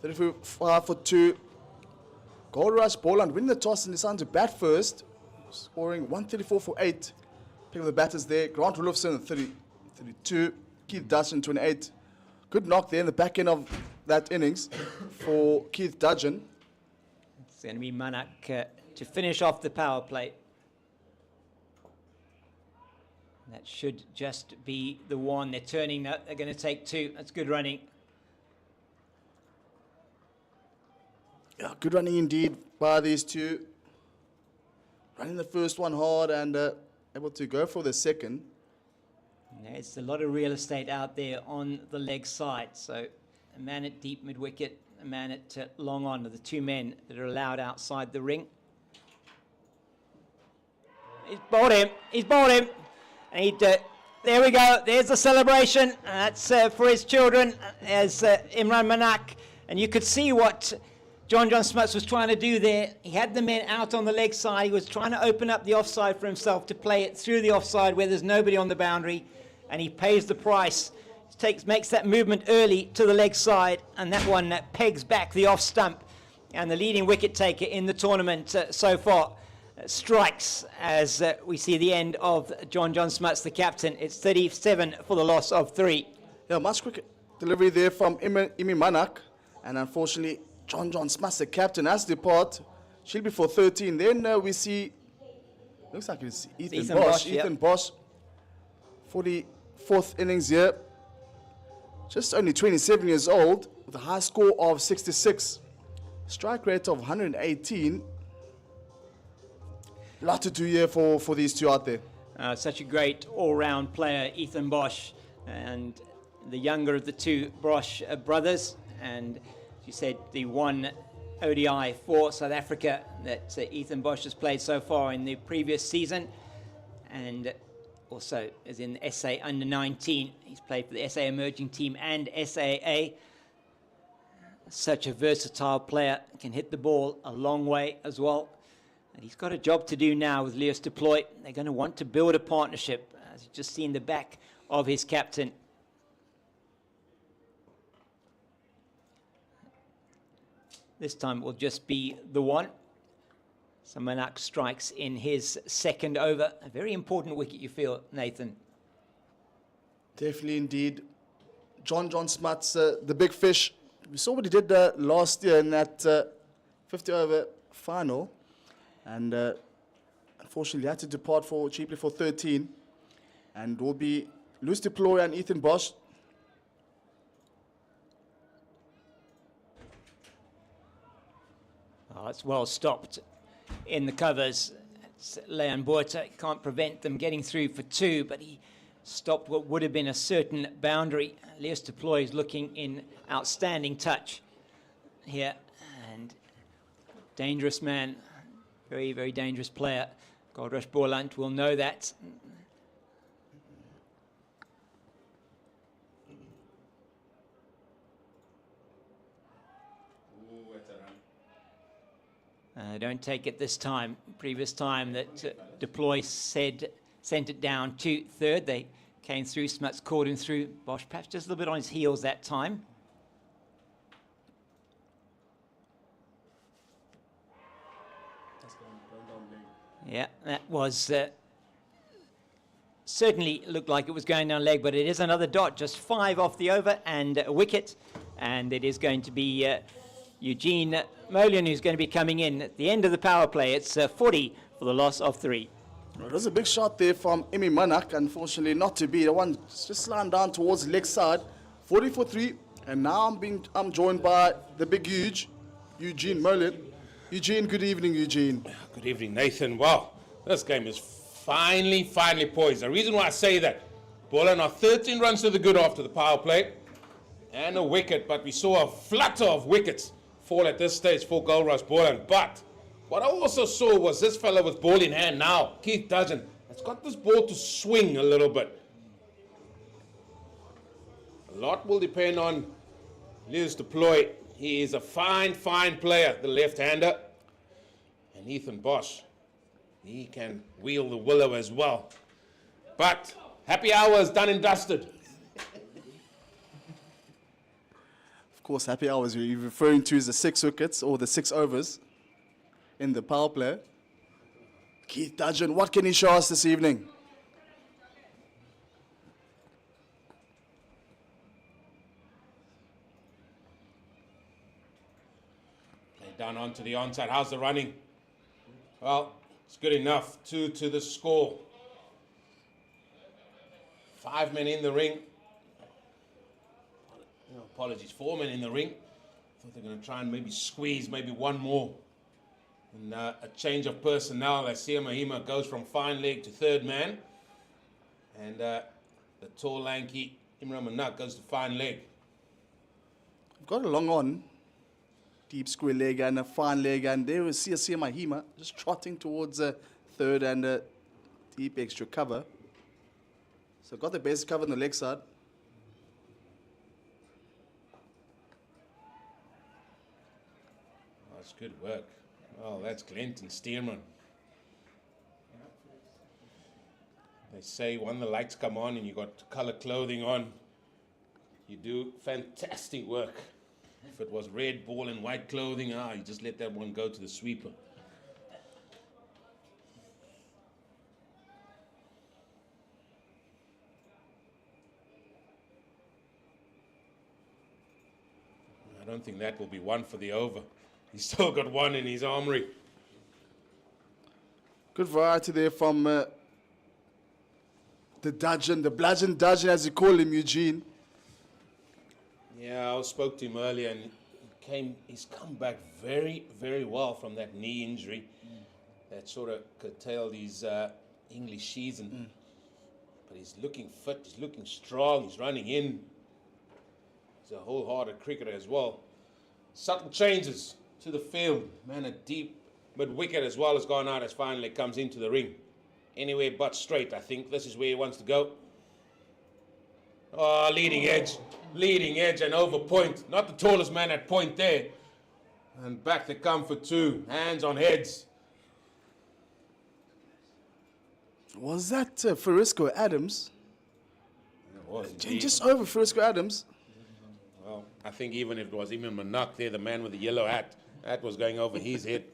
35 for 2. Goldrush, Boland win the toss and decided to bat first, scoring 134 for 8. Pick up the batters there. Grant Wolfson, 32. Keith Dudgeon, 28. Good knock there in the back end of that innings for Keith Dudgeon. It's going to be Manak to finish off the power play. That should just be the one. They're turning. They're going to take 2. That's good running. Yeah, good running indeed by these two. Running the first one hard and able to go for the second. There's a lot of real estate out there on the leg side. So a man at deep mid-wicket, a man at long on are the 2 men that are allowed outside the ring. He's bowled him. He's bowled him. And there we go. There's the celebration. That's for his children as Imran Manak. And you could see what John Smuts was trying to do there. He had the men out on the leg side. He was trying to open up the offside for himself to play it through the offside where there's nobody on the boundary. And he pays the price. Makes that movement early to the leg side. And that one pegs back the off stump. And the leading wicket taker in the tournament so far strikes as we see the end of John Smuts, the captain. It's 37 for the loss of 3. Yeah, much quicker delivery there from Imi Manak. And unfortunately, John Smuts, the captain, has to depart. She'll be for 13. Then we see, looks like it's Ethan Bosch. Ethan Bosch, 44th innings here. Just only 27 years old, with a high score of 66. Strike rate of 118. A lot to do here for these two out there. Such a great all-round player, Ethan Bosch, and the younger of the 2 Bosch brothers. And as you said, the 1 ODI for South Africa that Ethan Bosch has played so far in the previous season, and also is in the SA Under-19. He's played for the SA Emerging Team and SAA. Such a versatile player, can hit the ball a long way as well. And he's got a job to do now with Leos Deploy. They're going to want to build a partnership, as you've just seen the back of his captain. This time it will just be the 1. So Manak strikes in his second over. A very important wicket, you feel, Nathan. Definitely indeed. John Smuts, the big fish. We saw what he did last year in that 50-over final. And unfortunately, he had to depart cheaply for 13. And will be Leos Deploy and Ethan Bosch. Oh, it's well stopped in the covers. It's Leon Botha can't prevent them getting through for 2, but he stopped what would have been a certain boundary. Leos Deploy is looking in outstanding touch here, and dangerous man, very, very dangerous player. Goldrush Boland will know that. Don't take it this time. Previous time that Deploy sent it down to 3rd. They came through. Smuts caught him through. Bosch perhaps just a little bit on his heels that time. Yeah, that was certainly looked like it was going down leg, but it is another dot. Just 5 off the over and a wicket. And it is going to be Eugene Molian who's going to be coming in at the end of the power play. It's 40 for the loss of 3. It was a big shot there from Emi Manak, unfortunately not to be. The one just slammed down towards the leg side. 40 for 3, and now I'm joined by the big Eugene Merlin. Eugene, good evening, Eugene. Good evening, Nathan. Wow, this game is finally poised. The reason why I say that, Boland are 13 runs to the good after the power play and a wicket, but we saw a flutter of wickets fall at this stage for Goldrush Boland. But what I also saw was this fella with ball in hand now, Keith Dudgeon, has got this ball to swing a little bit. A lot will depend on Lewis Deploy. He is a fine player, the left-hander. And Ethan Bosch, he can wheel the willow as well. But happy hour is done and dusted. Of course, happy hours you're referring to is the 6 wickets or the 6 overs in the power play. Keith Dudgeon, what can he show us this evening? Play down onto the onside. How's the running? Well, it's good enough. 2 to the score. 5 men in the ring. No, apologies, 4 men in the ring. Thought they're going to try and maybe squeeze maybe one more. And a change of personnel. Asia Mahima goes from fine leg to third man. And the tall, lanky Imran Manak goes to fine leg. I've got a long on, deep square leg and a fine leg, and there was CSA Mahima just trotting towards a third and a deep extra cover. So got the base cover on the leg side. That's good work. Oh, that's Clinton Stearman. They say when the lights come on and you got color clothing on, you do fantastic work. If it was red ball and white clothing, you just let that one go to the sweeper. I don't think that will be one for the over. He's still got one in his armory. Good variety there from the Dudgeon, the bludgeon Dudgeon as you call him, Eugene. Yeah, I spoke to him earlier and he's come back very well from that knee injury that sort of curtailed his English season. But he's looking fit, he's looking strong, he's running in. He's a wholehearted cricketer as well. Subtle changes to the field. Man, a deep mid-wicket as well has gone out as finally comes into the ring. Anywhere but straight, I think. This is where he wants to go. Oh, leading edge and over point. Not the tallest man at point there. And back they come for 2. Hands on heads. Was that Farisco Adams? It was indeed. Just over Farisco Adams. Well, I think even if it was Imi Manak there, the man with the yellow hat, that was going over his head.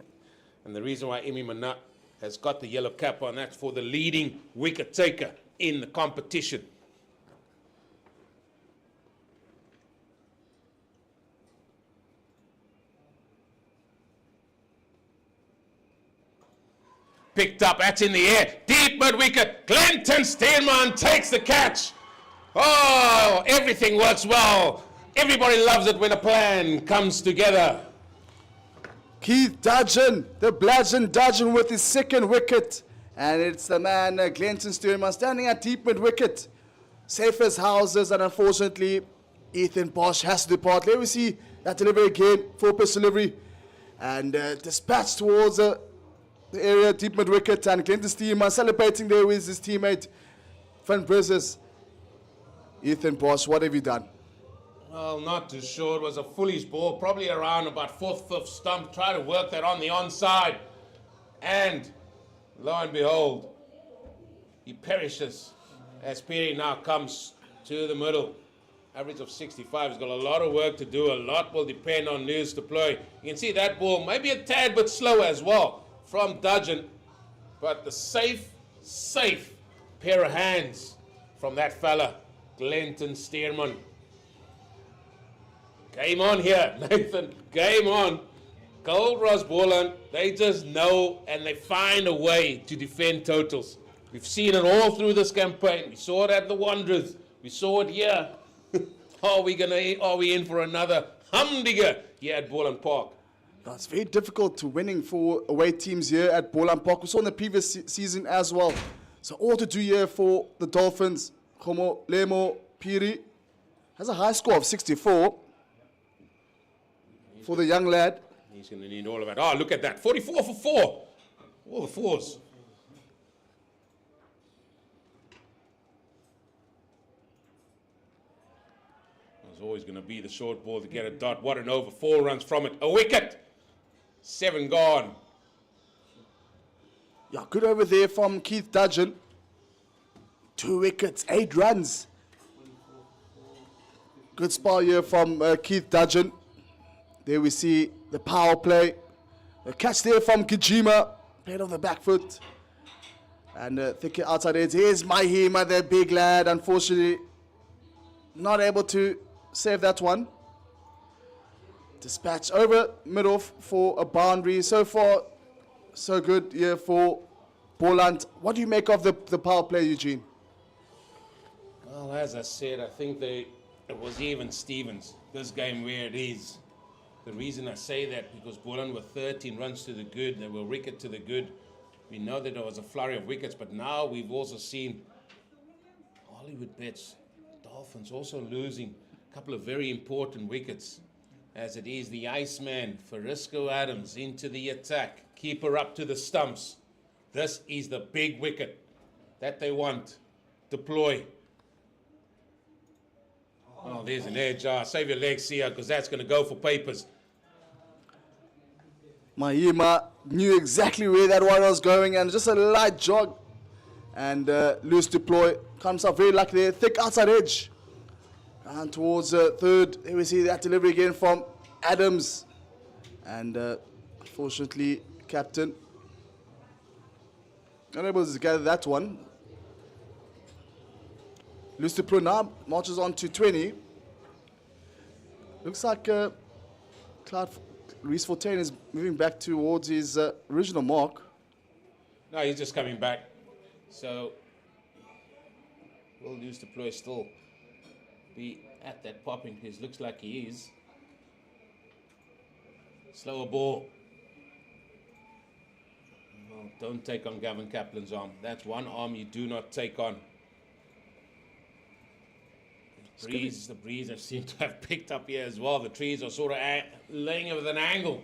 And the reason why Imi Manak has got the yellow cap on, that's for the leading wicket taker in the competition. Picked up, that's in the air, deep mid-wicket. Clinton Stearman takes the catch. Oh, everything works well. Everybody loves it when a plan comes together. Keith Dudgeon, the bludgeon Dudgeon with his 2nd wicket. And it's the man, Clinton Stearman, standing at deep mid-wicket. Safe as houses, and unfortunately, Ethan Bosch has to depart. Let me see that delivery again, 4-pitch delivery. And dispatched towards the area, deep mid-wicket. And Clinton Stearman celebrating there with his teammate, Van Brizes. Ethan Bosch, what have you done? Well, not too sure. It was a foolish ball, probably around about 4th, 5th stump. Try to work that on the onside. And lo and behold, he perishes as Piri now comes to the middle. Average of 65. He's got a lot of work to do. A lot will depend on Lewis to play. You can see that ball, maybe a tad bit slow as well from Dudgeon. But the safe pair of hands from that fella, Clinton Stearman. Game on here, Nathan. Game on. Goldrush Boland, they just know and they find a way to defend totals. We've seen it all through this campaign. We saw it at the Wanderers. We saw it here. Are we in for another humdinger here at Boland Park? It's very difficult to winning for away teams here at Boland Park. We saw in the previous season as well. So all to do here for the Dolphins. Khomo Lemo Piri has a high score of 64 for the young lad. He's going to need all of it. Oh, look at that. 44 for 4. All the fours. There's always going to be the short ball to get a dot. What an over. 4 runs from it. A wicket. 7 gone. Yeah, good over there from Keith Dudgeon. 2 wickets, 8 runs. Good spell here from Keith Dudgeon. There we see the power play. A catch there from Kijima. Played on the back foot. And thick outside edge. Here's Mahima, the big lad. Unfortunately, not able to save that one. Dispatch over mid-off for a boundary. So far, so good here for Boland. What do you make of the power play, Eugene? Well, as I said, I think it was even Stevens, this game where it is. The reason I say that, because Boland were 13 runs to the good, they were wicket to the good. We know that there was a flurry of wickets, but now we've also seen Hollywoodbets, Dolphins also losing a couple of very important wickets. As it is the Iceman, Farisco Adams into the attack. Keeper up to the stumps. This is the big wicket that they want. Deploy. Oh, there's an edge. Save your legs here, because that's going to go for papers. Mahima knew exactly where that one was going, and just a light jog. And loose deploy. Comes up very lucky there. Thick outside edge. And towards third, here we see that delivery again from Adams. And unfortunately, captain unable to gather that one. Loose deploy now marches on to 20. Looks like Luis Fortin is moving back towards his original mark. No, he's just coming back. So, will Loose deploy still be at that popping pace? Looks like he is. Slower ball. Well, don't take on Gavin Kaplan's arm. That's one arm you do not take on. The breeze seem to have picked up here as well. The trees are sort of laying with an angle.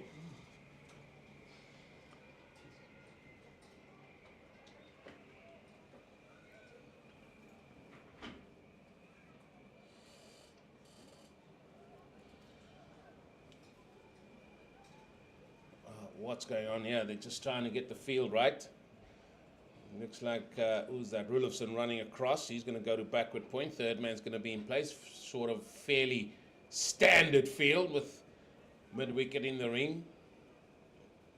What's going on here? They're just trying to get the field right. Looks like, who's that? Rulofsson running across. He's going to go to backward point. Third man's going to be in place. Sort of fairly standard field with mid-wicket in the ring.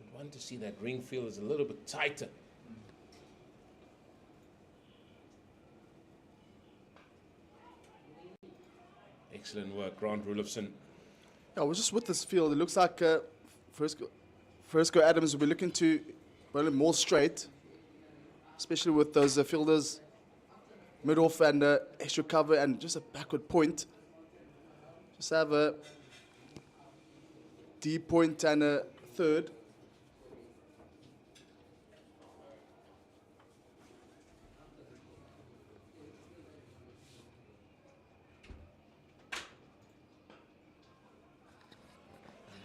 I'd want to see that ring field is a little bit tighter. Excellent work, Grant Rulofsson. Yeah, we're just with this field. It looks like Farisco Adams will be looking to bowl it more straight, especially with those fielders mid-off and extra cover and just a backward point. Just have a deep point and a third.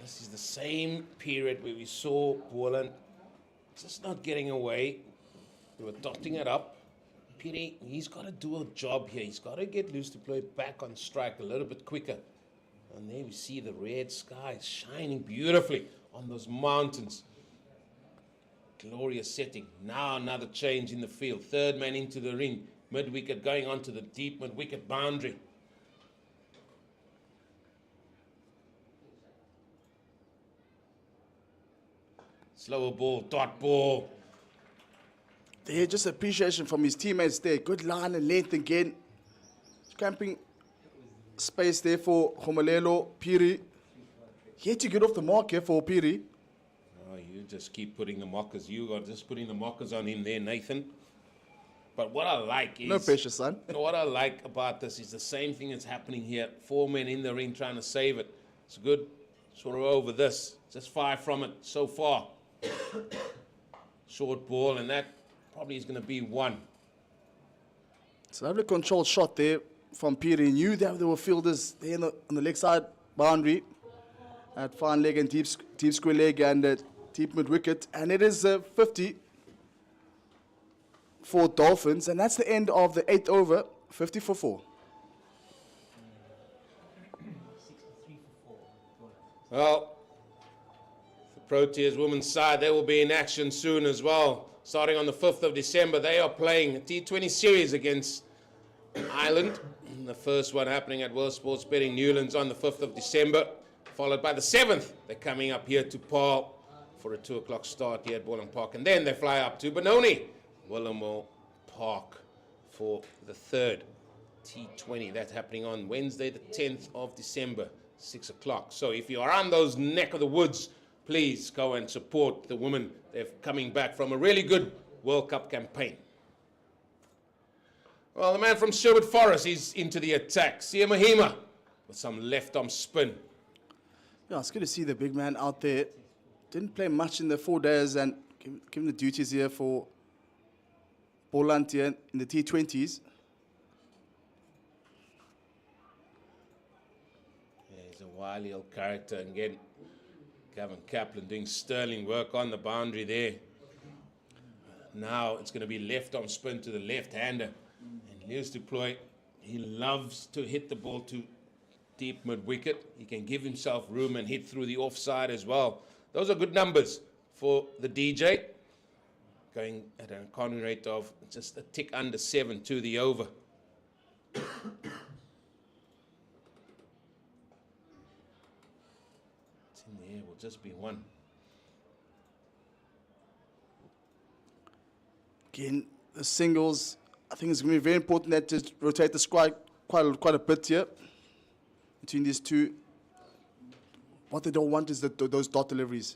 This is the same period where we saw Boland just not getting away. They were dotting it up. Piri, he's got to do a job here. He's got to get Loose deploy back on strike a little bit quicker. And there we see the red sky shining beautifully on those mountains. Glorious setting. Now another change in the field. Third man into the ring. Mid-wicket going on to the deep mid-wicket boundary. Slower ball, dot ball. There, just appreciation from his teammates there. Good line and length again. Camping space there for Khomalelo Piri. He had to get off the mark here for Piri. just keep putting the mockers. You are just putting the mockers on him there, Nathan. But what I like is... No pressure, son. What I like about this is the same thing that's happening here. 4 men in the ring trying to save it. It's good. Sort of over this. Just 5 from it so far. Short ball, and that probably is going to be 1. It's a lovely controlled shot there from Peter. He knew that there were fielders there on the leg side boundary at fine leg and deep square leg and deep mid wicket. And it is 50 for Dolphins. And that's the end of the 8th over, 50 for 4. Well, the Proteas women's side, they will be in action soon as well. Starting on the 5th of December, they are playing a T20 series against Ireland. The first one happening at World Sports Betting Newlands on the 5th of December, followed by the 7th. They're coming up here to Paarl for a 2 o'clock start here at Boland Park. And then they fly up to Benoni, Willamore Park for the 3rd T20. That's happening on Wednesday, the 10th of December, 6 o'clock. So if you are on those neck of the woods, please go and support the women. They're coming back from a really good World Cup campaign. Well, the man from Sherwood Forest is into the attack. Sia Mahima with some left-arm spin. Yeah, it's good to see the big man out there. Didn't play much in the 4 days and given the duties here for Boland here in the T20s. Yeah, he's a wily old character. And again, Gavin Kaplan doing sterling work on the boundary there. Now it's going to be left-arm spin to the left-hander. And Lewis Duploy, he loves to hit the ball to deep mid-wicket. He can give himself room and hit through the offside as well. Those are good numbers for the DJ. Going at an economy rate of just a tick under 7 to the over. It's in the air, will just be 1. Again, the singles, I think it's going to be very important that to rotate the squad quite a bit here between these two. What they don't want is those dot deliveries.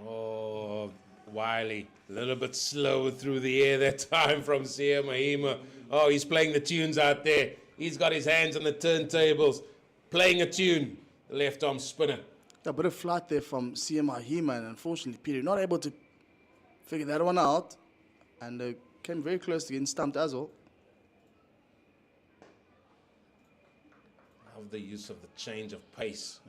Oh, Wiley, a little bit slower through the air that time from Sia Mahima. Oh, he's playing the tunes out there. He's got his hands on the turntables, playing a tune, the left-arm spinner. A bit of flight there from Sia Mahima, and unfortunately, Peter not able to figure that one out, and came very close to getting stumped as well. Love the use of the change of pace.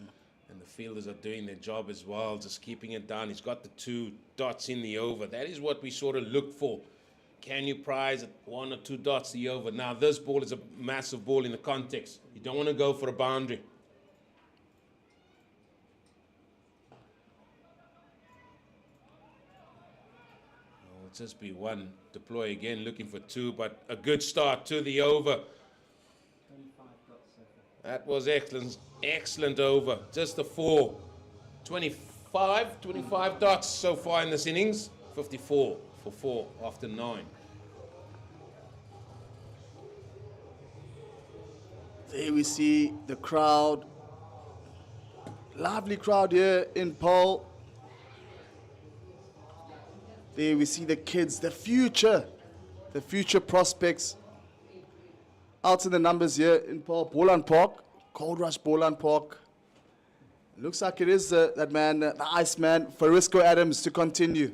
And the fielders are doing their job as well, just keeping it down. He's got the 2 dots in the over. That is what we sort of look for. Can you prize at 1 or 2 dots the over? Now, this ball is a massive ball in the context. You don't want to go for a boundary. It'll just be 1. Deploy again, looking for 2, but a good start to the over. That was excellent over. Just a 4. 25 dots so far in this innings. 54 for 4 after 9. There we see the crowd. Lively crowd here in Paarl. There we see the kids, the future prospects. Out in the numbers here in Paarl, Boland Park, Goldrush Boland Park. Looks like it is that man, the Iceman, Farisco Adams, to continue.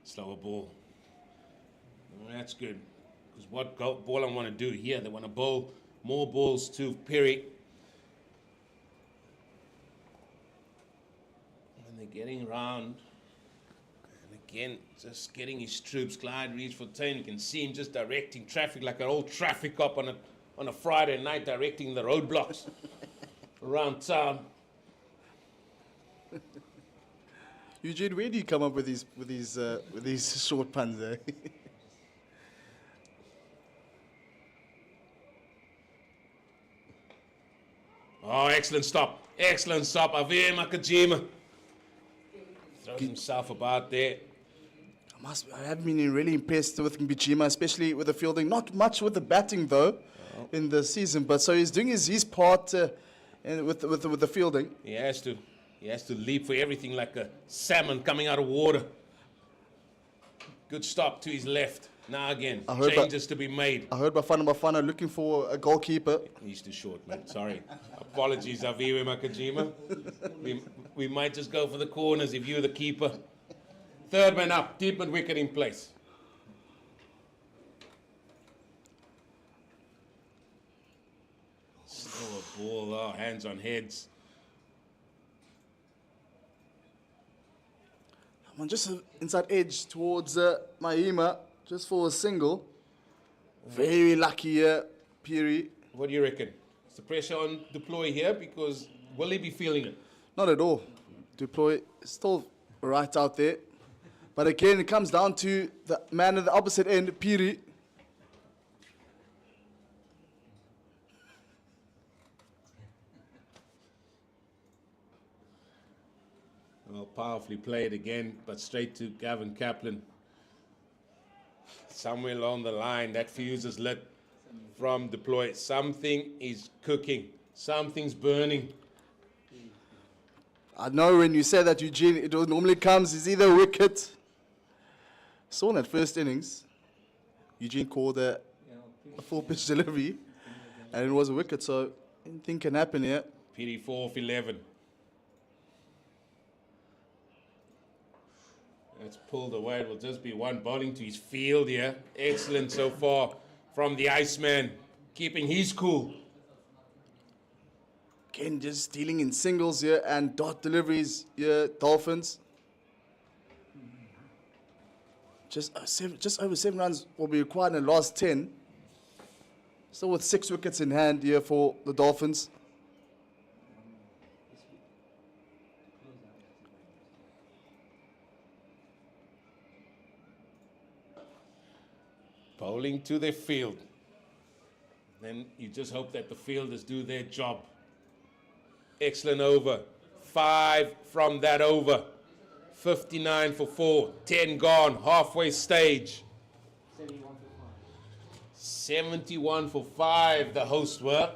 Slower ball. Well, that's good. Because what Boland want to do here, they want to bowl more balls to Perry. And they're getting around. Again, just getting his troops. Clyde Reeves for 10. You can see him just directing traffic like an old traffic cop on a Friday night, directing the roadblocks around town. Eugene, where do you come up with these short puns? Eh? Oh, excellent stop. Excellent stop. Avir Makajima throws himself about there. I have been really impressed with Mbijima, especially with the fielding. Not much with the batting, though, in the season. But so he's doing his part with the fielding. He has to leap for everything like a salmon coming out of water. Good stop to his left. Now again, changes to be made. I heard Bafana looking for a goalkeeper. He's too short, man. Sorry. Apologies, Aviwe Makajima. We might just go for the corners if you're the keeper. Third man up, deep mid wicket in place. Still a ball, oh, hands on heads. I'm just inside edge towards Mahima, just for a single. Very lucky Piri. What do you reckon? Is the pressure on Deploy here? Because will he be feeling it? Not at all. Deploy is still right out there. But again, it comes down to the man at the opposite end, Piri. Well, powerfully played again, but straight to Gavin Kaplan. Somewhere along the line, that fuse is lit from Deploy. Something is cooking. Something's burning. I know when you say that, Eugene, it normally comes, it's either wicket. Saw in that first innings, Eugene called a full pitch delivery, and it was a wicket, so anything can happen here. PD 4 off 11. That's pulled away. It will just be one bowling to his field here. Excellent so far from the Iceman, keeping his cool. Again, just dealing in singles here and dot deliveries here, Dolphins. Just over 7 runs will be required in the last 10. Still with 6 wickets in hand here for the Dolphins. Bowling to their field. Then you just hope that the fielders do their job. Excellent over. 5 from that over. 59 for 4. 10 gone. Halfway stage. 71 for 5 the hosts were.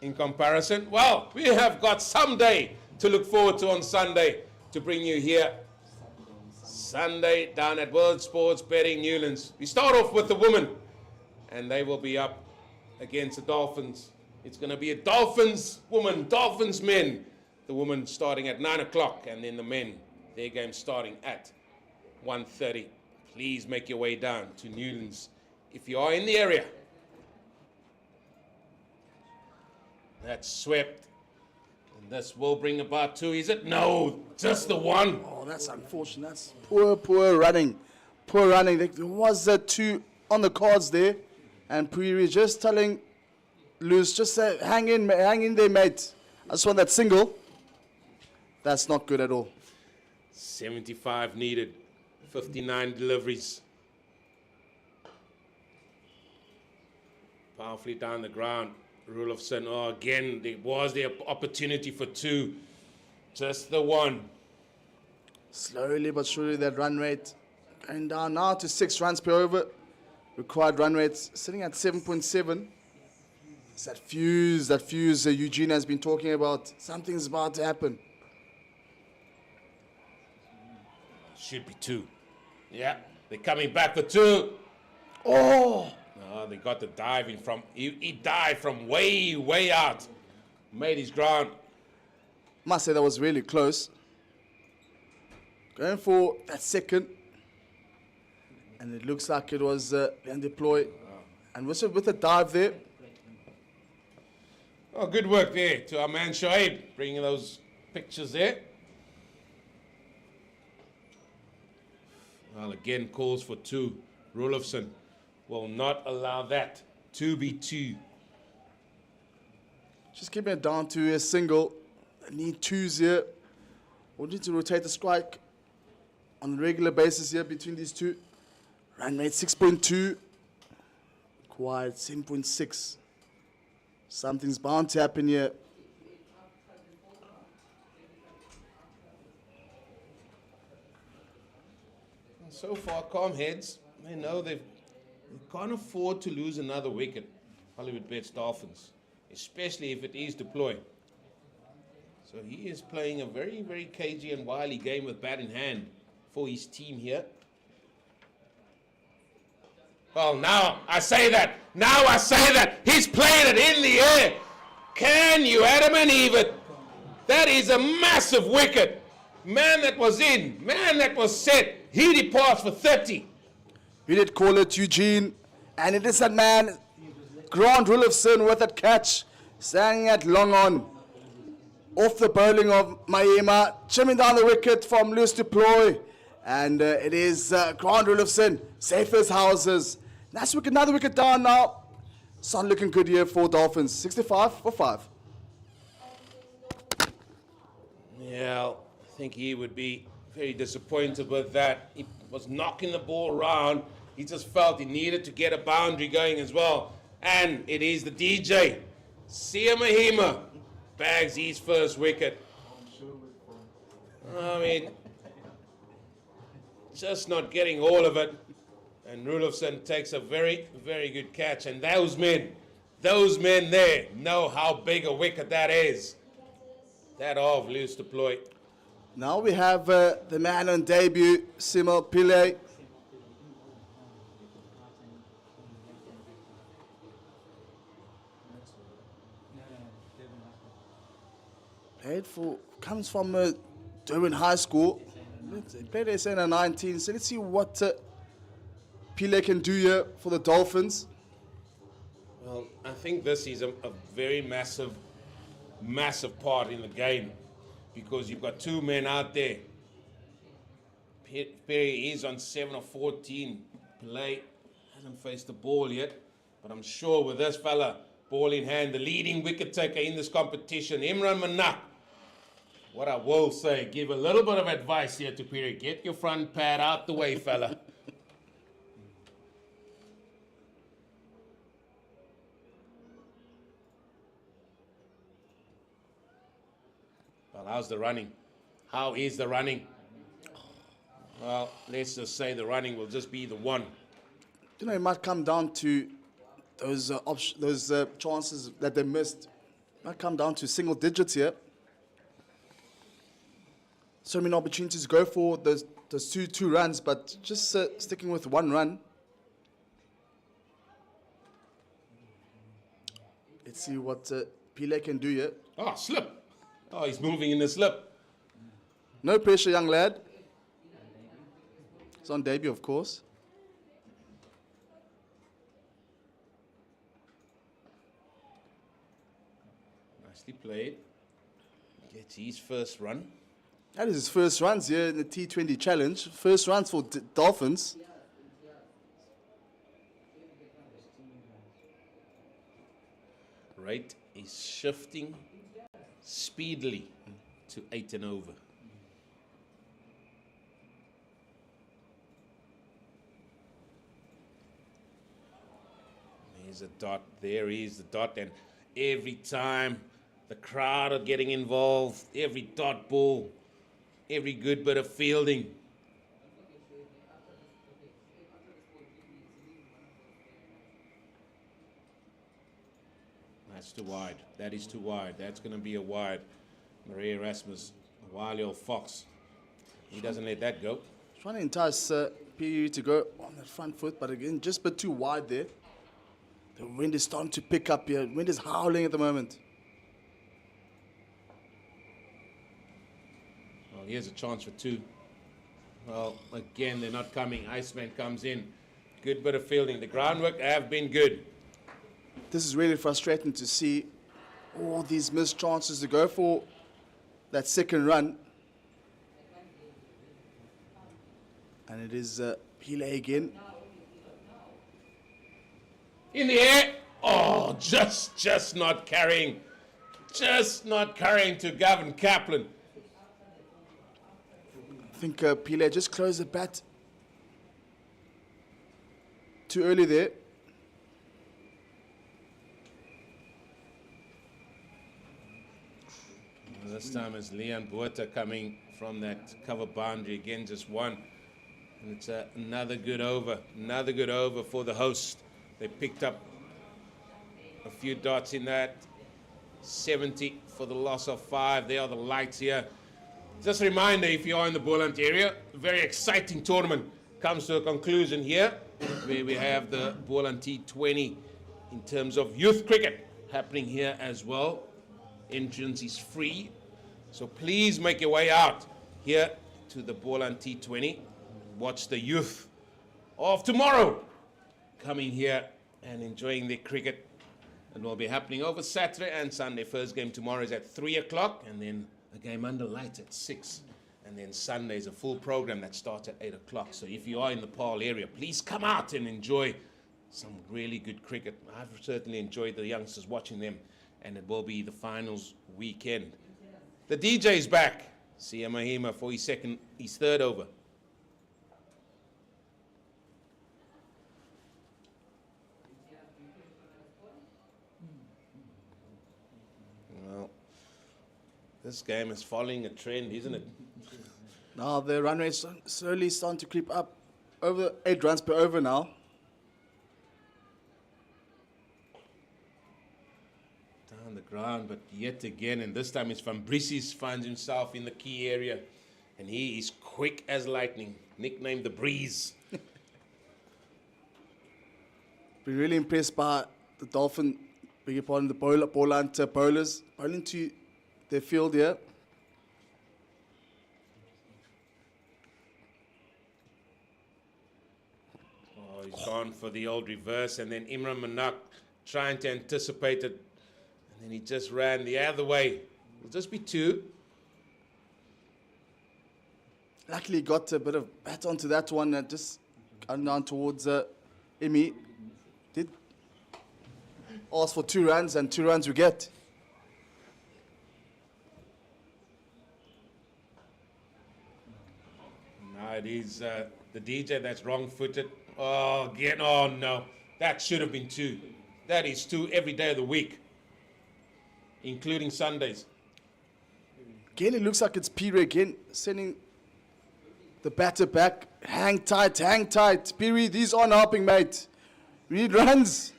In comparison, well, we have got some day to look forward to on Sunday to bring you here. Sunday down at World Sports Betting Newlands. We start off with the women, and they will be up against the Dolphins. It's going to be a Dolphins woman, Dolphins men. The women starting at 9 o'clock, and then the men, their game starting at 1:30. Please make your way down to Newlands if you are in the area. That's swept. And this will bring about 2, is it? No, just the 1. Oh, that's unfortunate. That's poor running. Poor running. There was 2 on the cards there. And Piri just telling Luz, just say, hang in there, mate. I just want that single. That's not good at all. 75 needed. 59 deliveries. Powerfully down the ground. Rulofson, oh, again, there was the opportunity for 2. Just the 1. Slowly but surely that run rate going down now to 6 runs per over. Required run rates sitting at 7.7. It's that fuse Eugene has been talking about. Something's about to happen. Should be 2. Yeah, they're coming back for 2. Oh! No, they got the diving from, he dived from way out. Made his ground. Must say that was really close. Going for that second. And it looks like it was Leon Deploy. And with a dive there. Oh, good work there to our man Shoaib, bringing those pictures there. Well, again, calls for 2. Rulofson will not allow that to be 2. Just keeping it down to a single. I need 2s here. We'll need to rotate the strike on a regular basis here between these 2. Run rate 6.2. Required 7.6. Something's bound to happen here. so far, calm heads. They know they can't afford to lose another wicket. Hollywoodbets Dolphins, especially if it is deploy. So he is playing a very, very cagey and wily game with bat in hand for his team here. Well, now I say that. He's playing it in the air. Can you Adam and Eve it? That is a massive wicket. Man that was in, man that was set. He departs for 30. We did call it Eugene, and it is that man, Grant Rulofson, with that catch, standing at long on. Off the bowling of Mahima, chimming down the wicket from loose deploy. And it is Grant Rulofson, safe as houses. Nice wicket, another wicket down now. It's not looking good here for Dolphins. 65 for 5. Yeah, I think he would be very disappointed with that. He was knocking the ball around. He just felt he needed to get a boundary going as well. And it is the DJ, Sia Mahima, bags his first wicket. I mean, just not getting all of it. And Rulofson takes a very, very good catch. And those men there know how big a wicket that is. That of loose deploy. Now we have the man on debut, Simo Pillay. Comes from Durban High School. He played SA in 19. So let's see what Pillay can do here for the Dolphins. Well, I think this is a very massive part in the game, because you've got two men out there. Perry is on 7 of 14. Pillay hasn't faced the ball yet, but I'm sure with this fella, ball in hand, the leading wicket taker in this competition, Imran Manak. What I will say, give a little bit of advice here to Perry. Get your front pad out the way, fella. Well, how's the running? How is the running? Well, let's just say the running will just be the one. You know, it might come down to those chances that they missed. It might come down to single digits here. So many opportunities to go for those two runs, but just sticking with one run. Let's see what Pillay can do here. Oh, slip. Oh, he's moving in the slip. No pressure, young lad. It's on debut, of course. Nicely played. Gets his first run. That is his first runs here in the T20 challenge. First runs for Dolphins. Rate is shifting speedily to 8 and over. There's a dot. There is the dot. And every time the crowd are getting involved, every dot ball, every good bit of fielding. That's too wide. That is too wide. That's going to be a wide. Maria Erasmus, a wily old fox. He doesn't let that go. Trying to entice PU to go on the front foot, but again, just a bit too wide there. The wind is starting to pick up here. Wind is howling at the moment. Well, here's a chance for two. Well, again, they're not coming. Iceman comes in. Good bit of fielding. The groundwork have been good. This is really frustrating to see all these missed chances to go for that second run. And it is Pillay again. In the air. Oh, just not carrying. Just not carrying to Gavin Kaplan. I think Pillay just closed the bat too early there. Well, this time is Leon Buerta coming from that cover boundary again, just one. And it's another good over for the host. They picked up a few dots in that. 70 for the loss of 5. They are the lights here. Just a reminder, if you are in the Boland area, a very exciting tournament comes to a conclusion here, where we have the Boland T20 in terms of youth cricket happening here as well. Entrance is free, so please make your way out here to the Boland T20. Watch the youth of tomorrow coming here and enjoying their cricket. It will be happening over Saturday and Sunday. First game tomorrow is at 3 o'clock, and then a game under lights at 6. And then Sunday is a full program that starts at 8 o'clock. So if you are in the Paarl area, please come out and enjoy some really good cricket. I've certainly enjoyed the youngsters watching them, and it will be the finals weekend. The DJ is back. Sia Mahima for his third over. Well, this game is following a trend, isn't it? Now the run rate is slowly starting to creep up. Over 8 runs per over now. Down the ground, but yet again, and this time it's Fabricis finds himself in the key area, and he is quick as lightning, nicknamed the Breeze. Been really impressed by the Dolphin, beg your pardon, the Boland bowlers bowling to their field here. Oh, he's gone for the old reverse, and then Imran Manak trying to anticipate it, and then he just ran the other way. It'll just be 2. Luckily got a bit of bat onto that one, just going down towards Imi. Did ask for 2 runs, and 2 runs we get. No, it is the DJ that's wrong-footed. Oh, no. That should have been 2. That is 2 every day of the week, including Sundays. Again, it looks like it's Piri again, sending the batter back. Hang tight, hang tight. Piri, these aren't helping, mate. We need runs.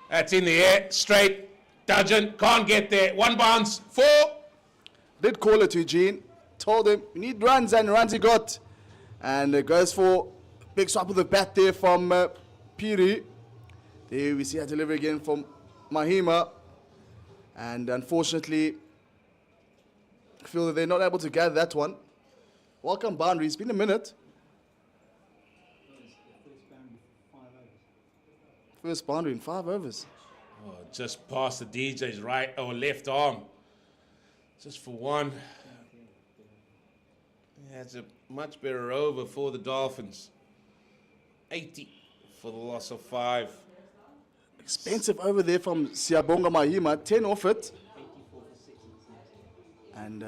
That's in the air, straight. Dudgeon, can't get there. 1 bounce, 4. Did call it to Eugene. Told him, we need runs, and runs he got. And goes for big swap of the bat there from Piri. There we see a delivery again from Mahima. And unfortunately, I feel that they're not able to gather that one. Welcome boundary. It's been a minute. First boundary in 5 overs. Oh, just past the DJ's right or left arm. Just for 1. Yeah, it's a much better over for the Dolphins. 80 for the loss of 5. Expensive over there from Siabonga Mahima. 10 off it. And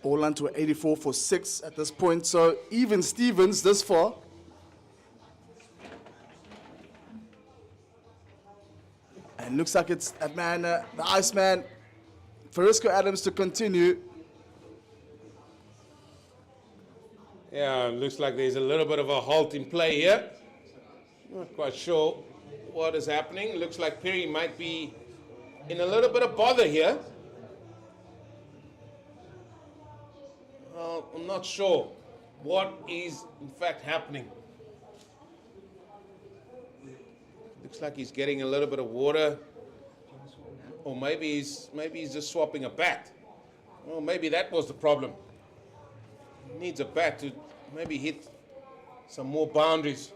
Boland to 84 for 6 at this point. So even Stevens this far. And looks like it's that man, the Iceman, Farisco Adams to continue. Yeah, looks like there's a little bit of a halt in play here. Not quite sure what is happening. Looks like Perry might be in a little bit of bother here. Well, I'm not sure what is in fact happening. Looks like he's getting a little bit of water, or maybe he's just swapping a bat. Well, maybe that was the problem. He needs a bat to maybe hit some more boundaries.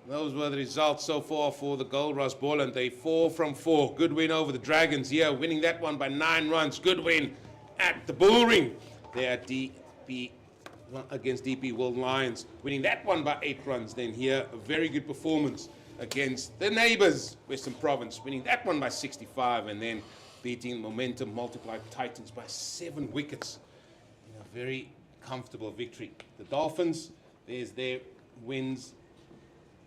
Those were the results so far for the Goldrush Boland. They 4 from 4. Good win over the Dragons here, winning that one by 9 runs. Good win at the Bull Ring. They're at DP against DP World Lions, winning that one by 8 runs. Then here, a very good performance against the neighbours, Western Province, winning that one by 65, and then beating Momentum Multiplied Titans by 7 wickets. In a very comfortable victory. The Dolphins, there's their wins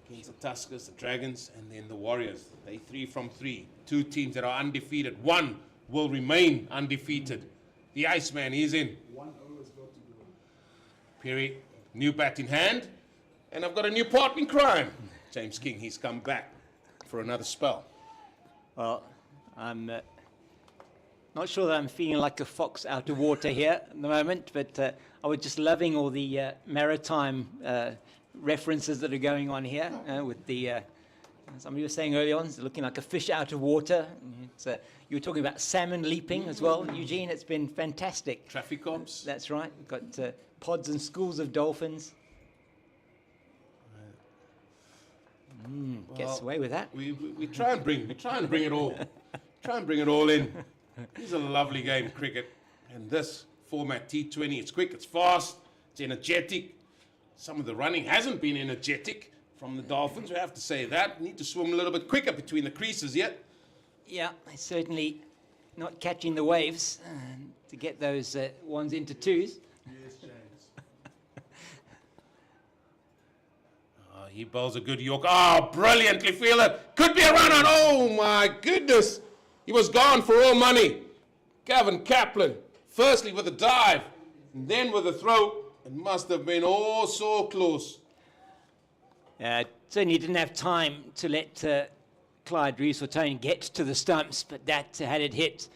against the Tuskers, the Dragons, and then the Warriors. They 3 from 3. 2 teams that are undefeated. One will remain undefeated. The Iceman is in. Perry, new bat in hand. And I've got a new partner in crime. James King, he's come back for another spell. Well, I'm not sure that I'm feeling like a fox out of water here at the moment, but I was just loving all the maritime references that are going on here with the, somebody was saying earlier on, it's looking like a fish out of water. It's, you were talking about salmon leaping as well, Eugene. It's been fantastic. Traffic ops. That's right. We've got pods and schools of dolphins. Gets away with that. We try and bring it all. Try and bring it all in. It's a lovely game, cricket. And this format, T20, it's quick, it's fast, it's energetic. Some of the running hasn't been energetic from the Dolphins, we have to say that. Need to swim a little bit quicker between the creases yet. Yeah, they're certainly not catching the waves to get those ones into twos. Yes, James. He bowls a good York. Oh, brilliantly fielded. Could be a run out. Oh, my goodness. He was gone for all money. Gavin Kaplan, firstly with a dive, and then with a throw. It must have been all so close. Certainly didn't have time to let Clyde Rees-Fortuyn get to the stumps, but that had it hit,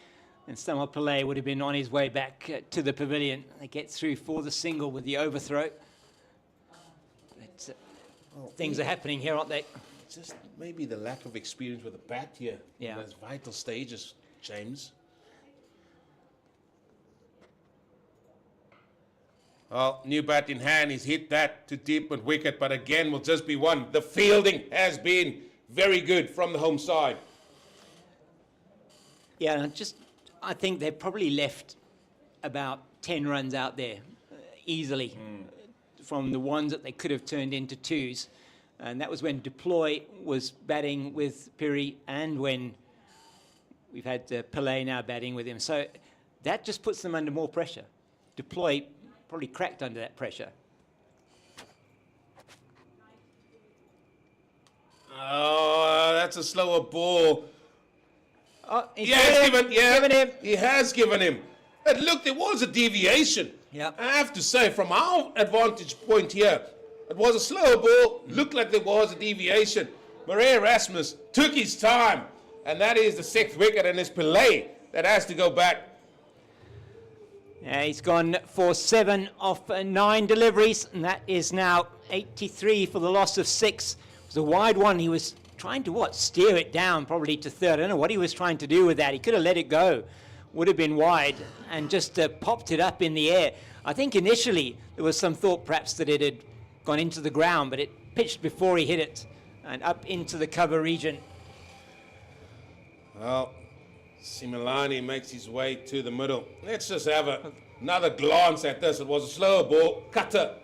and Paarl would have been on his way back to the pavilion. They get through for the single with the overthrow. But, things are happening here, aren't they? Just maybe the lack of experience with the bat here. Yeah. In those vital stages, James. Well, new bat in hand. He's hit that to deep and wicket, but again will just be one. The fielding has been very good from the home side. Yeah, I think they probably left about 10 runs out there easily from the ones that they could have turned into twos. And that was when Deploy was batting with Perry and when we've had Paarl now batting with him. So that just puts them under more pressure. Deploy probably cracked under that pressure. Oh, that's a slower ball. Oh, he has given him. And look, there was a deviation. Yeah. I have to say, from our advantage point here, it was a slower ball. Looked like there was a deviation. Murray Erasmus took his time, and that is the 6th wicket, and it's Paarl that has to go back. Yeah, he's gone for 7 of 9 deliveries, and that is now 83 for the loss of 6. It was a wide one. He was trying to, steer it down probably to third. I don't know what he was trying to do with that. He could have let it go. Would have been wide and just popped it up in the air. I think initially there was some thought perhaps that it had gone into the ground, but it pitched before he hit it and up into the cover region. Well, Similani makes his way to the middle. Let's just have another glance at this. It was a slower ball. Cutter.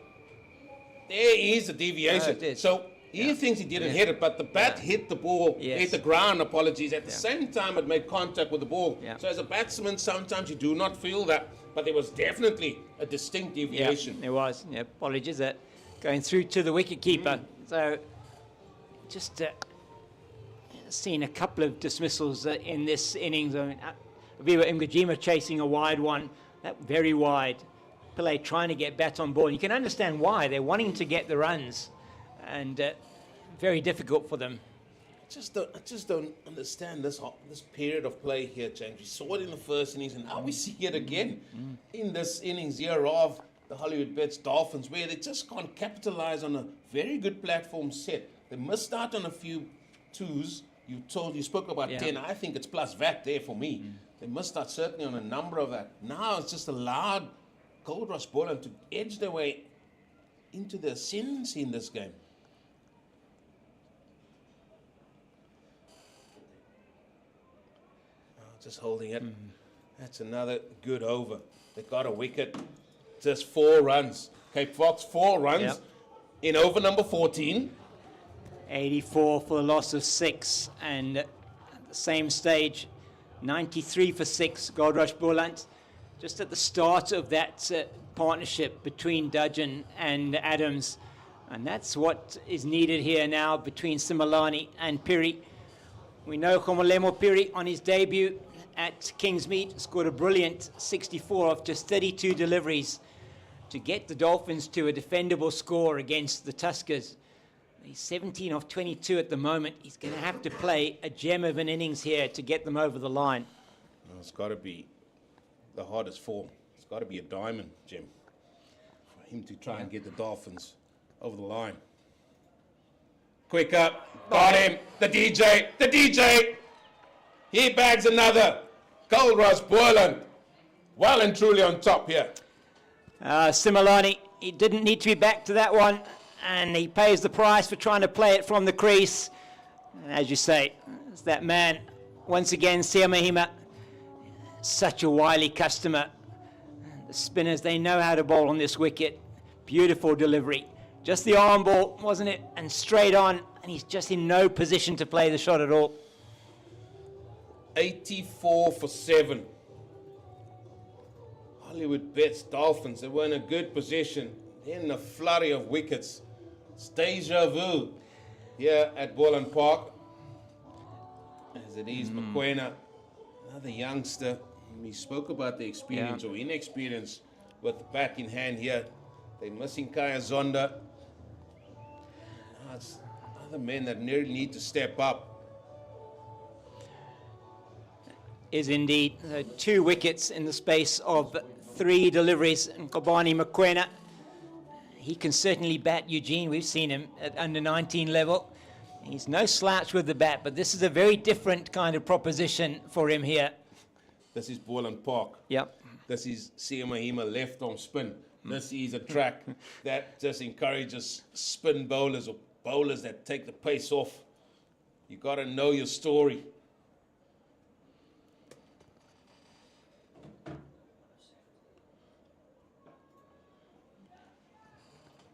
There is a deviation. So he thinks he didn't hit it, but the bat hit the ball, hit the ground, apologies. At the same time, it made contact with the ball. So as a batsman, sometimes you do not feel that, but there was definitely a distinct deviation. Yeah, there was. Yeah, apologies that going through to the wicketkeeper. So just seen a couple of dismissals in this innings. I mean, Aviva Mgajima chasing a wide one, that very wide. Paarl trying to get bat on ball. You can understand why. They're wanting to get the runs, and very difficult for them. I just don't understand this period of play here, James. We saw it in the first innings, and now we see it again in this innings here of the Hollywoodbets Dolphins, where they just can't capitalize on a very good platform set. They missed out on a few twos. You spoke about 10. I think it's plus VAT there for me. They missed out certainly on a number of that. Now it's just allowed Goldrush Boland to edge their way into the ascendancy in this game. Just holding it. That's another good over. They got a wicket. Just 4 runs. Cape Fox, 4 runs in over number 14. 84 for the loss of 6, and at the same stage, 93 for 6, Goldrush Boland. Just at the start of that partnership between Dudgeon and Adams, And that's what is needed here now between Simelane and Piri. We know Khomolemo Piri on his debut at Kingsmead scored a brilliant 64 off just 32 deliveries to get the Dolphins to a defendable score against the Tuskers. He's 17 off 22 at the moment. He's going to have to play a gem of an innings here to get them over the line. Well, it's got to be the hardest form. It's got to be a diamond, Jim, for him to try and get the Dolphins over the line. Quick up, got him, the DJ. He bags another. Goldrush Boland, well and truly on top here. Simelane, he didn't need to be back to that one, and he pays the price for trying to play it from the crease. And as you say, it's that man, once again, Sia Mahima, such a wily customer. The spinners, they know how to bowl on this wicket. Beautiful delivery. Just the arm ball, wasn't it? And straight on, and he's just in no position to play the shot at all. 84 for 7. Hollywoodbets Dolphins, they were in a good position. In a flurry of wickets. It's deja vu here at Boland Park. As it is Mokoena, another youngster. We spoke about the experience or inexperience with the bat in hand here. They're missing Kaya Zonda. Now it's other men that really need to step up. Is indeed 2 wickets in the space of 3 deliveries. And Kobani Mokoena, he can certainly bat, Eugene. We've seen him at under 19 level. He's no slouch with the bat, but this is a very different kind of proposition for him here. This is Boland Park. Yep. This is Sia Mahima left arm spin. This is a track that just encourages spin bowlers or bowlers that take the pace off. You got to know your story.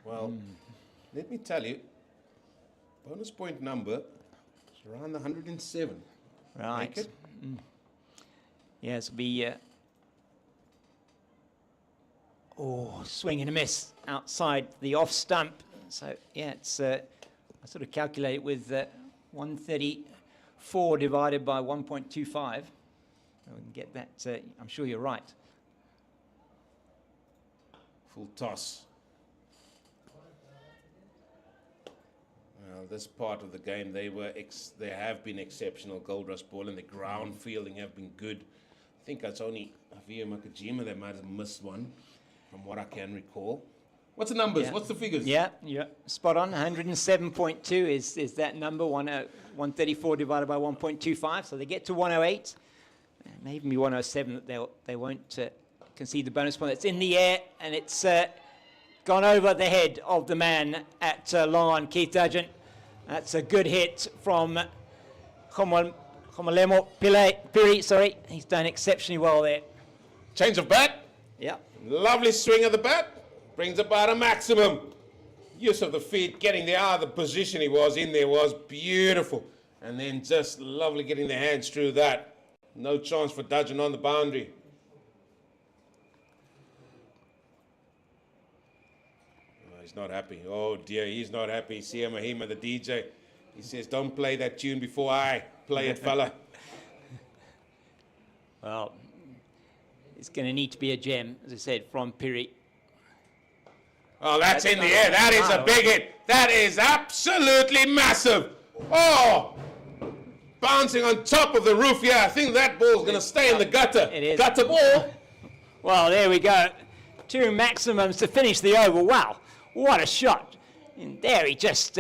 Well, let me tell you, bonus point number is around 107. Right. Make it? Yes, it'll be... swing and a miss outside the off stump. So, yeah, it's... I sort of calculate with 134 divided by 1.25. We can get that... I'm sure you're right. Full toss. Well, this part of the game, they have been exceptional. Goldrush Boland, the ground fielding have been good. I think that's only Avia Makajima that might have missed one, from what I can recall. What's the numbers? Yeah. What's the figures? Yeah, spot on. 107.2 is that number. 134 divided by 1.25. So they get to 108. It may even be 107 that they won't concede the bonus point. It's in the air, and it's gone over the head of the man at long on, Keith Dudgeon. That's a good hit from Khomolemo Piri, sorry. He's done exceptionally well there. Change of bat. Yeah. Lovely swing of the bat. Brings about a maximum. Use of the feet, getting the out of the position he was in there was beautiful. And then just lovely getting the hands through that. No chance for Dudgeon on the boundary. He's not happy. Oh dear, he's not happy. Sia Mahima, the DJ. He says, don't play that tune before I play it, fella. Well, it's going to need to be a gem, as I said, from Piri. Oh, that's in the air. That is a big hit. That is absolutely massive. Oh, bouncing on top of the roof. Yeah, I think that ball's going to stay in the gutter. It is. Gutter ball. Well, there we go. 2 maximums to finish the over. Wow, what a shot. And there he just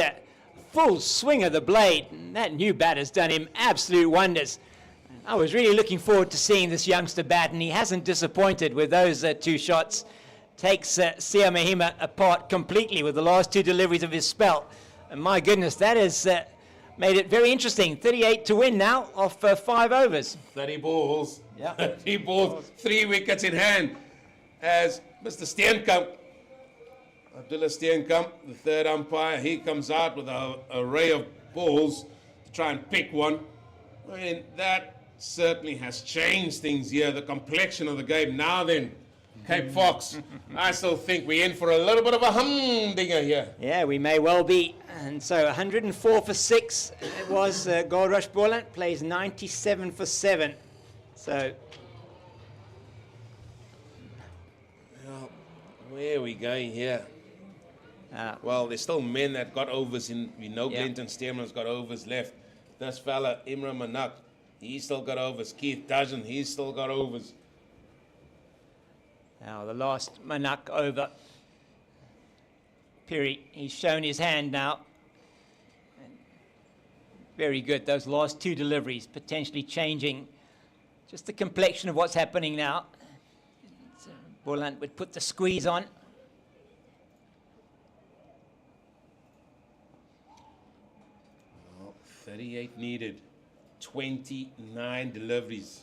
full swing of the blade. And that new bat has done him absolute wonders. I was really looking forward to seeing this youngster bat, and he hasn't disappointed with those 2 shots. Takes Sia Mahima apart completely with the last 2 deliveries of his spell. And my goodness, that has made it very interesting. 38 to win now off 5 overs. 30 balls. Yeah. 30 balls. 3 wickets in hand. As Mr. Steenkamp, Abdullah Steenkamp, the third umpire, he comes out with an array of balls to try and pick one. I mean, that certainly has changed things here, the complexion of the game. Now then, Cape Fox. I still think we're in for a little bit of a humdinger here. Yeah, we may well be. And so 104 for 6. It was Goldrush Boland, plays 97 for 7. So, well, where are we going here? Well, there's still men that got overs in. We know Glenton Stearman's got overs left. This fella, Imran Manak, he's still got overs. Keith Dudgeon, he's still got overs. now the last Manak over. Piri, he's shown his hand now. Very good, those last 2 deliveries, potentially changing just the complexion of what's happening now. Boland would put the squeeze on. Well, 38 needed, 29 deliveries,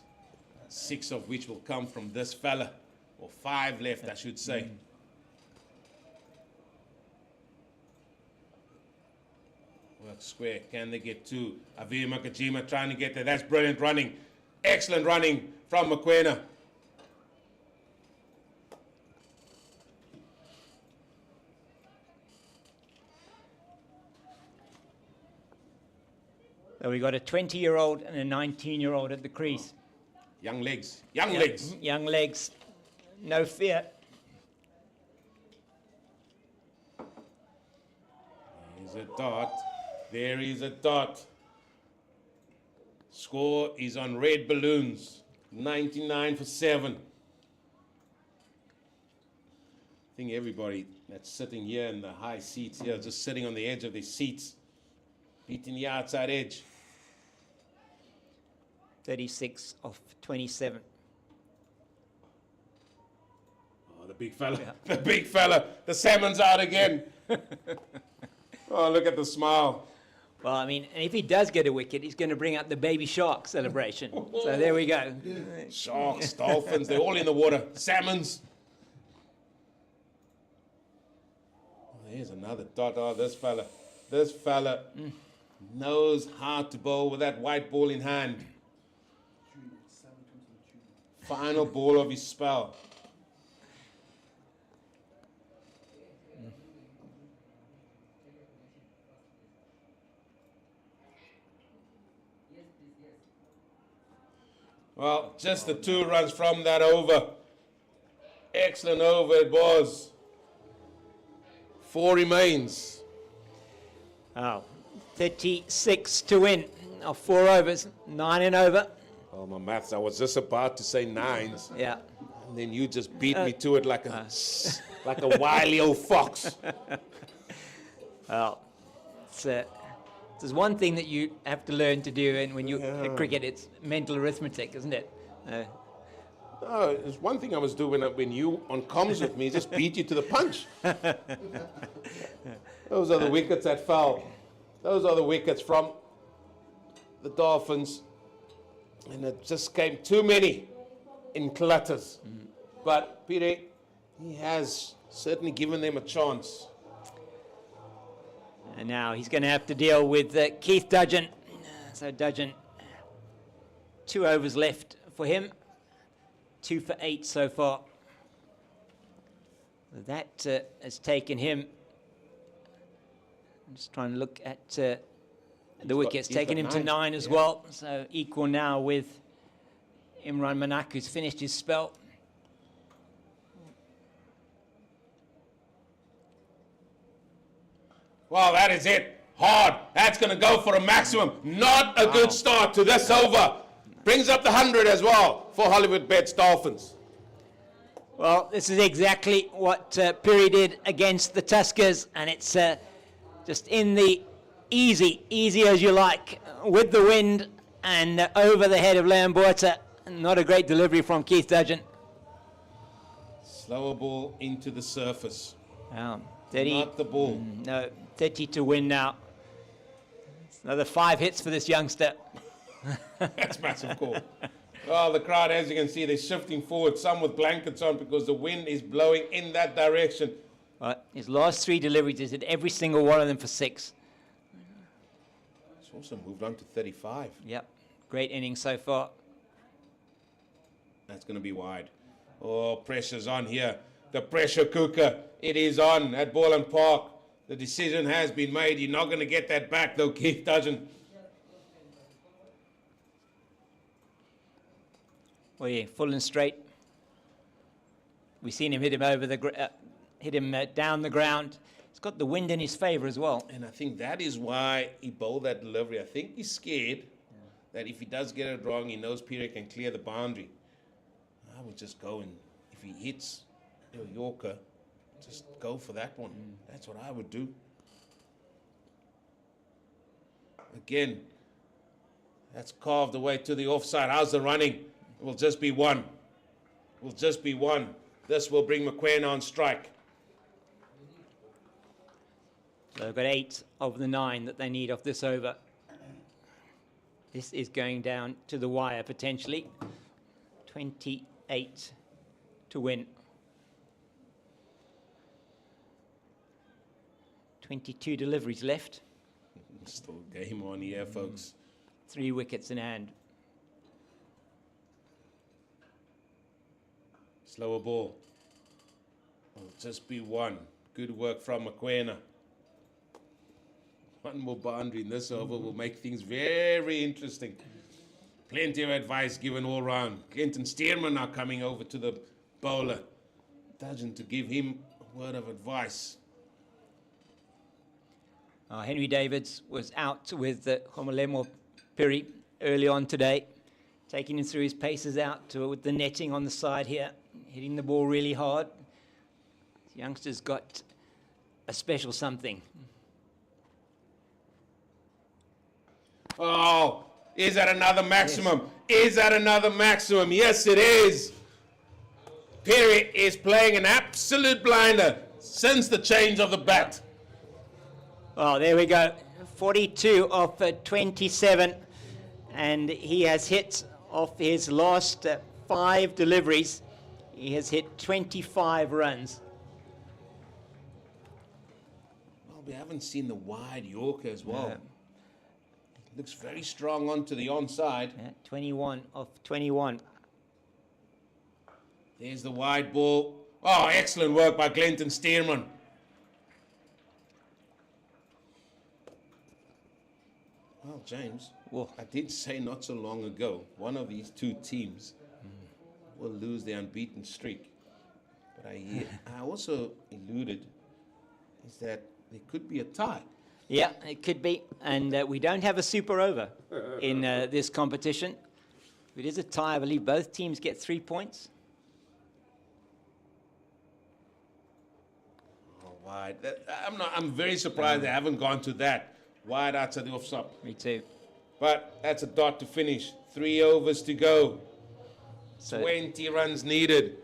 6 of which will come from this fella, or 5 left, I should say. Work square, can they get 2? Avir Makajima trying to get there. That's brilliant running. Excellent running from Mokoena. So we got a 20-year-old and a 19-year-old at the crease. Young legs, young legs. Young legs, no fear. There's a dot. There is a dot. Score is on red balloons. 99 for 7. I think everybody that's sitting here in the high seats here, just sitting on the edge of their seats, beating the outside edge. 36 of 27. Oh, the big fella. The big fella. The salmon's out again. Oh, look at the smile. Well, I mean, if he does get a wicket, he's going to bring out the baby shark celebration. So there we go. Sharks, dolphins, they're all in the water. Salmons. Oh, there's another dot. Oh, this fella knows how to bowl with that white ball in hand. Final ball of his spell. Well, just the 2 runs from that over. Excellent over it was. 4 remains. Oh, 36 to win of 4 overs, 9 and over. Oh, my maths, I was just about to say 9s. Yeah. And then you just beat me to it like a wily old fox. Well, there's one thing that you have to learn to do, and when you cricket, it's mental arithmetic, isn't it? No, there's one thing I was doing when you on comms with me, just beat you to the punch. Those are the wickets that fell. Those are the wickets from the Dolphins. And it just came too many in clutters. But Pire, he has certainly given them a chance. And now he's going to have to deal with Keith Dudgeon. So Dudgeon, 2 overs left for him. 2 for 8 so far. That has taken him. I'm just trying to look at the wickets. Taken him to 9 as well. So equal now with Imran Manak, who's finished his spell. Well, that is it. Hard. That's going to go for a maximum. Not a good start to this over. Brings up the 100 as well for Hollywoodbets Dolphins. Well, this is exactly what Piri did against the Tuskers, and it's just in the easy as you like, with the wind and over the head of Lamborta. Not a great delivery from Keith Dudgeon. Slower ball into the surface. 30, not the ball. No, 30 to win now. It's another 5 hits for this youngster. That's massive call. Well, the crowd, as you can see, they're shifting forward, some with blankets on because the wind is blowing in that direction. His last 3 deliveries, he did every single one of them for 6. He's also moved on to 35. Yep, great innings so far. That's going to be wide. Oh, pressure's on here. The pressure cooker, it is on at Boland Park. The decision has been made. You're not going to get that back, though, Keith doesn't. Well, yeah, full and straight. We've seen him hit him over the down the ground. He's got the wind in his favour as well. And I think that is why he bowled that delivery. I think he's scared that if he does get it wrong, he knows Peter can clear the boundary. I would just go and, if he hits your Yorker, just go for that one. That's what I would do. Again, that's carved away to the offside. How's the running? It will just be one. It will just be one. This will bring McQueen on strike. So they've got 8 of the 9 that they need off this over. This is going down to the wire potentially. 28 to win. 22 deliveries left. Still game on here, folks. 3 wickets in hand. Slower ball. It'll just be one. Good work from McQueen. One more boundary in this over will make things very interesting. Plenty of advice given all round. Clinton Stearman now coming over to the bowler. Doesn't to give him a word of advice. Henry Davids was out with Homolemo Piri early on today, taking him through his paces out with the netting on the side here, hitting the ball really hard. The youngster's got a special something. Oh, is that another maximum? Yes. Is that another maximum? Yes, it is. Piri is playing an absolute blinder since the change of the bat. Oh, there we go. 42 off 27. And he has hit off his last 5 deliveries. He has hit 25 runs. Well, we haven't seen the wide Yorker as well. Looks very strong onto the onside. 21 off 21. There's the wide ball. Oh, excellent work by Clinton Stearman. Well, James, I did say not so long ago, one of these two teams will lose their unbeaten streak. But I also alluded is that there could be a tie. Yeah, it could be. And we don't have a super over in this competition. If it is a tie, I believe both teams get 3 points. Oh, wide. I'm very surprised they haven't gone to that. Wide out to the off-side. Me too. But that's a dot to finish. 3 overs to go. So 20 runs needed.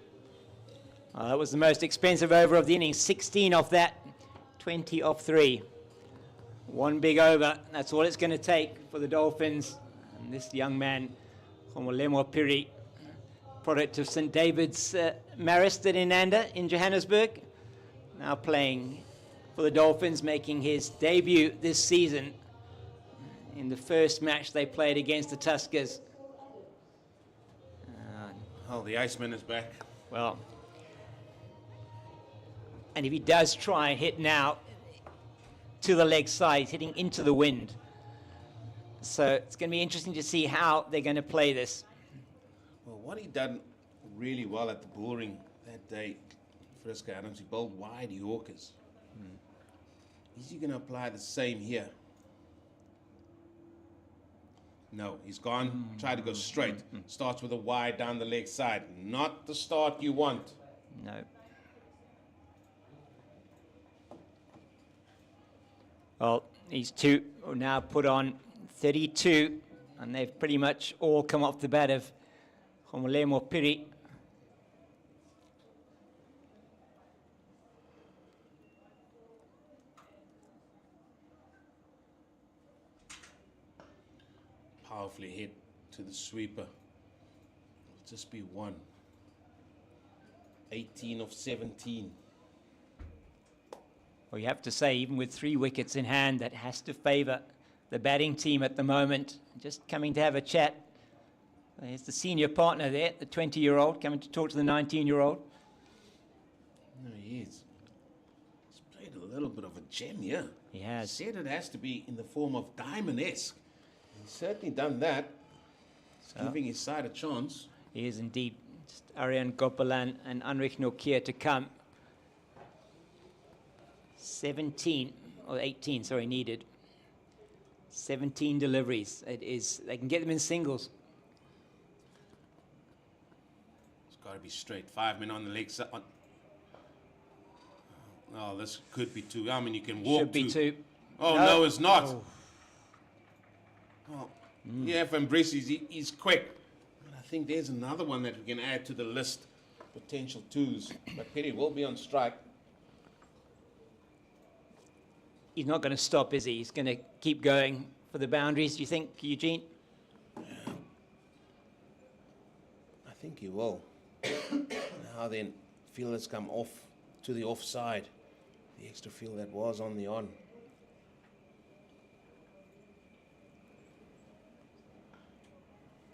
That was the most expensive over of the innings. 16 off that, 20 off 3. 1 big over. That's all it's going to take for the Dolphins. And this young man, Homolemo Piri, product of St. David's Marist at Inanda in Johannesburg, now playing for the Dolphins, making his debut this season in the first match they played against the Tuskers. Oh, the Iceman is back. Well, and if he does try and hit now to the leg side, he's hitting into the wind. So it's going to be interesting to see how they're going to play this. Well, what he done really well at the Bullring that day, Frisco Adams, he bowled wide Yorkers. Is he going to apply the same here? No, he's gone, tried to go straight. Starts with a wide down the leg side. Not the start you want. No. Well, these two are now put on 32, and they've pretty much all come off the bat of Homolemo Piri. Powerfully hit to the sweeper. It'll just be 1. 18 of 17. Well, you have to say, even with 3 wickets in hand, that has to favour the batting team at the moment. Just coming to have a chat There's the senior partner there, the 20-year-old, coming to talk to the 19-year-old. No, he is. He's played a little bit of a gem here. He has. Said it has to be in the form of diamond-esque. He's certainly done that. He's giving his side a chance. He is indeed. Just Aryan Gopalan and Anrich Nokia to come. 17, or 18, sorry, needed. 17 deliveries. It is, they can get them in singles. It's got to be straight. 5 men on the leg side. Oh, this could be 2. I mean, you can walk. Should be 2. Oh, no, it's not. Oh. Yeah, from Brissy's, he's quick. But I think there's another one that we can add to the list. Potential 2s. But Perry will be on strike. He's not going to stop, is he? He's going to keep going for the boundaries, do you think, Eugene? I think he will. Now then, fielders come off to the offside. The extra field that was on the on.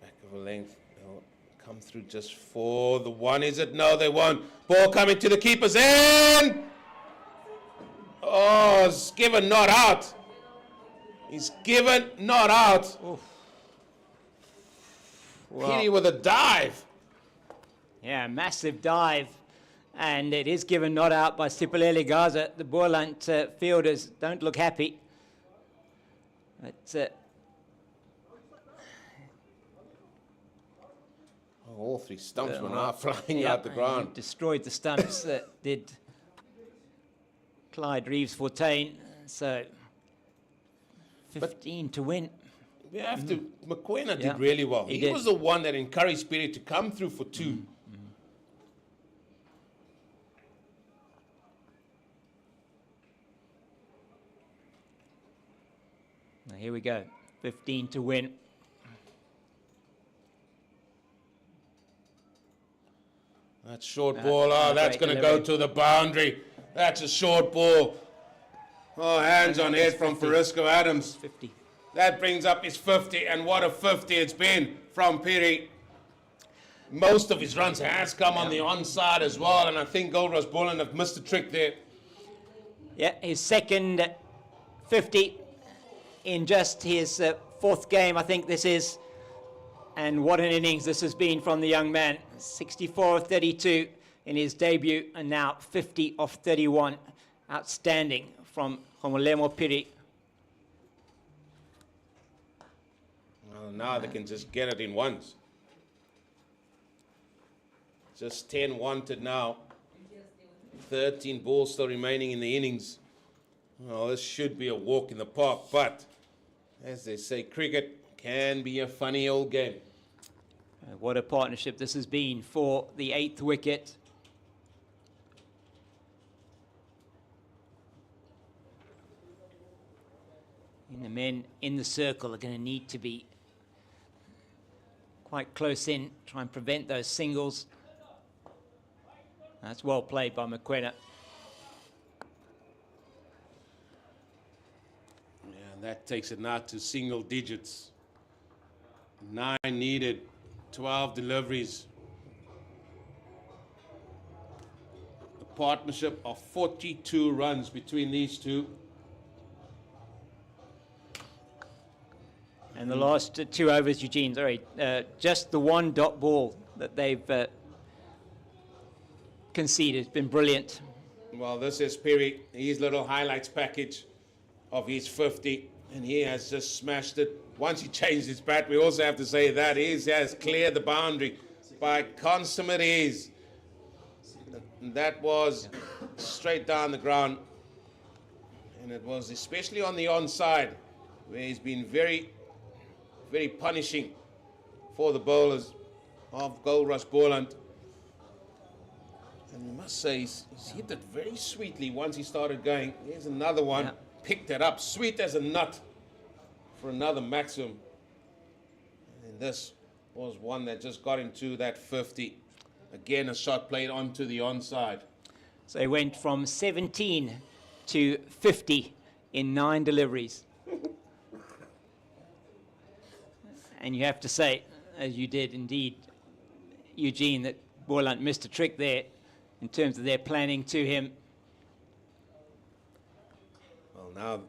Back of a length. They'll come through just for the one. Is it? No, they won't. Ball coming to the keeper's end. Oh, it's given not out. He's given not out. Wow. Kitty with a dive. Yeah, massive dive. And it is given not out by Sipolele Gaza. The Boland fielders don't look happy. But, all 3 stumps were now flying out the ground. Destroyed the stumps, did Clyde Reeves-Fontaine. So 15 to win. We have to. McQuena did really well. He was the one that encouraged Spirit to come through for 2. Now here we go. 15 to win. That's short ball. Oh, that's going to go to the boundary. That's a short ball. Oh, hands on head from Farisco Adams. 50. That brings up his 50, and what a 50 it's been from Perry. Most of his runs has come on the onside as well, and I think Goldrush Boland have missed a trick there. Yeah, his second 50 in just his 4th game, I think this is. And what an innings this has been from the young man. 64 of 32 in his debut, and now 50 of 31. Outstanding from Homolemo Piri. Well, now they can just get it in ones. Just 10 wanted now. 13 balls still remaining in the innings. Well, this should be a walk in the park, but as they say, cricket can be a funny old game. What a partnership this has been for the 8th wicket. And the men in the circle are going to need to be quite close in, try and prevent those singles. That's well played by McQuena. Yeah, and that takes it now to single digits. 9 needed, 12 deliveries. A partnership of 42 runs between these two. And the last 2 overs, Eugene, sorry, just the 1 dot ball that they've conceded. It's been brilliant. Well, this is Perry, his little highlights package of his 50, and he has just smashed it. Once he changed his bat, we also have to say that he has cleared the boundary by consummate ease. That was straight down the ground, and it was especially on the onside, where he's been very, very punishing for the bowlers of Goldrush Boland. And I must say, he's hit it very sweetly once he started going. Here's another one. Yeah. Picked it up, sweet as a nut, for another maximum. And this was one that just got into that 50. Again, a shot played onto the onside. So he went from 17 to 50 in 9 deliveries. And you have to say, as you did indeed, Eugene, that Boland missed a trick there in terms of their planning to him. Well, now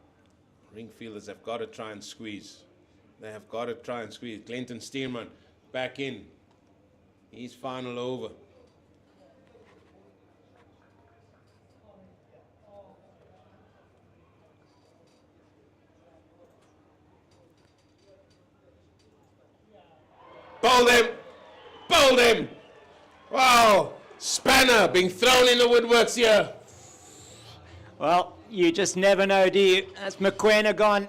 ring fielders have got to try and squeeze. They have got to try and squeeze. Clinton Stearman back in. He's final over. Bowled him! Bowled him! Wow! Spanner being thrown in the woodworks here. Well, you just never know, do you? That's McQueen gone.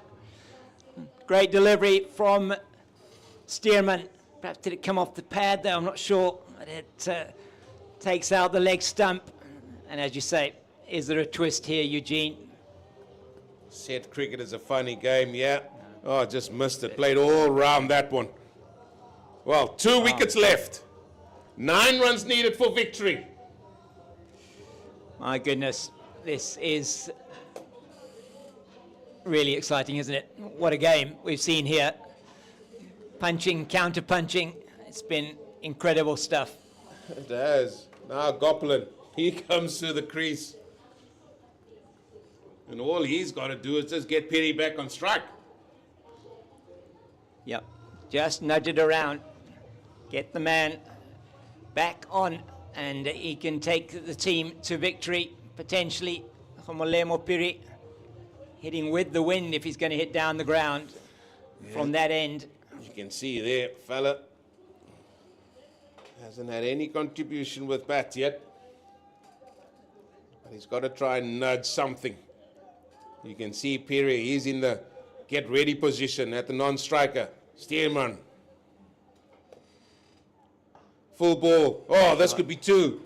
Great delivery from Stearman. Perhaps did it come off the pad though? I'm not sure. But it takes out the leg stump. And as you say, is there a twist here, Eugene? Said cricket is a funny game, yeah. Oh, just missed it. Played all round that one. Well, 2 wickets left. 9 runs needed for victory. My goodness, this is really exciting, isn't it? What a game we've seen here. Punching, counter-punching. It's been incredible stuff. It has. Now Goplin, he comes to the crease. And all he's got to do is just get Perry back on strike. Yep, just nudge it around. Get the man back on, and he can take the team to victory, potentially. Homolemo Piri hitting with the wind if he's going to hit down the ground from that end. You can see there, fella hasn't had any contribution with bat yet. But he's got to try and nudge something. You can see Piri, he's in the get ready position at the non-striker. Stearman. Full ball. Oh, this could be 2.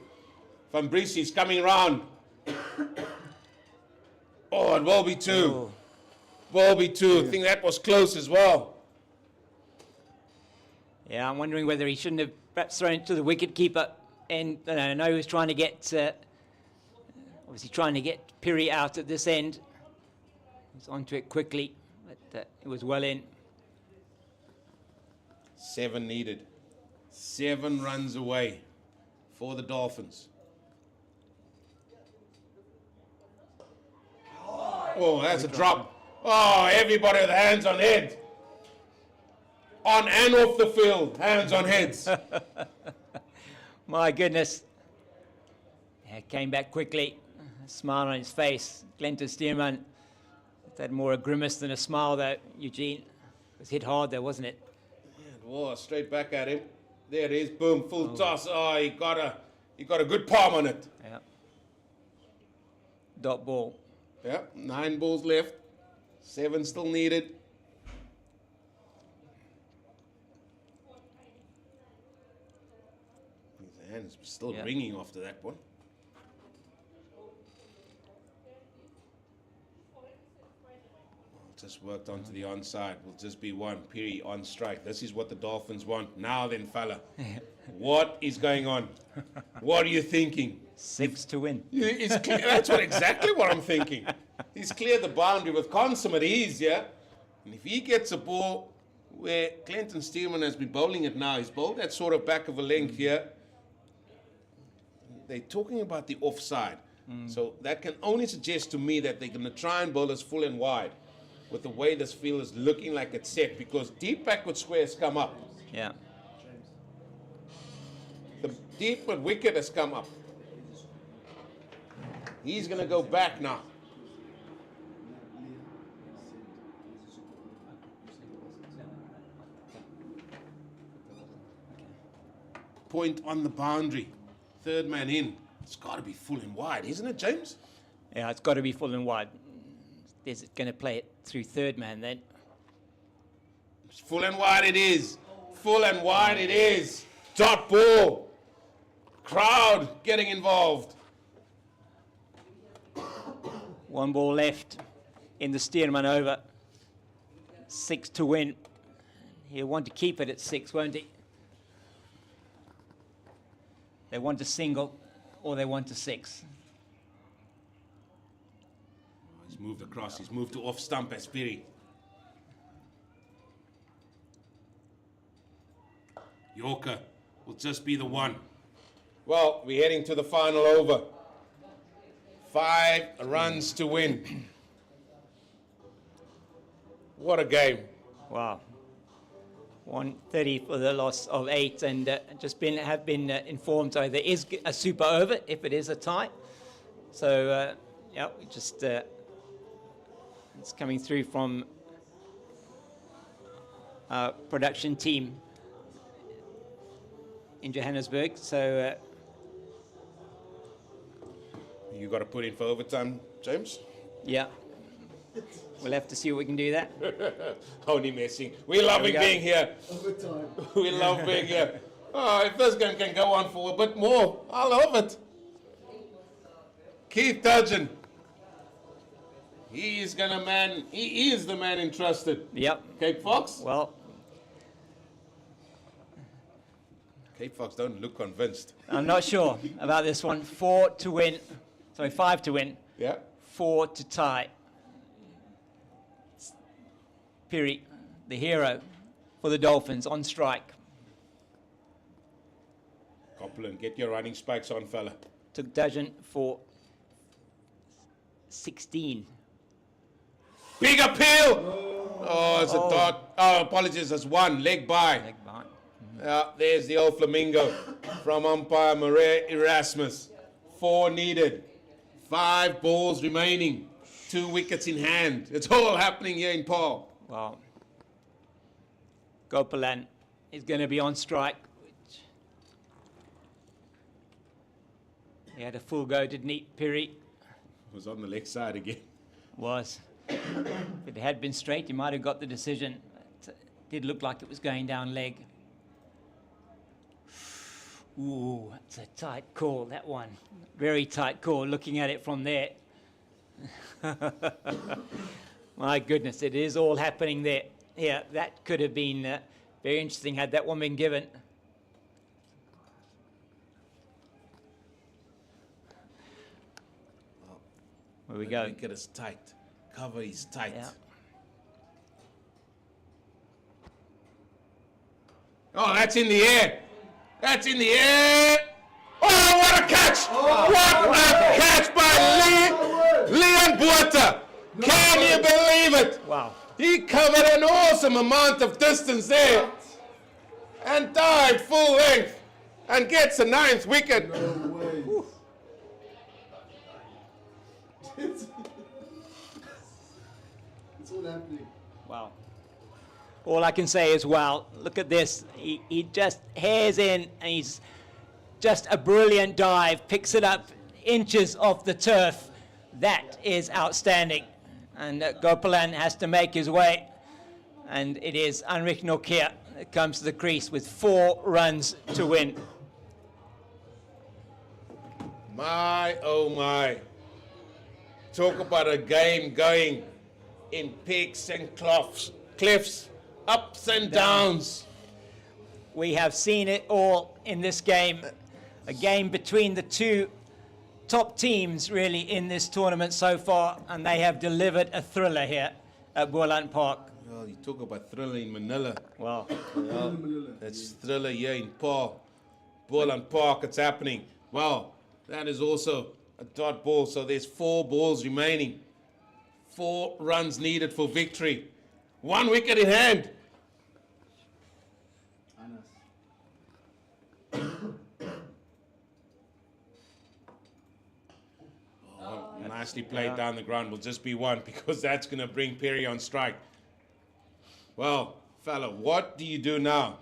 Van Briese's coming round. Oh, it will be 2. Oh. Will be 2. I think that was close as well. Yeah, I'm wondering whether he shouldn't have perhaps thrown it to the wicket keeper. And I know he was trying to get, obviously trying to get Piri out at this end. He was onto it quickly, but it was well in. 7 needed. 7 runs away for the Dolphins. Oh, that's a drop. Oh, everybody with hands on head. On and off the field, hands on heads. My goodness. Yeah, came back quickly. A smile on his face. Clinton Stearman had more a grimace than a smile, though, Eugene. It was hit hard, though, wasn't it? Yeah, it was. Straight back at him. There it is. Boom, full toss. Oh, he got a good palm on it. Yeah. Dot ball. Yeah, 9 balls left. 7 still needed. His hand is still ringing after that one. Just worked onto the onside. Will just be 1. Piri on strike. This is what the Dolphins want. Now then, fella. What is going on? What are you thinking? 6 to win. That's exactly what I'm thinking. He's cleared the boundary with consummate ease, yeah? And if he gets a ball where Clinton Stearman has been bowling it now, he's bowled that sort of back of a length here. They're talking about the offside. So that can only suggest to me that they're going to try and bowl us full and wide with the way this field is looking like it's set, because deep backward squares come up. Yeah. The deep wicket has come up. He's going to go back now. Point on the boundary. 3rd man in. It's got to be full and wide, isn't it, James? Yeah, it's got to be full and wide. Is it going to play it through 3rd man then? Full and wide it is. Full and wide it is. Dot ball. Crowd getting involved. 1 ball left in the Stearman over. 6 to win. He'll want to keep it at 6, won't he? They want a single or they want a 6. He's moved across. He's moved to off stump as Piri. Yorker will just be the one. Well, we're heading to the final over. 5 runs to win. What a game. Wow. 130 for the loss of 8, and have been informed so there is a super over if it is a tie. So yeah, we just it's coming through from our production team in Johannesburg. So you got to put in for overtime, James? yeah, we'll have to see what we can do that. Only messing. We love being here. Overtime. We love being here. Oh, if this game can go on for a bit more, I love it. Keith Dudgeon. He is the man entrusted. Yep. Cape Fox? Well, Cape Fox don't look convinced. I'm not sure about this one. 5 to win. Yeah. 4 to tie. Piri, the hero for the Dolphins, on strike. Copland, get your running spikes on, fella. Took Dudgeon for 16. Big appeal! Oh, it's a dot. Oh, apologies, it's 1. Leg by. Leg by. There's the old flamingo from umpire Marais Erasmus. 4 needed. 5 balls remaining. 2 wickets in hand. It's all happening here in Paarl. Wow. Boland is going to be on strike. He had a full go, didn't he, Piri? Was on the leg side again. Was. If it had been straight, he might have got the decision. It did look like it was going down leg. Ooh, that's a tight call, that one. Very tight call, looking at it from there. My goodness, it is all happening there. Yeah, that could have been very interesting had that one been given. Where we go. Wicket is tight. Cover is tight. Yeah. Oh, that's in the air. That's in the air. Oh, what a catch! What a catch by Leon Buerta. Can you believe it? Wow. He covered an awesome amount of distance there and dived full length and gets a 9th wicket. No way. It's all happening. Wow. All I can say is, wow, look at this. He just hairs in, and he's just a brilliant dive, picks it up inches off the turf. That is outstanding. And Boland has to make his way. And it is Anrich Nokia that comes to the crease with 4 runs to win. My, oh my. Talk about a game going in peaks and cliffs, ups and downs. We have seen it all in this game. A game between the 2 top teams really in this tournament so far, and they have delivered a thriller here at Boland Park. Well, you talk about thriller in Manila. Wow. Well, that's thriller here in Paarl. Boland Park, it's happening. Well, that is also a dot ball, so there's 4 balls remaining. 4 runs needed for victory. 1 wicket in hand. Nicely played down the ground. Will just be 1 because that's going to bring Perry on strike. Well, fella, what do you do now?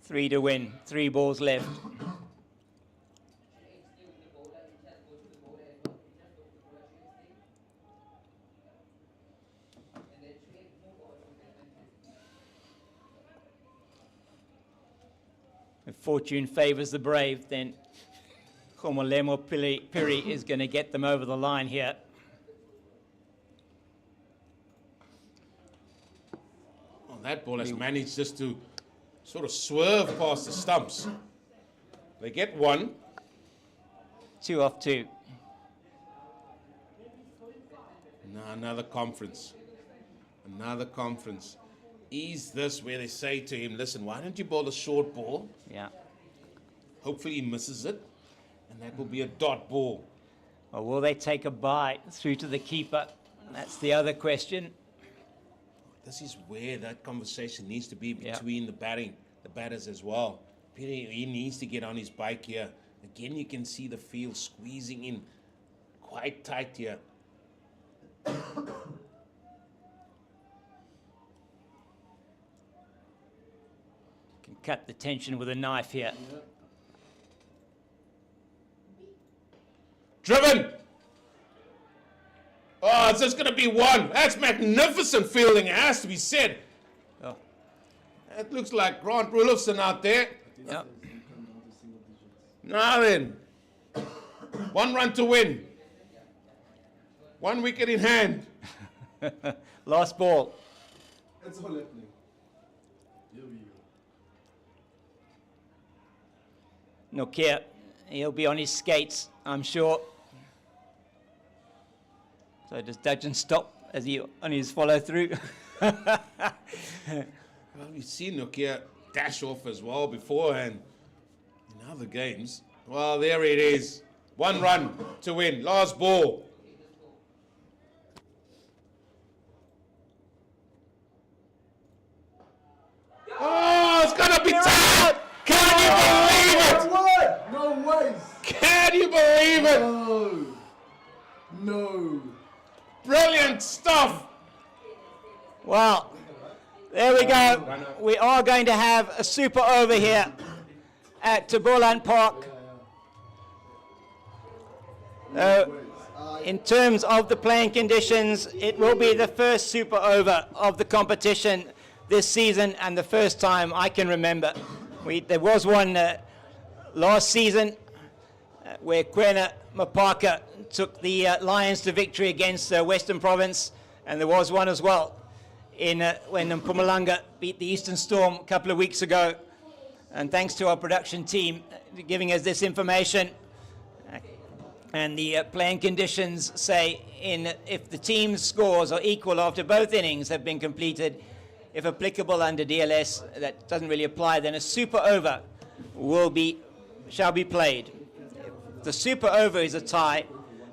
3 to win, 3 balls left. If fortune favors the brave, then Khomolemo Piri is going to get them over the line here. Well, that ball has managed just to sort of swerve past the stumps. They get 1. 2 off 2. Now another conference. Another conference. is this where they say to him, listen, why don't you bowl a short ball? Yeah. Hopefully he misses it, and that will be a dot ball. Or will they take a bite through to the keeper? That's the other question. This is where that conversation needs to be between the batters as well. Peter, he needs to get on his bike here. Again, you can see the field squeezing in quite tight here. Can cut the tension with a knife here. Driven! Oh, it's just going to be one. That's magnificent fielding, it has to be said. Oh. That looks like Grant Rulofsson out there. Yep. Now then, 1 run to win. 1 wicket in hand. Last ball. That's all happening. Here we go. Nokia, he'll be on his skates, I'm sure. So does Dudgeon stop as he on his follow through? Well, we've seen Nokia dash off as well beforehand in other games. Well, there it is. 1 run to win. Last ball. Oh, it's going to be tight. Can you believe it? No ways. Can you believe it? No. No. Brilliant stuff. Well, there we go. We are going to have a super over here at Boland Park. In terms of the playing conditions, it will be the first super over of the competition this season and the first time I can remember. There was one last season where Kwena Mapaka took the Lions to victory against Western Province, and there was one as well when Mpumalanga beat the Eastern Storm a couple of weeks ago. And thanks to our production team giving us this information. And the playing conditions say if the team's scores are equal after both innings have been completed, if applicable under DLS, that doesn't really apply, then a super over shall be played. If the super over is a tie,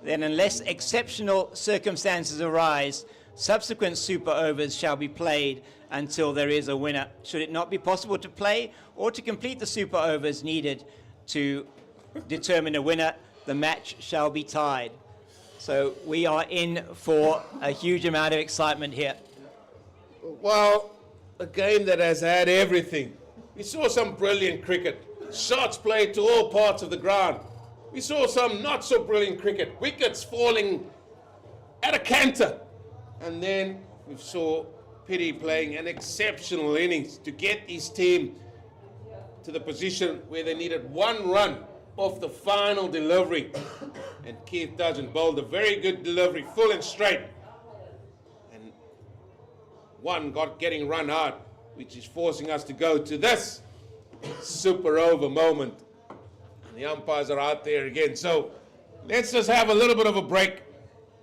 then unless exceptional circumstances arise, subsequent super overs shall be played until there is a winner. Should it not be possible to play or to complete the super overs needed to determine a winner, the match shall be tied. So we are in for a huge amount of excitement here. Well, a game that has had everything. We saw some brilliant cricket. Shots played to all parts of the ground. We saw some not so brilliant cricket. Wickets falling at a canter. And then we saw Pity playing an exceptional innings to get his team to the position where they needed 1 run off the final delivery. And Keith Dudgeon bowled a very good delivery, full and straight. And one getting run out, which is forcing us to go to this super over moment. And the umpires are out there again. So let's just have a little bit of a break.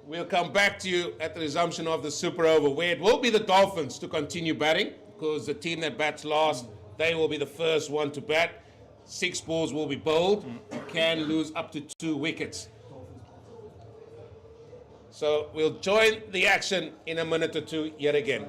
We'll come back to you at the resumption of the super over, where it will be the Dolphins to continue batting, because the team that bats last, they will be the first one to bat. 6 balls will be bowled. You can lose up to 2 wickets. So we'll join the action in a minute or two yet again.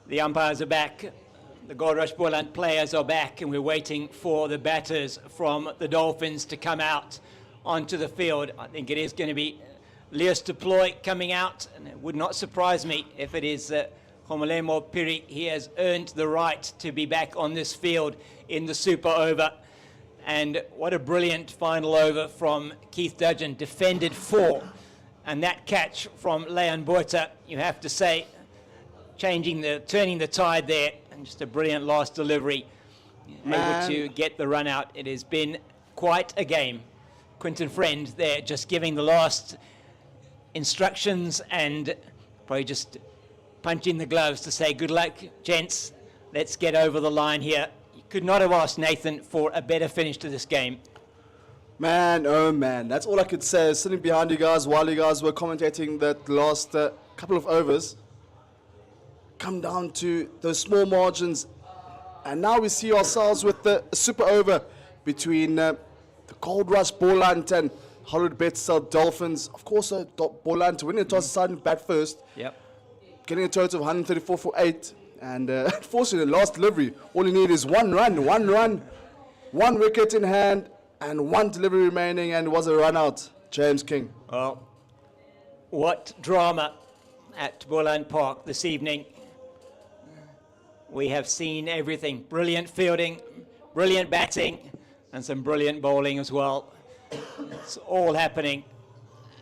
The umpires are back. The Goldrush Boland players are back, and we're waiting for the batters from the Dolphins to come out onto the field. I think it is going to be Leus Deploy coming out, and it would not surprise me if it is Homolemo Piri. He has earned the right to be back on this field in the super over. And what a brilliant final over from Keith Dudgeon, defended 4. And that catch from Leon Botha, you have to say, turning the tide there, and just a brilliant last delivery, able to get the run out. It has been quite a game. Quinton Friend there just giving the last instructions and probably just punching the gloves to say, good luck, gents, let's get over the line here. You could not have asked Nathan for a better finish to this game. Man, oh man, that's all I could say. Sitting behind you guys while you guys were commentating that last couple of overs, come down to those small margins, and now we see ourselves with the super over between the Goldrush Boland and Hollywoodbets Dolphins. Of course, Boland to win the toss, deciding to bat first. Yep. Getting a total of 134 for 8, and unfortunately, last delivery, all you need is one run, one wicket in hand, and one delivery remaining, and it was a run out. James King. Well, what drama at Boland Park this evening. We have seen everything. Brilliant fielding, brilliant batting, and some brilliant bowling as well. It's all happening.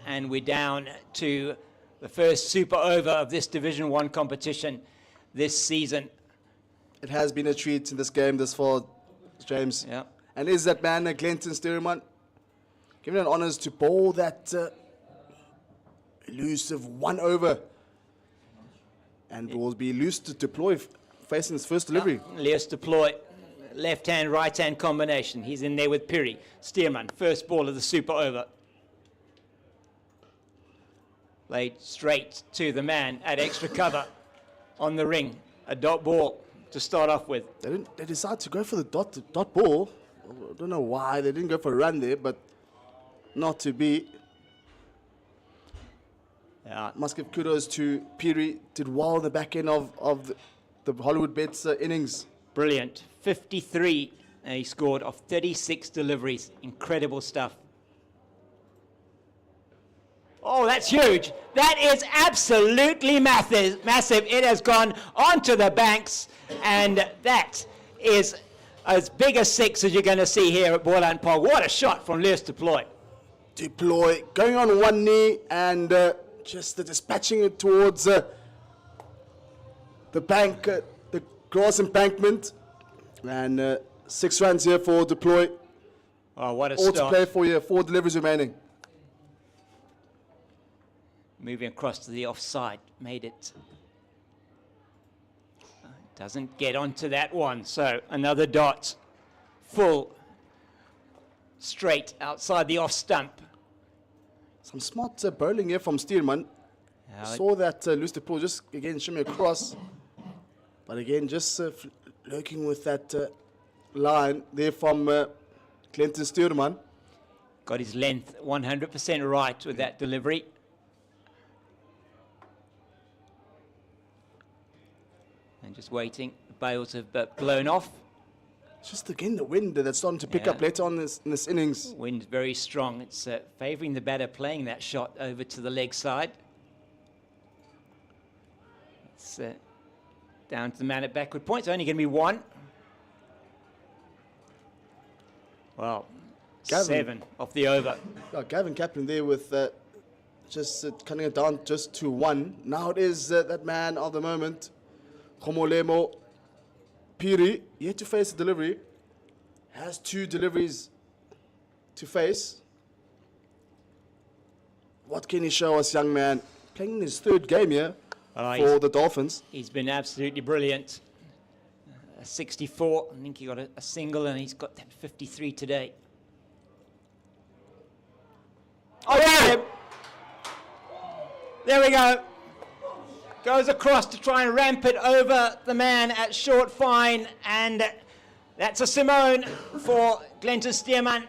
And we're down to the first super over of this Division 1 competition this season. It has been a treat in this game this far, James. Yeah. And is that man, Glenton Stearman, given an honours to bowl that elusive 1 over. And will be Leus to deploy facing his first delivery. Leus Deploy, left-hand, right-hand combination. He's in there with Piri. Stearman, first ball of the super over. Played straight to the man at extra cover on the ring. A dot ball to start off with. They decided to go for the dot ball. I don't know why they didn't go for a run there, but not to be. Yeah. Must give kudos to Piri. Did well in the back end of the Hollywoodbets innings. Brilliant. 53 he scored of 36 deliveries. Incredible stuff. Oh, that's huge. That is absolutely massive. It has gone onto the banks, and that is as big a 6 as you're going to see here at Boland Park. What a shot from Leus Deploy. Deploy going on one knee and just dispatching it towards the bank, the grass embankment, and 6 runs here for Deploy. Oh, what a all start. to play for you. 4 deliveries remaining. Moving across to the offside, made it. Doesn't get onto that one, so another dot. Full, straight outside the off stump. Some smart bowling here from Stearman. Saw that Leus Deploy just again shimmy across, but again just lurking with that line there from Clinton Stearman. Got his length 100% right with that delivery. And just waiting. The bails have blown off. Just again the wind that's starting to pick up later on in this innings. Wind very strong. It's favouring the batter playing that shot over to the leg side. It's down to the man at backward points. Only going to be 1. Well, Gavin. 7 off the over. Gavin Kaplan there with just cutting it down just to 1. Now it is that man of the moment, Homolemo Piri, yet to face the delivery. Has 2 deliveries to face. What can he show us, young man? Playing his 3rd game here for the Dolphins. He's been absolutely brilliant. 64, I think he got a single, and he's got that 53 today. Oh, yeah! There we go. Goes across to try and ramp it over the man at short fine, and that's a Simone for Glenton Stearman.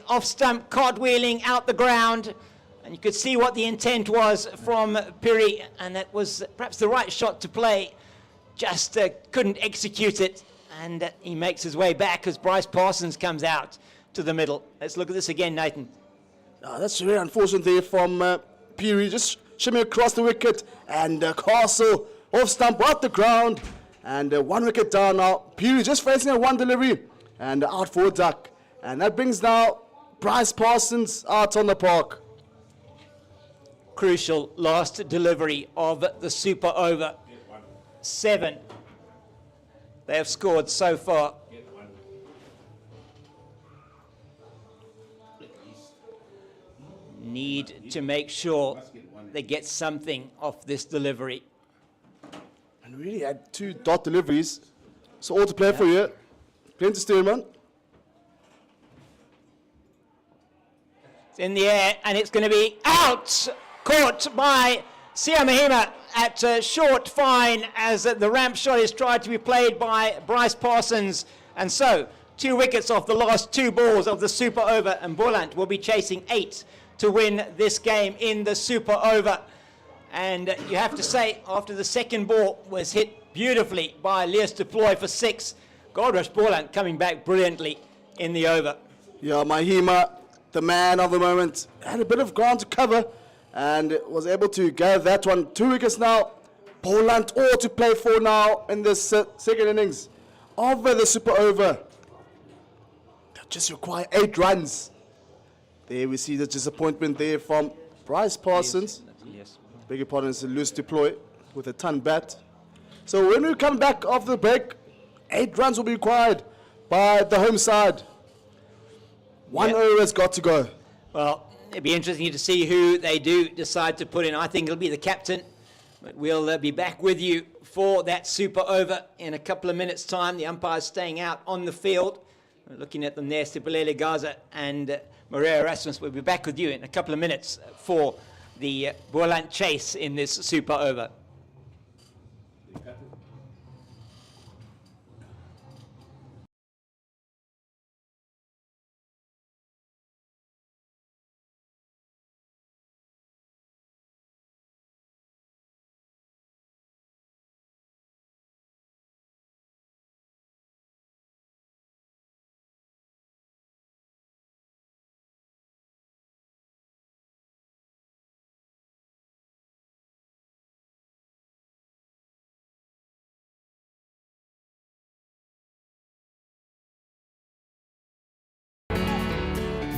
Off stump, cartwheeling out the ground, and you could see what the intent was from Piri, and that was perhaps the right shot to play just couldn't execute it, and he makes his way back as Bryce Parsons comes out to the middle. Let's look at this again, Nathan. That's very unfortunate there from Peary, just shimming across the wicket, and Castle off stump out the ground, and 1 wicket down now. Peary just facing a 1 delivery and out for a duck, and that brings now Bryce Parsons out on the park. Crucial last delivery of the super over. 7 they have scored so far. Need to make sure they get something off this delivery. And really had 2 dot deliveries. So all to play for you. Plenty Stearman. It's in the air and it's going to be out. Caught by Sia Mahima at short fine as the ramp shot is tried to be played by Bryce Parsons. And so 2 wickets off the last 2 balls of the super over, and Boland will be chasing 8 to win this game in the super over. And you have to say, after the second ball was hit beautifully by Leas de Ploy for 6, Goldrush Boland coming back brilliantly in the over. Yeah, Mahima, the man of the moment, had a bit of ground to cover and was able to gather that one. 2 wickets now. Boland all to play for now in this second innings of the super over. They just require 8 runs. There we see the disappointment there from Bryce Parsons. Yes. Beg your pardon, it's a loose deploy with a ton bat. So when we come back after the break, 8 runs will be required by the home side. 1 over has got to go. Well, it'll be interesting to see who they do decide to put in. I think it'll be the captain, but we'll be back with you for that super over in a couple of minutes' time. The umpire's staying out on the field. We're looking at them there, Sipolele Gaza and Maria Erasmus. We'll be back with you in a couple of minutes for the Boland chase in this super over.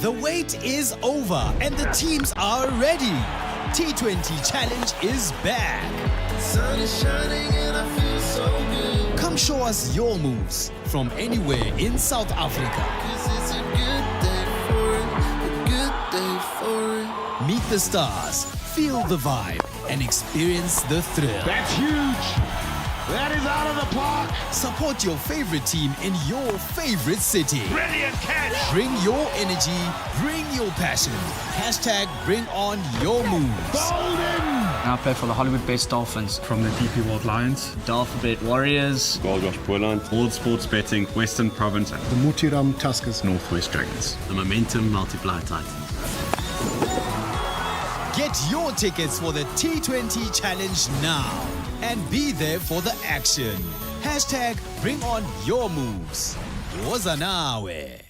The wait is over and the teams are ready. T20 Challenge is back. Sun is shining and I feel so good. Come show us your moves from anywhere in South Africa. 'Cause it's a good day for it, a good day for it. Meet the stars, feel the vibe, and experience the thrill. That's huge. That is out of the park. Support your favorite team in your favorite city. Brilliant catch. Bring your energy, bring your passion. Hashtag bring on your moves. Golden. I play for the Hollywoodbets Dolphins. From the DP World Lions. Dolphins Warriors. Goldrush Boland. World Sports Betting, Western Province, and The Mutiram Tuskers. Northwest Dragons. The Momentum Multiplier Titans. Get your tickets for the T20 Challenge now and be there for the action. Hashtag bring on your moves. Woza nawe.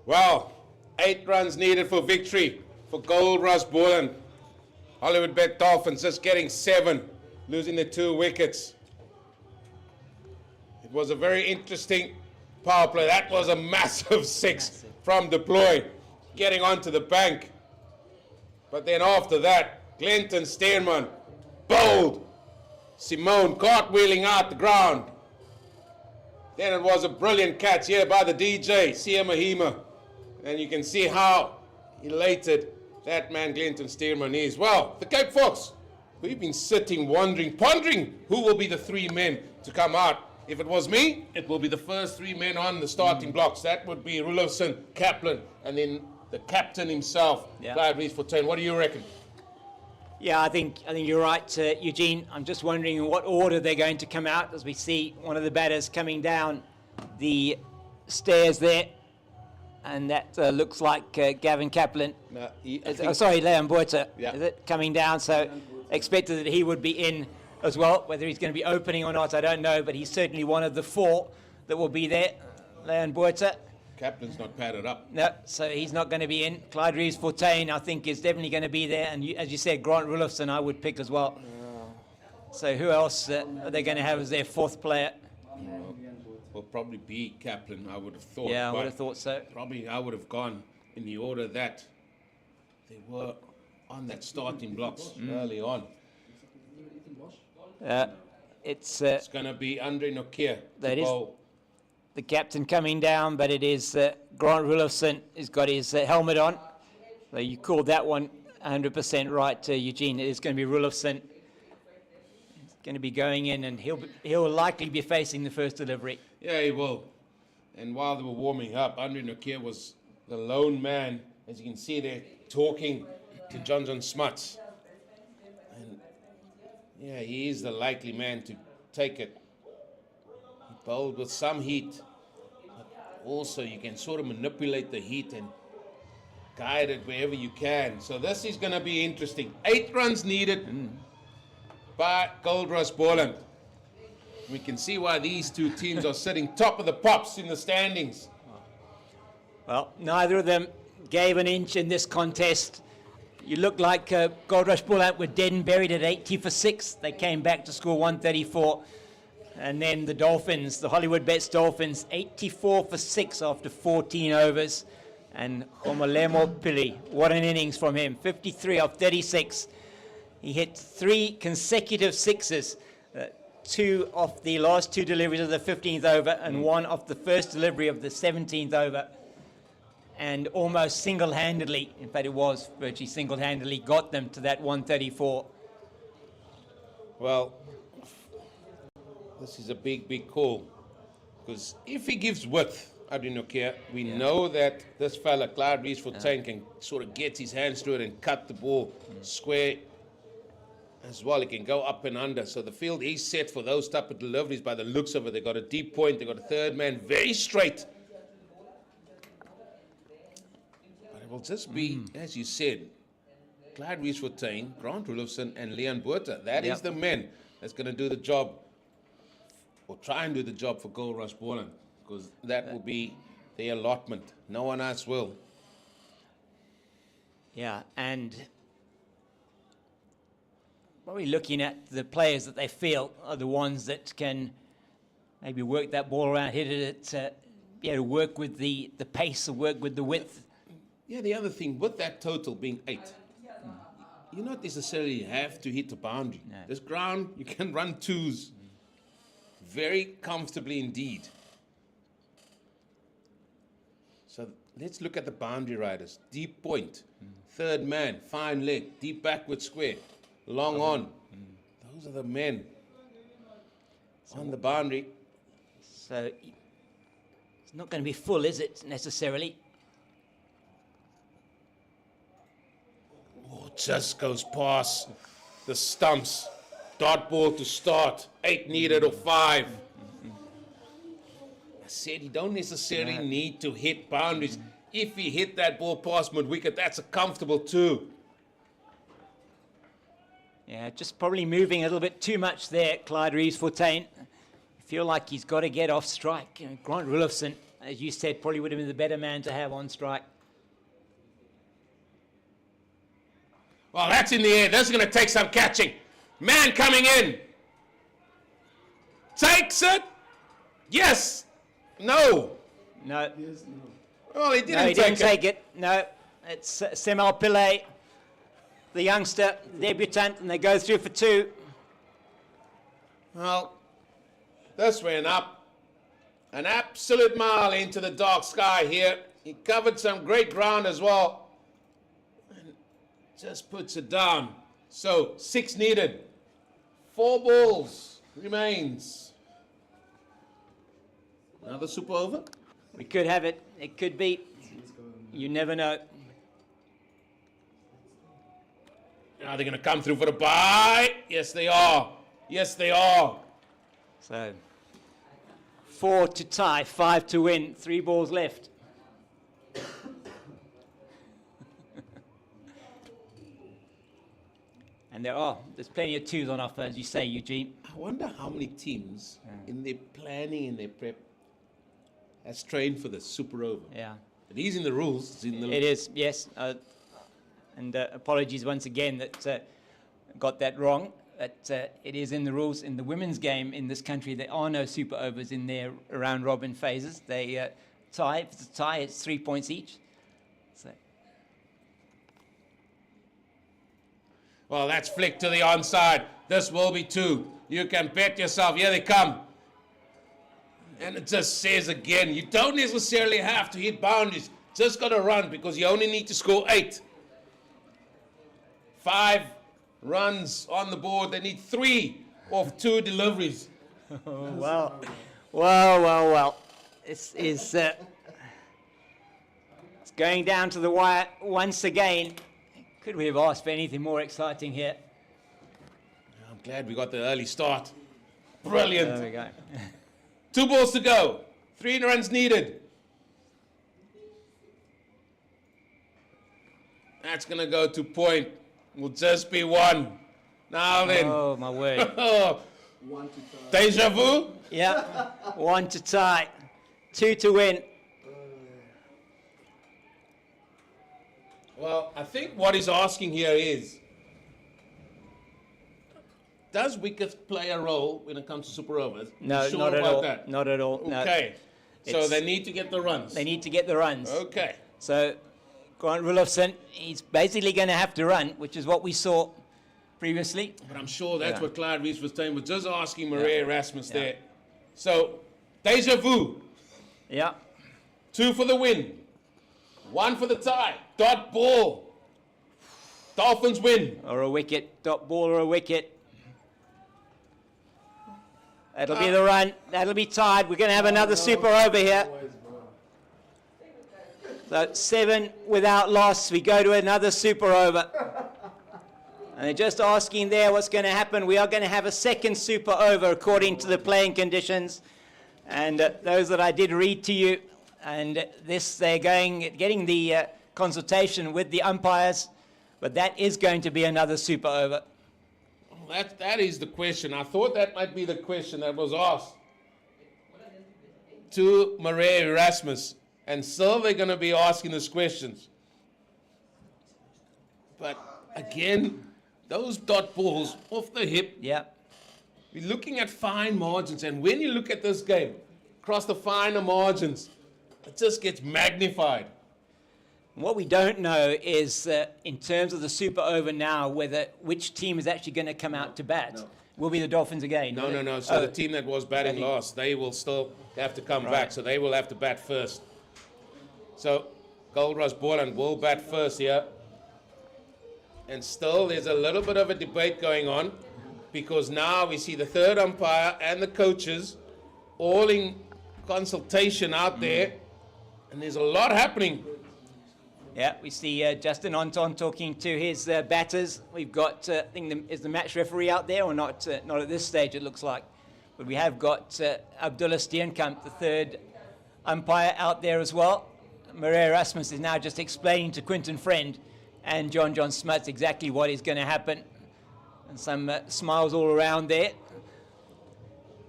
Well, 8 runs needed for victory for Goldrush Boland. Hollywoodbets Dolphins just getting 7, losing the 2 wickets. It was a very interesting power play. That was a massive 6 from Deploy, getting onto the bank. But then after that, Clinton Stearman, bold. Simone cartwheeling out the ground. Then it was a brilliant catch here by the DJ, Sia Mahima. And you can see how elated that man Clinton Stearman is. Well, the Cape Fox, we've been sitting, wondering, pondering who will be the 3 men to come out. If it was me, it will be the first 3 men on the starting blocks. That would be Rulofson, Kaplan, and then the captain himself, Clive Rees-Fontaine. What do you reckon? Yeah, I think you're right, Eugene. I'm just wondering in what order they're going to come out as we see one of the batters coming down the stairs there. And that looks like Gavin Kaplan. No, Leon Buerta. Yeah. Is it coming down? So expected that he would be in as well. Whether he's going to be opening or not, I don't know. But he's certainly one of the 4 that will be there. Leon Buerta. Captain's not padded up. No, so he's not going to be in. Clyde Reeves-Fontaine, I think, is definitely going to be there. And as you said, Grant Rulofson, I would pick as well. So who else are they going to have as their 4th player? Will probably be Kaplan, I would have thought. Yeah, I would have thought so. Probably I would have gone in the order that they were on that starting blocks early on. It's going to be Andre Nokia. That is the captain coming down, but it is Grant Rulofson who's got his helmet on. So you called that one 100% right, Eugene. It is going to be Rulofson. He's going to be going in, and he'll likely be facing the first delivery. Yeah, he will. And while they were warming up, Andre Nokia was the lone man, as you can see there, talking to John Smuts. And yeah, he is the likely man to take it. He bowled with some heat. But also, you can sort of manipulate the heat and guide it wherever you can. So this is going to be interesting. 8 runs needed by Goldrush Boland. We can see why these 2 teams are sitting top of the pops in the standings. Well, neither of them gave an inch in this contest. You look like Goldrush Boland were dead and buried at 80 for 6. They came back to score 134. And then the Dolphins, the Hollywoodbets Dolphins, 84 for 6 after 14 overs. And Homalemo Pili, what an innings from him, 53 of 36. He hit 3 consecutive sixes. 2 of the last 2 deliveries of the 15th over and 1 of the first delivery of the 17th over. And almost single-handedly, in fact it was virtually single-handedly, got them to that 134. Well, this is a big call. Because if he gives width, Adinokia, we know that this fella, Clyde Reeves-Fontaine, can sort of get his hands through it and cut the ball square as well. It can go up and under. So the field is set for those type of deliveries by the looks of it. They've got a deep point. They've got a third man very straight. But it will just be, as you said, Clyde Reeves-Fontaine, Grant Rulofson, and Leon Buerta. That is the men that's going to do the job, or try and do the job for Goldrush Boland, because that will be their allotment. No one else will. Yeah, and probably looking at the players that they feel are the ones that can maybe work that ball around, hit it, work with the pace, or work with the width. Yeah, the other thing, with that total being 8, you not necessarily have to hit the boundary. No. This ground, you can run 2s very comfortably indeed. So let's look at the boundary riders. Deep point, third man, fine leg, deep backward square, long on. Those are the men on the boundary. So it's not going to be full, is it, necessarily? Oh, just goes past the stumps. Dot ball to start. 8 needed or 5. I said you don't necessarily need to hit boundaries. If he hit that ball past mid-wicket, that's a comfortable 2. Yeah, just probably moving a little bit too much there, Clyde Reeves-Fontaine. I feel like he's got to get off strike. Grant Rulofson, as you said, probably would have been the better man to have on strike. Well, that's in the air. This is going to take some catching. Man coming in. Takes it. Yes. No. No. Well, he didn't, no, he didn't take it. No, it's Semal Pillay, the youngster, debutant, and they go through for 2. Well, this went up. An absolute mile into the dark sky here. He covered some great ground as well. And just puts it down. So, 6 needed. 4 balls remains. Another super over? We could have it. It could be. You never know. Are they going to come through for the bye? Yes, they are. Yes, they are. So 4 to tie, 5 to win, 3 balls left. And there's plenty of 2s on offer, as you say, Eugene. I wonder how many teams in their planning, in their prep, has trained for the super over. Yeah. It is in the rules. It's in the It is, yes. And apologies once again that got that wrong. That it is in the rules. In the women's game in this country, there are no super overs in their round robin phases. They tie. If it's a tie, it's 3 points each. So. Well, that's flicked to the onside. This will be 2. You can bet yourself. Here they come. And it just says again, you don't necessarily have to hit boundaries. Just got to run because you only need to score 8. 5 runs on the board. They need 3 off 2 deliveries. Well. This is it's going down to the wire once again. Could we have asked for anything more exciting here? I'm glad we got the early start. Brilliant. There we go. 2 balls to go. 3 runs needed. That's going to go to point. Will just be 1. Now then. Oh, my word. 1 to tie. Deja vu? Yeah. 1 to tie. 2 to win. Well, I think what he's asking here is, does wicket play a role when it comes to super overs? No, sure not at about all. that? Not at all. Okay. No. So they need to get the runs. They need to get the runs. Okay. So Grant Rulofsson, he's basically going to have to run, which is what we saw previously. But I'm sure that's Yeah. what Clyde Reese was saying, was just asking Maria Erasmus there. So, deja vu. Yeah. 2 for the win. 1 for the tie. Dot ball. Dolphins win. Or a wicket. Dot ball or a wicket. That'll be the run. That'll be tied. We're going to have another super over here. So 7 without loss. We go to another super over. And they're just asking there what's going to happen. We are going to have a second super over according to the playing conditions. And those that I did read to you. And this, they're getting the consultation with the umpires. But that is going to be another super over. That is the question. I thought that might be the question that was asked to Maria Erasmus. And still they're going to be asking us questions. But again, those dot balls off the hip. Yeah. We're looking at fine margins. And when you look at this game, across the finer margins, it just gets magnified. What we don't know is, in terms of the super over now, which team is actually going to come out to bat. No. Will be the Dolphins again? No. So the team that was batting last, they will still have to come back. So they will have to bat first. So Goldrush Boland will bat first here. And still there's a little bit of a debate going on because now we see the third umpire and the coaches all in consultation out there. And there's a lot happening. Yeah, we see Justin Anton talking to his batters. We've got, I think, is the match referee out there or not? Not at this stage, it looks like. But we have got Abdullah Steenkamp, the third umpire, out there as well. Maria Erasmus is now just explaining to Quinton Friend and John Smuts exactly what is going to happen. And some smiles all around there.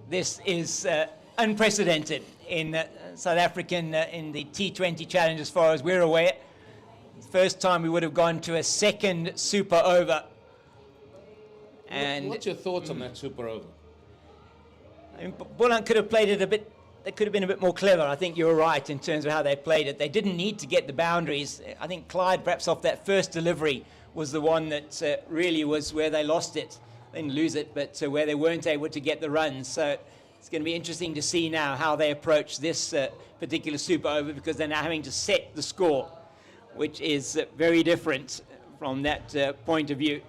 This is unprecedented in South African, in the T20 challenge as far as we're aware. First time we would have gone to a second super over. And what's your thoughts on that super over? I mean, Boland could have played it a bit. They could have been a bit more clever. I think you're right in terms of how they played it. They didn't need to get the boundaries. I think Clyde, perhaps off that first delivery, was the one that really was where they lost it. They didn't lose it, but where they weren't able to get the runs. So it's going to be interesting to see now how they approach this particular super over, because they're now having to set the score, which is very different from that point of view.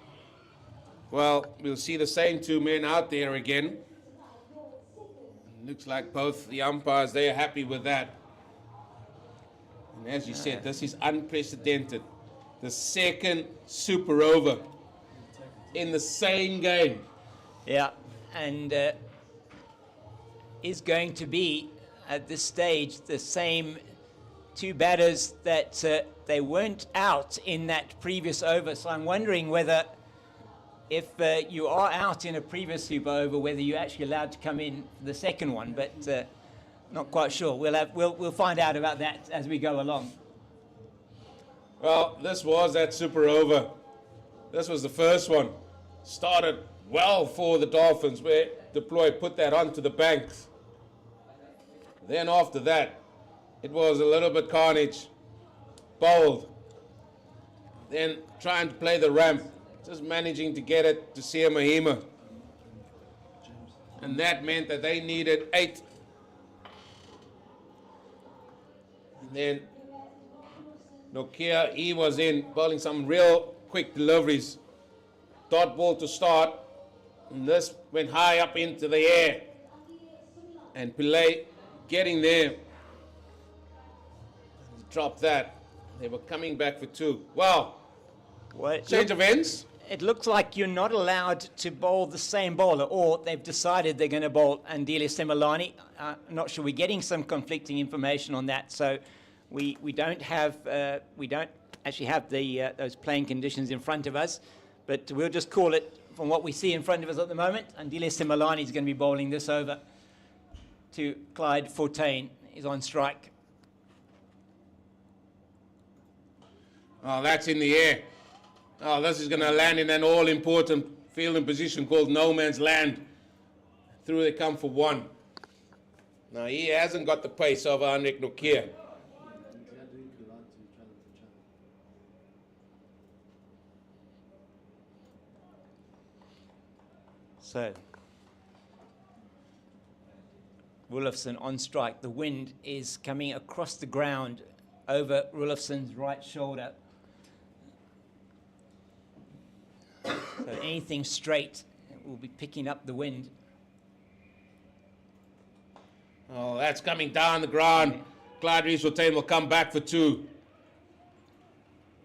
Well, we'll see the same 2 men out there again. Looks like both the umpires, they are happy with that. And as you said, this is unprecedented. The second super over. in the same game. Yeah, and is going to be, at this stage, the same two batters that they weren't out in that previous over. So I'm wondering whether, if you are out in a previous super over, whether you're actually allowed to come in for the second one, but not quite sure. We'll find out about that as we go along. Well, this was that super over. This was the first one. Started well for the Dolphins, where Deploy put that onto the banks. Then after that, it was a little bit carnage. Bold. Then trying to play the ramp. Just managing to get it to Sia Mahima. And that meant that they needed 8. And then Nokia, he was in bowling some real quick deliveries. Dot ball to start. And this went high up into the air. And Pillay getting there. Dropped that. They were coming back for 2. Wow. Change of ends. It looks like you're not allowed to bowl the same bowler, or they've decided they're going to bowl Andile Semalani. I'm not sure. We're getting some conflicting information on that, so we don't actually have those playing conditions in front of us, but we'll just call it from what we see in front of us at the moment. Andile Semalani is going to be bowling this over to Clyde Fortain. He's on strike. Oh, that's in the air. Oh, this is going to land in an all-important fielding position called no man's land. Through they come for 1. Now, he hasn't got the pace of Henrik Nokia. So, Rulofsson on strike. The wind is coming across the ground over Rulofsson's right shoulder. So anything straight will be picking up the wind. Oh, that's coming down the ground. Clyde Rees-Fortain will come back for 2.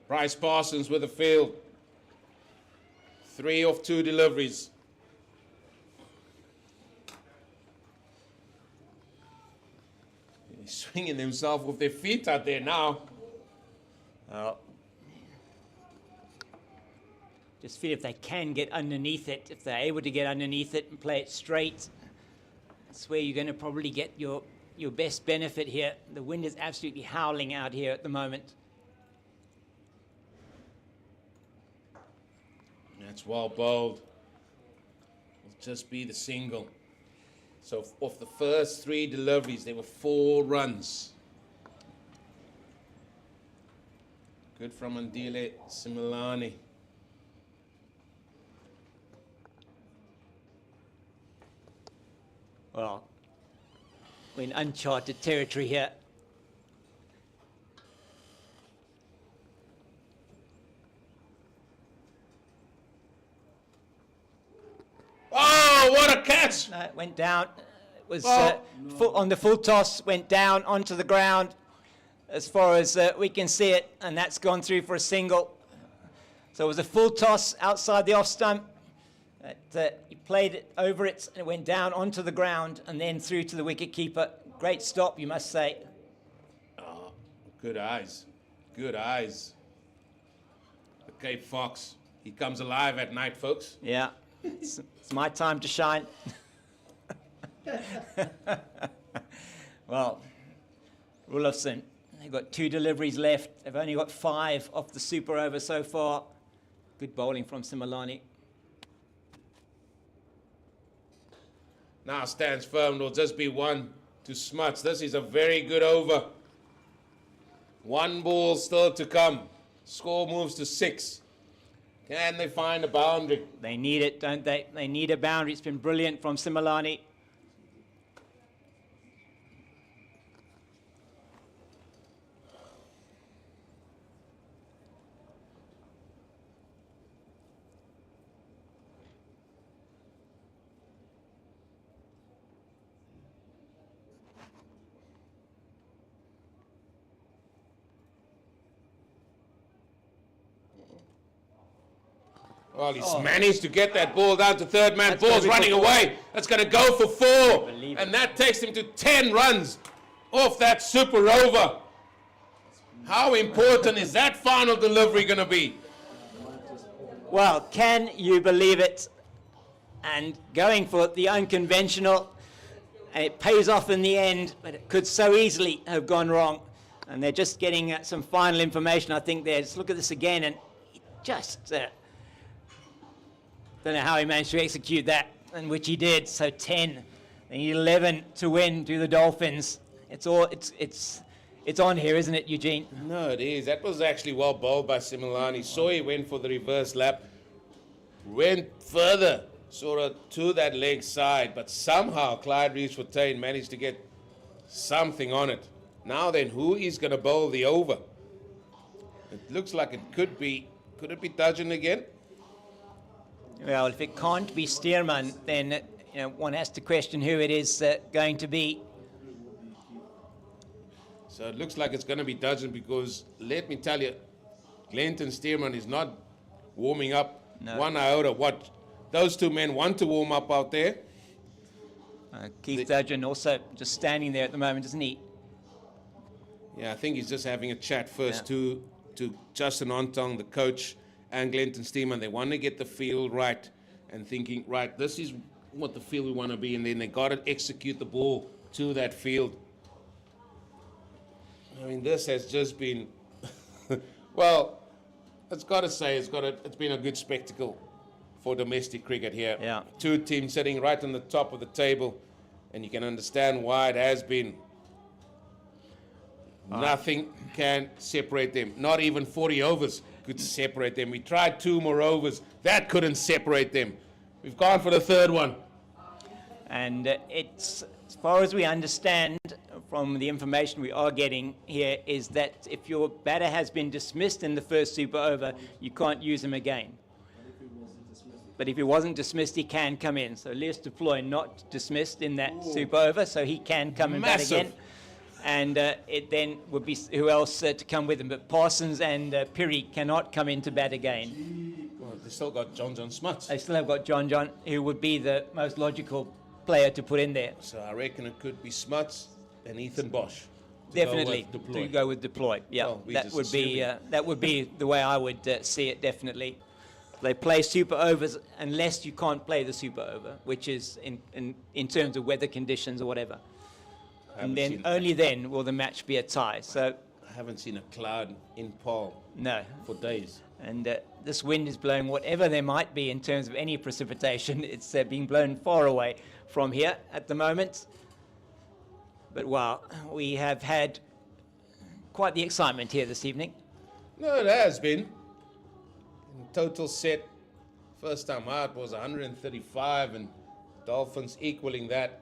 Bryce Parsons with the field. 3 of 2 deliveries. He's swinging himself with their feet out there now. Just feel if they can get underneath it, if they're able to get underneath it and play it straight, that's where you're going to probably get your best benefit here. The wind is absolutely howling out here at the moment. That's well bowled. It'll just be the single. So off the first 3 deliveries, there were 4 runs. Good from Andile Semalani. Well, we're in uncharted territory here. Oh, what a catch! It went down. It was on the full toss, went down onto the ground as far as we can see it, and that's gone through for a single. So it was a full toss outside the off stump. He played it over it, and it went down onto the ground and then through to the wicket keeper. Great stop, you must say. Oh, good eyes. Good eyes. The Cape Fox. He comes alive at night, folks. Yeah, it's my time to shine. Well, Rulofsson, they've got 2 deliveries left. They've only got 5 off the super over so far. Good bowling from Semalani. Now stands firm. It'll just be 1 to Smuts. This is a very good over. 1 ball still to come. Score moves to 6. Can they find a boundary? They need it, don't they? They need a boundary. It's been brilliant from Semalani. Well, he's managed to get that ball down to third man. That's Ball's gonna be running for 4. away. That's going to go for 4. Believe And it. that takes him to 10 runs off that super over. How important is that final delivery going to be? Well, can you believe it? And going for the unconventional, and it pays off in the end, but it could so easily have gone wrong. And they're just getting some final information, I think, there. Just look at this again, and it just don't know how he managed to execute that, and which he did. So 10, they need 11 to win. Do the Dolphins? It's on here, isn't it, Eugene? No, it is. That was actually well bowled by Similani. Saw he went for the reverse lap, went further, sort of to that leg side, but somehow Clyde Rees-Fontaine managed to get something on it. Now then, who is going to bowl the over? It looks like it could be. Could it be Dudgeon again? Well, if it can't be Stearman, then one has to question who it is going to be. So it looks like it's going to be Dudgeon because, let me tell you, Glenton Stearman is not warming up one iota. What those two men want to warm up out there. Keith Dudgeon also just standing there at the moment, isn't he? Yeah, I think he's just having a chat first to Justin Ontong, the coach, and Glenton Stearman. They want to get the field right and thinking, right, this is what the field we want to be, and then they got to execute the ball to that field. I mean, this has just been, well, it's got to say, it's been a good spectacle for domestic cricket here. Yeah. Two teams sitting right on the top of the table, and you can understand why it has been. Nothing can separate them. Not even 40 overs could separate them. We tried 2 more overs. That couldn't separate them. We've gone for the third one. And it's, as far as we understand from the information we are getting here, is that if your batter has been dismissed in the first super over, you can't use him again. But if he wasn't dismissed, he can come in. So Lewis Deploy not dismissed in that super over, so he can come and bat again. And it then would be who else to come with him. But Parsons and Piri cannot come in to bat again. Well, they still got John Smuts. They still have got John, who would be the most logical player to put in there. So I reckon it could be Smuts and Ethan Bosch. Definitely, to go with Deploy. Yeah, Well, that would be the way I would see it. Definitely, they play super overs unless you can't play the super over, which is in terms of weather conditions or whatever. And then only then will the match be a tie. So I haven't seen a cloud in Paarl for days. And this wind is blowing whatever there might be in terms of any precipitation. It's being blown far away from here at the moment. But wow, we have had quite the excitement here this evening. No, it has been. In total set, first time out was 135, and Dolphins equaling that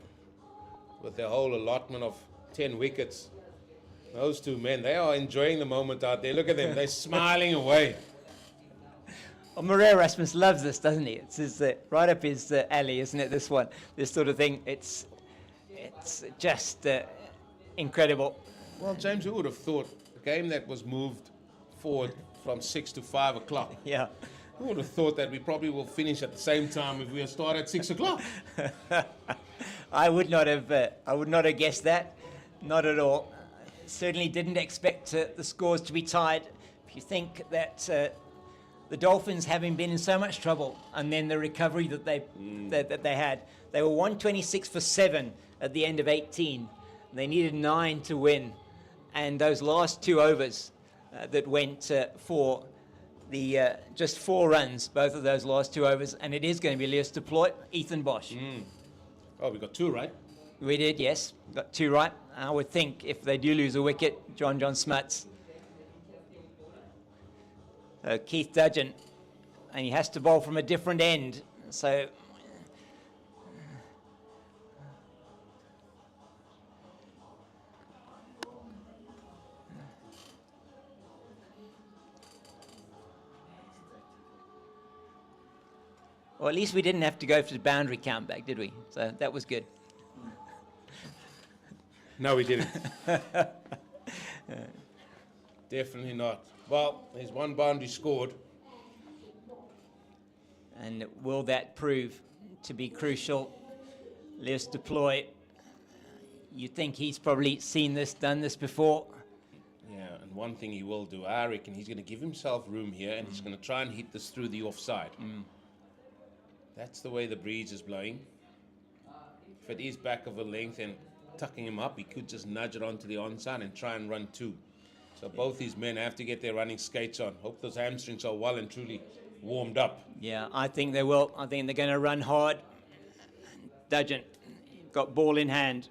with their whole allotment of 10 wickets. Those two men, they are enjoying the moment out there. Look at them, they're smiling away. Well, Maria Rasmus loves this, doesn't he? It's his, right up his alley, isn't it, this one? This sort of thing. It's just incredible. Well, James, who would have thought a game that was moved forward from 6 to 5 o'clock? Yeah. Who would have thought that we probably will finish at the same time if we had started at 6 o'clock? I would not have guessed that, not at all. Certainly didn't expect the scores to be tied. If you think that the Dolphins, having been in so much trouble, and then the recovery that they had, they were 126 for 7 at the end of 18. They needed 9 to win, and those last 2 overs that went for the just 4 runs, both of those last 2 overs, and it is going to be Lewis Deploy, Ethan Bosch. Oh, we got 2 right. We did, yes. Got 2 right. I would think if they do lose a wicket, John Smuts. Keith Dudgeon, and he has to bowl from a different end. So well, at least we didn't have to go for the boundary count back, did we? So that was good. No, we didn't. Definitely not. Well, there's 1 boundary scored. And will that prove to be crucial? Let's deploy. You think he's probably seen this, done this before? Yeah, and one thing he will do, I reckon he's going to give himself room here and he's going to try and hit this through the offside. That's the way the breeze is blowing. If it is back of a length and tucking him up, he could just nudge it onto the onside and try and run two. So both these men have to get their running skates on. Hope those hamstrings are well and truly warmed up. Yeah, I think they will. I think they're going to run hard. Dudgeon got ball in hand.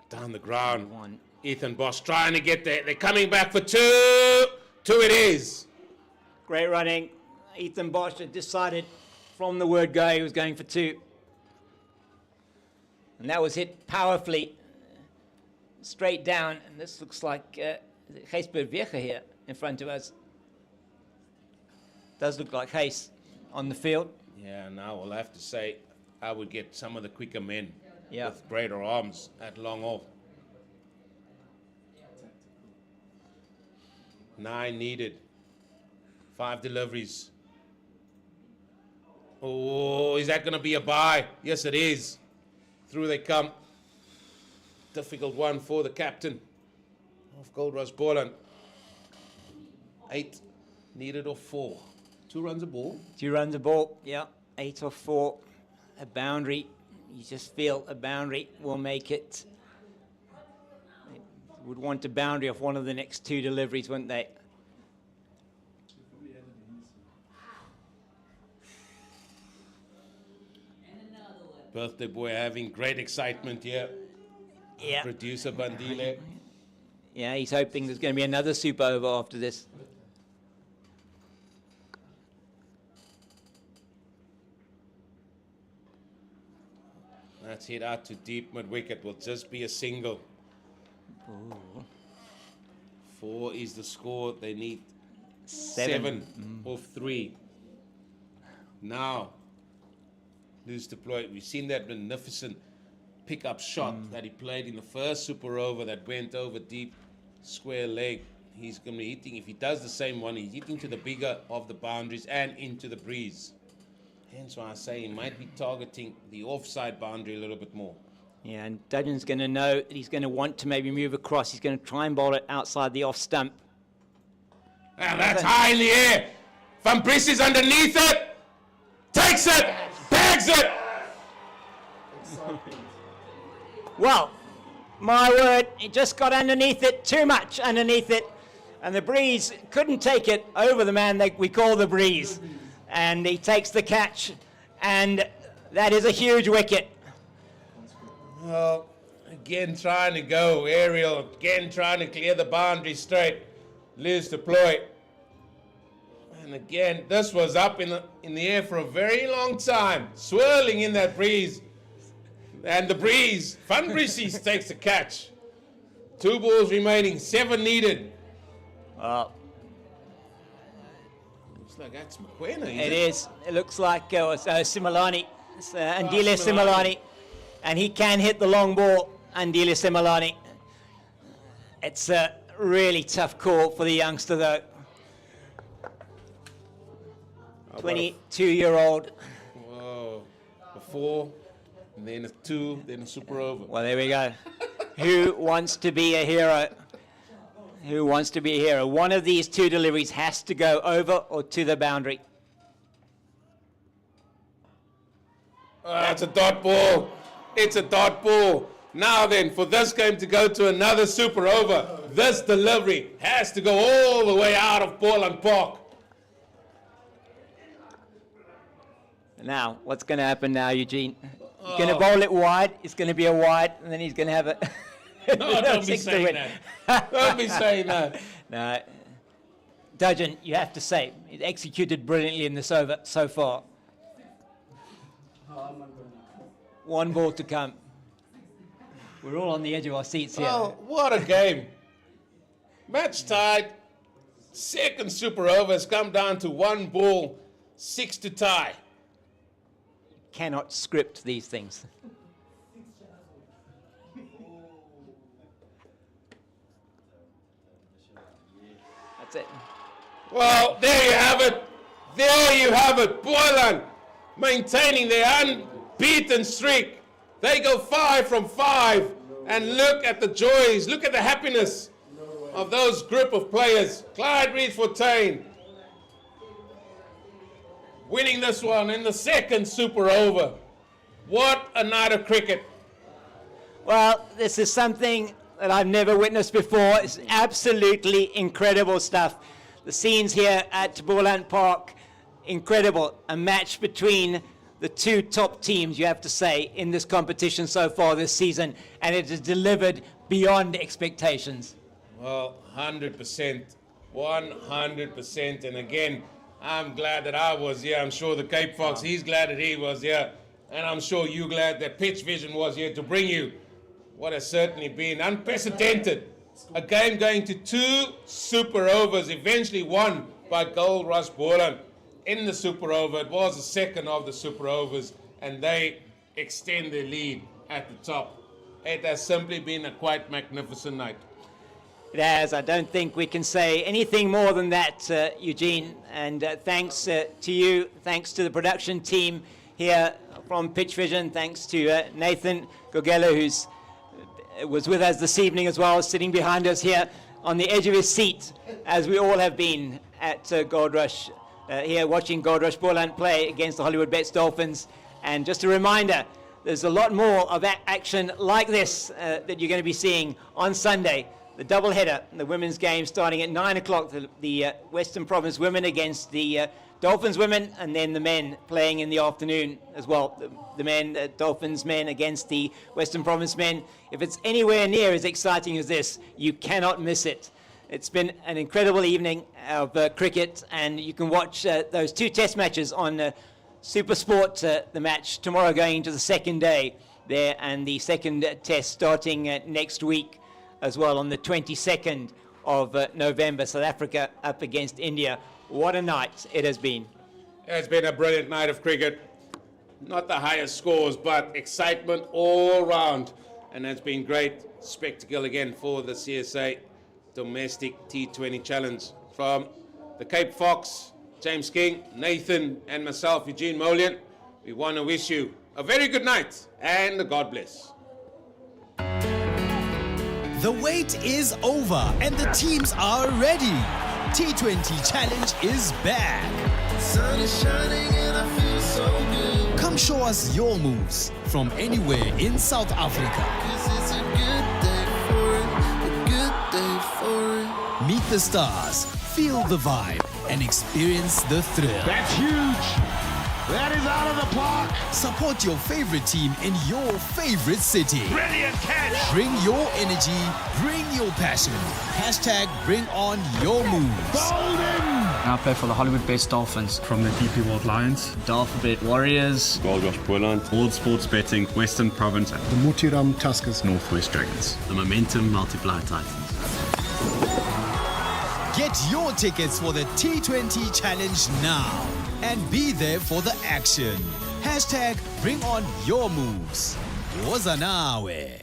Down the ground. Ethan Bosch trying to get there. They're coming back for two. Two it is. Great running. Ethan Bosch had decided from the word go he was going for two. And that was hit powerfully. Straight down. And this looks like Gijsbert Weger here in front of us. Does look like Gijs on the field. Yeah, now we'll have to say I would get some of the quicker men Yeah. with greater arms at long off. 9 needed. 5 deliveries. Oh, is that going to be a bye? Yes, it is. Through they come. Difficult one for the captain of Goldrush Boland. 8 needed or 4. 2 runs a ball. 2 runs a ball, yeah. 8 or 4. A boundary. You just feel a boundary will make it. They would want a boundary of one of the next 2 deliveries, wouldn't they? Birthday boy having great excitement here. Yeah. Producer Bandile. Yeah, he's hoping there's going to be another super over after this. That's hit out to deep mid-wicket. Will just be a single. Ooh. 4 is the score. They need 7 of 3. Now, loose deploy. We've seen that magnificent pick-up shot that he played in the first super over that went over deep square leg. He's going to be hitting. If he does the same one, he's hitting to the bigger of the boundaries and into the breeze. Hence why I say he might be targeting the offside boundary a little bit more. Yeah, and Dudgeon's going to know that he's going to want to maybe move across. He's going to try and bowl it outside the off stump. And that's high in the air. Van Bries is underneath it. Takes it. Bags it. Well, my word, it just got underneath it, too much underneath it. And the breeze couldn't take it over the man that we call the breeze. And he takes the catch, and that is a huge wicket. Well, again trying to go aerial, again trying to clear the boundary straight. Loose deploy. And again, this was up in the air for a very long time, swirling in that breeze. And the breeze, Van Bries takes the catch. 2 balls remaining, 7 needed. Looks like that's Mokoena, It is. It looks like Similani, Andile Similani. And he can hit the long ball, Andile Similani. It's a really tough call for the youngster, though. 22-year-old. Whoa. A 4, and then a 2, then a super over. Well, there we go. Who wants to be a hero? Who wants to be a hero? One of these 2 deliveries has to go over or to the boundary. It's a dot ball. It's a dot ball. Now then, for this game to go to another super over, this delivery has to go all the way out of Boland Park. Now, what's going to happen now, Eugene? He's going to bowl it wide. It's going to be a wide, and then he's going to have a... No, don't be saying that. Don't be saying that. No. Dudgeon, you have to say, he's executed brilliantly in this over so far. 1 ball to come. We're all on the edge of our seats here. Oh, what a game. Match tied. Second super over has come down to 1 ball, 6 to tie. Cannot script these things. That's it. Well, there you have it. There you have it. Boland maintaining their unbeaten streak. They go 5 from 5. And look at the joys, look at the happiness of those group of players. Clyde Rees-Fontaine winning this one in the second super over. What a night of cricket. Well, this is something that I've never witnessed before. It's absolutely incredible stuff. The scenes here at Boland Park, incredible. A match between the two top teams, you have to say, in this competition so far this season, and it has delivered beyond expectations. Well, 100%, 100%, and again, I'm glad that I was here. I'm sure the Cape Fox, he's glad that he was here, and I'm sure you're glad that Pitch Vision was here to bring you what has certainly been unprecedented. A game going to 2 super overs, eventually won by Goldrush Boland. In the super over, it was the second of the super overs, and they extend their lead at the top. It has simply been a quite magnificent night. It has. I don't think we can say anything more than that, Eugene. And thanks to you, thanks to the production team here from Pitch Vision, thanks to Nathan Gogela, who's was with us this evening as well, sitting behind us here on the edge of his seat, as we all have been at Goldrush. Here watching Goldrush Boland play against the Hollywoodbets Dolphins. And just a reminder, there's a lot more of action like this that you're going to be seeing on Sunday. The doubleheader, the women's game starting at 9 o'clock, the Western Province women against the Dolphins women, and then the men playing in the afternoon as well. The men, Dolphins men against the Western Province men. If it's anywhere near as exciting as this, you cannot miss it. It's been an incredible evening of cricket, and you can watch those 2 test matches on Super Sport, the match tomorrow going into the second day there, and the second test starting next week as well on the 22nd of November. South Africa up against India. What a night it has been. It's been a brilliant night of cricket. Not the highest scores, but excitement all round. And it's been great spectacle again for the CSA Domestic T20 Challenge. From the Cape Fox, James King, Nathan, and myself, Eugene Molian, we want to wish you a very good night and God bless. The wait is over and the teams are ready. T20 Challenge is back. Sun is shining and I feel so good. Come show us your moves from anywhere in South Africa. 'Cause it's a good day for it, a good day for it. Meet the stars, feel the vibe, and experience the thrill. That's huge. That is out of the park. Support your favorite team in your favorite city. Brilliant catch. Bring your energy, bring your passion. Hashtag bring on your moves. Golden. Now play for the Hollywoodbets Dolphins. From the DP World Lions, Dolphin Warriors. Goldrush Boland, World Sports Betting, Western Province, and The Mutiram Tuskers. Northwest Dragons. The Momentum Multiplier Titans. Get your tickets for the T20 Challenge now and be there for the action. Hashtag bring on your moves. Woza nawe.